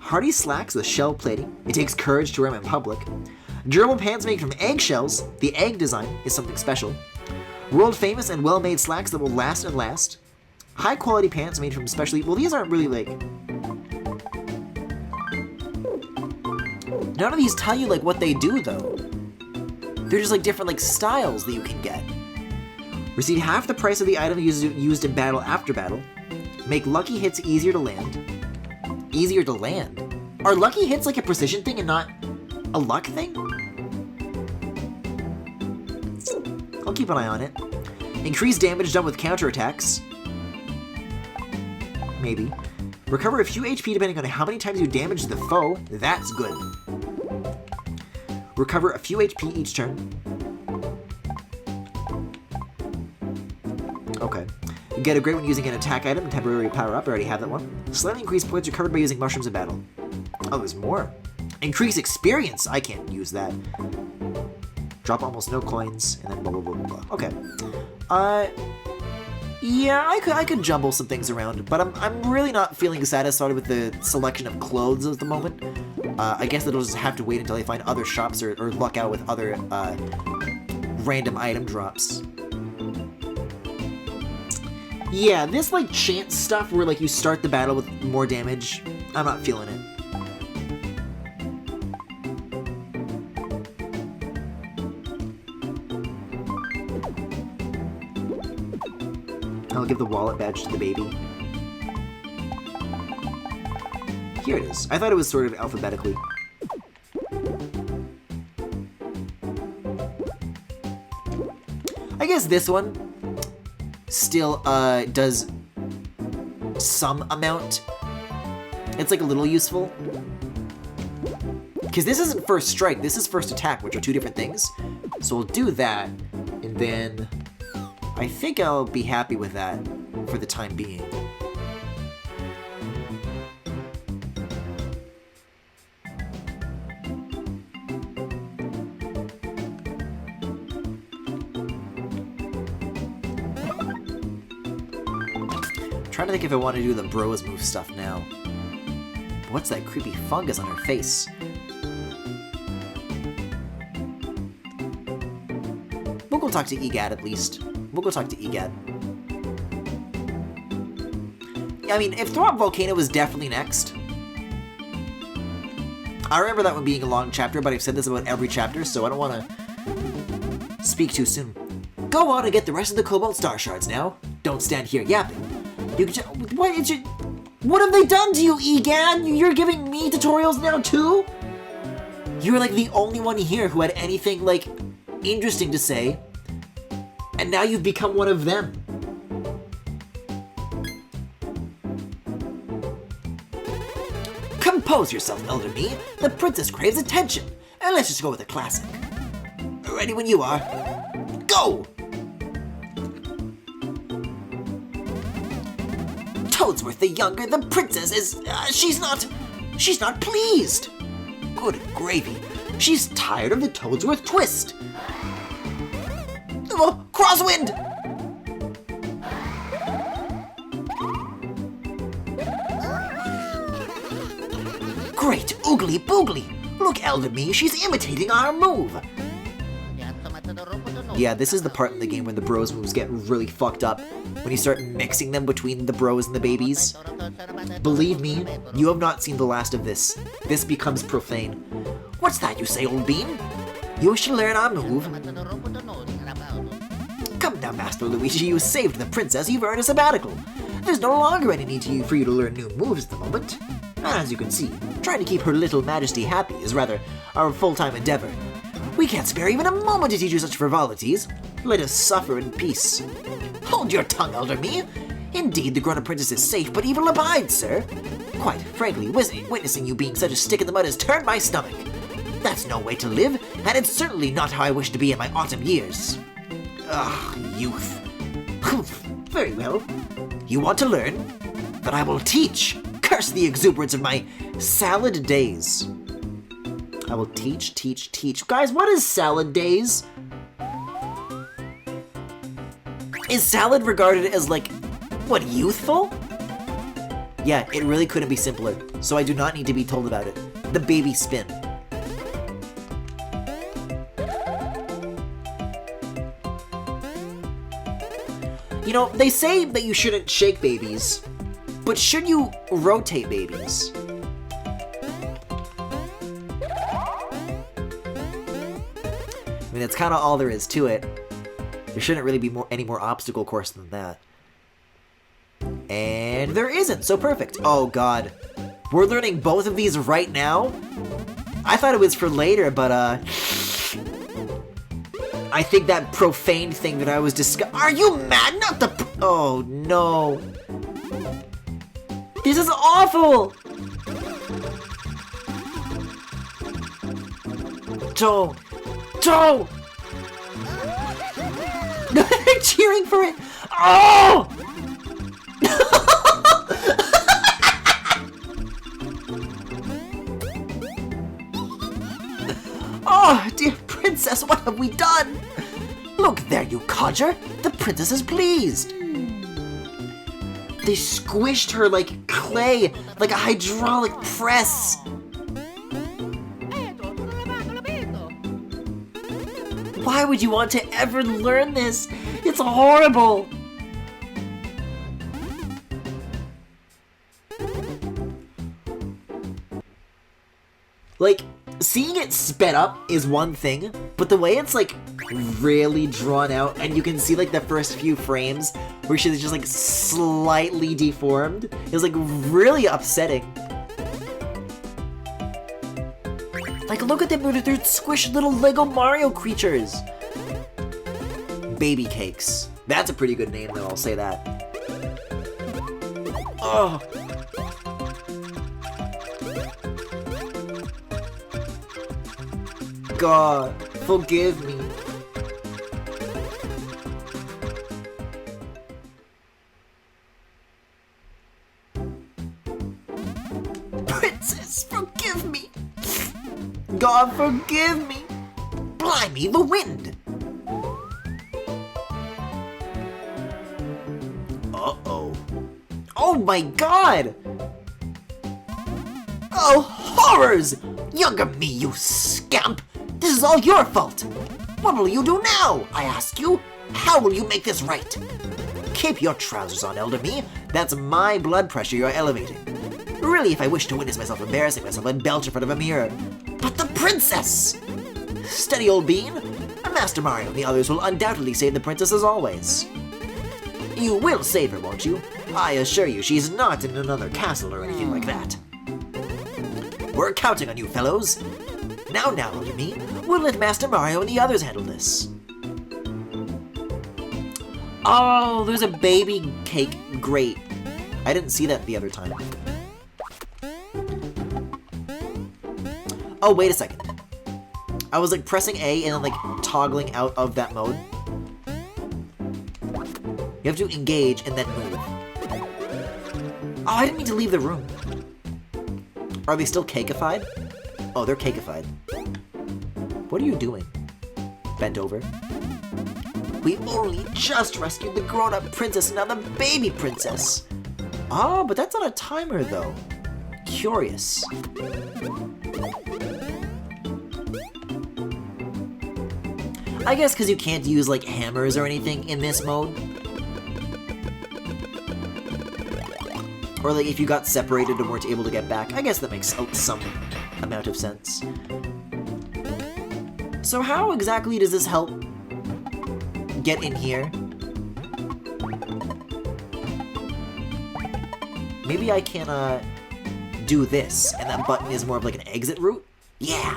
Hardy slacks with shell plating. It takes courage to wear them in public. Durable pants made from eggshells. The egg design is something special. World famous and well-made slacks that will last and last. High quality pants made from specially... Well, these aren't really like... None of these tell you like what they do though. They're just like different like styles that you can get. Receive half the price of the item used in battle after battle. Make lucky hits easier to land. Easier to land? Are lucky hits like a precision thing and not a luck thing? I'll keep an eye on it. Increase damage done with counterattacks. Maybe. Recover a few HP depending on how many times you damage the foe. That's good. Recover a few HP each turn. Okay. Get a great one using an attack item, temporary power up. I already have that one. Slightly increased points recovered by using mushrooms in battle. Oh, there's more. Increase experience. I can't use that. Drop almost no coins, and then blah blah blah blah blah. Okay. Yeah, I could jumble some things around, but I'm really not feeling satisfied with the selection of clothes at the moment. I guess that'll just have to wait until I find other shops or luck out with other random item drops. Yeah, this like chance stuff where like you start the battle with more damage, I'm not feeling it. I'll give the wallet badge to the baby. Here it is. I thought it was sorted alphabetically. I guess this one still does some amount. It's like a little useful. Because this isn't first strike, this is first attack, which are 2 different things. So we'll do that, and then I think I'll be happy with that for the time being. Trying to think if I want to do the bros move stuff now. What's that creepy fungus on her face? We'll go talk to EGAD at least. We'll go talk to EGAD. I mean, if Throb Volcano was definitely next. I remember that one being a long chapter, but I've said this about every chapter, so I don't want to speak too soon. Go on and get the rest of the Cobalt Star Shards now. Don't stand here yapping. You can what have they done to you, EGAD? You're giving me tutorials now too? You're like the only one here who had anything like interesting to say, and now you've become one of them. Compose yourself, Elder Me. The princess craves attention, and let's just go with a classic. Ready when you are. Go! Toadsworth the Younger, the princess is, she's not pleased. Good gravy. She's tired of the Toadsworth twist. Oh, crosswind! Great oogly boogly! Look, Elder Me, she's imitating our move! Yeah, this is the part in the game when the bros moves get really fucked up. When you start mixing them between the bros and the babies. Believe me, you have not seen the last of this. This becomes profane. What's that you say, old bean? You should learn our move. Come now, Master Luigi, you saved the princess, you've earned a sabbatical. There's no longer any need for you to learn new moves at the moment. As you can see, trying to keep her little majesty happy is rather our full-time endeavor. We can't spare even a moment to teach you such frivolities. Let us suffer in peace. Hold your tongue, Elder Me. Indeed, the grown-up princess is safe, but evil abides, sir. Quite frankly, witnessing you being such a stick in the mud has turned my stomach. That's no way to live, and it's certainly not how I wish to be in my autumn years. Ugh, youth. Very well. You want to learn? Then I will teach. Curse the exuberance of my salad days. I will teach. Guys, what is salad days? Is salad regarded as, like, what, youthful? Yeah, it really couldn't be simpler, so I do not need to be told about it. The baby spin. You know, they say that you shouldn't shake babies, but should you rotate babies? I mean, that's kind of all there is to it. There shouldn't really be any more obstacle course than that. And there isn't, so perfect. Oh god. We're learning both of these right now? I thought it was for later, but I think that profane thing that I was Are you mad? Not the oh no. This is awful! Don't! They're cheering for it! Oh! Oh, dear princess, what have we done? Look there, you codger! The princess is pleased! They squished her like clay, like a hydraulic press! Why would you want to ever learn this? It's horrible! Like, seeing it sped up is one thing, but the way it's like really drawn out and you can see like the first few frames where she's just like slightly deformed is like really upsetting. Like, look at them, they're squished little Lego Mario creatures. Baby cakes. That's a pretty good name though, I'll say that. Oh. God, forgive me. Princess, forgive me. God, forgive me. Blimey, the wind. Uh-oh. Oh my god. Oh, horrors! Younger me, you scamp! This is all your fault! What will you do now, I ask you? How will you make this right? Keep your trousers on, Elder Me. That's my blood pressure you're elevating. Really, if I wish to witness myself embarrassing myself, I'd belch in front of a mirror. But the princess! Steady, old bean. Master Mario and the others will undoubtedly save the princess as always. You will save her, won't you? I assure you she's not in another castle or anything like that. We're counting on you, fellows. Now, Elder Me, we'll let Master Mario and the others handle this. Oh, there's a baby cake. Great. I didn't see that the other time. Oh, wait a second. I was like pressing A and then like toggling out of that mode. You have to engage and then move. Oh, I didn't mean to leave the room. Are they still cakeified? Oh, they're cakeified. What are you doing? Bent over. We only just rescued the grown-up princess and now the baby princess. Oh, but that's on a timer though. Curious. I guess because you can't use, like, hammers or anything in this mode. Or, like, if you got separated and weren't able to get back. I guess that makes some amount of sense. So how exactly does this help get in here? Maybe I can, do this, and that button is more of like an exit route? Yeah!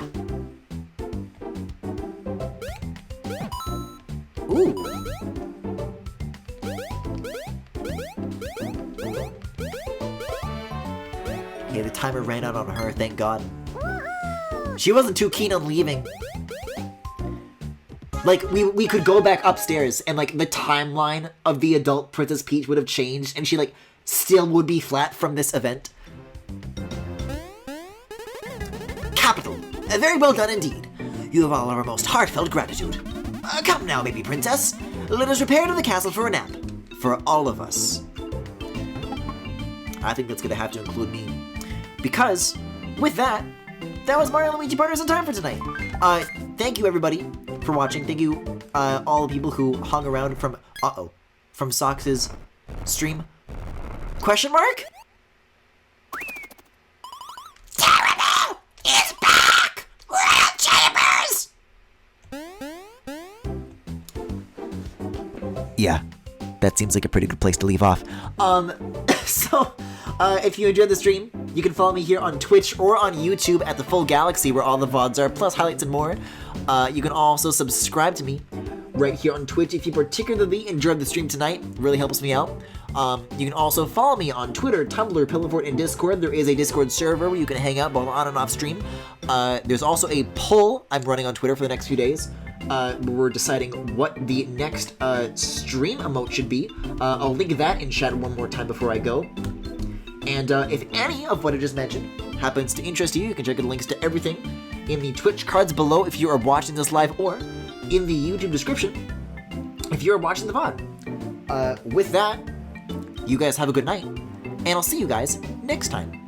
Ooh! Okay, the timer ran out on her, thank God. She wasn't too keen on leaving. Like, we could go back upstairs, and, like, the timeline of the adult Princess Peach would have changed, and she, like, still would be flat from this event. Capital! Very well done indeed. You have all our most heartfelt gratitude. Come now, baby princess. Let us repair to the castle for a nap. For all of us. I think that's gonna have to include me. Because, with that, that was Mario & Luigi Partners in Time for tonight. Thank you everybody for watching. Thank you, all the people who hung around from, from Sox's stream. Question mark? Terrible is back! Royal Chambers! Yeah, that seems like a pretty good place to leave off. If you enjoyed the stream, you can follow me here on Twitch or on YouTube at The Full Galaxy, where all the VODs are, plus highlights and more. You can also subscribe to me right here on Twitch if you particularly enjoyed the stream tonight. It really helps me out. You can also follow me on Twitter, Tumblr, Pillowfort, and Discord. There is a Discord server where you can hang out both on and off stream. There's also a poll I'm running on Twitter for the next few days. We're deciding what the next stream emote should be. I'll link that in chat one more time before I go. And if any of what I just mentioned happens to interest you, you can check out the links to everything in the Twitch cards below if you are watching this live, or in the YouTube description if you're watching the VOD. With that, you guys have a good night, and I'll see you guys next time.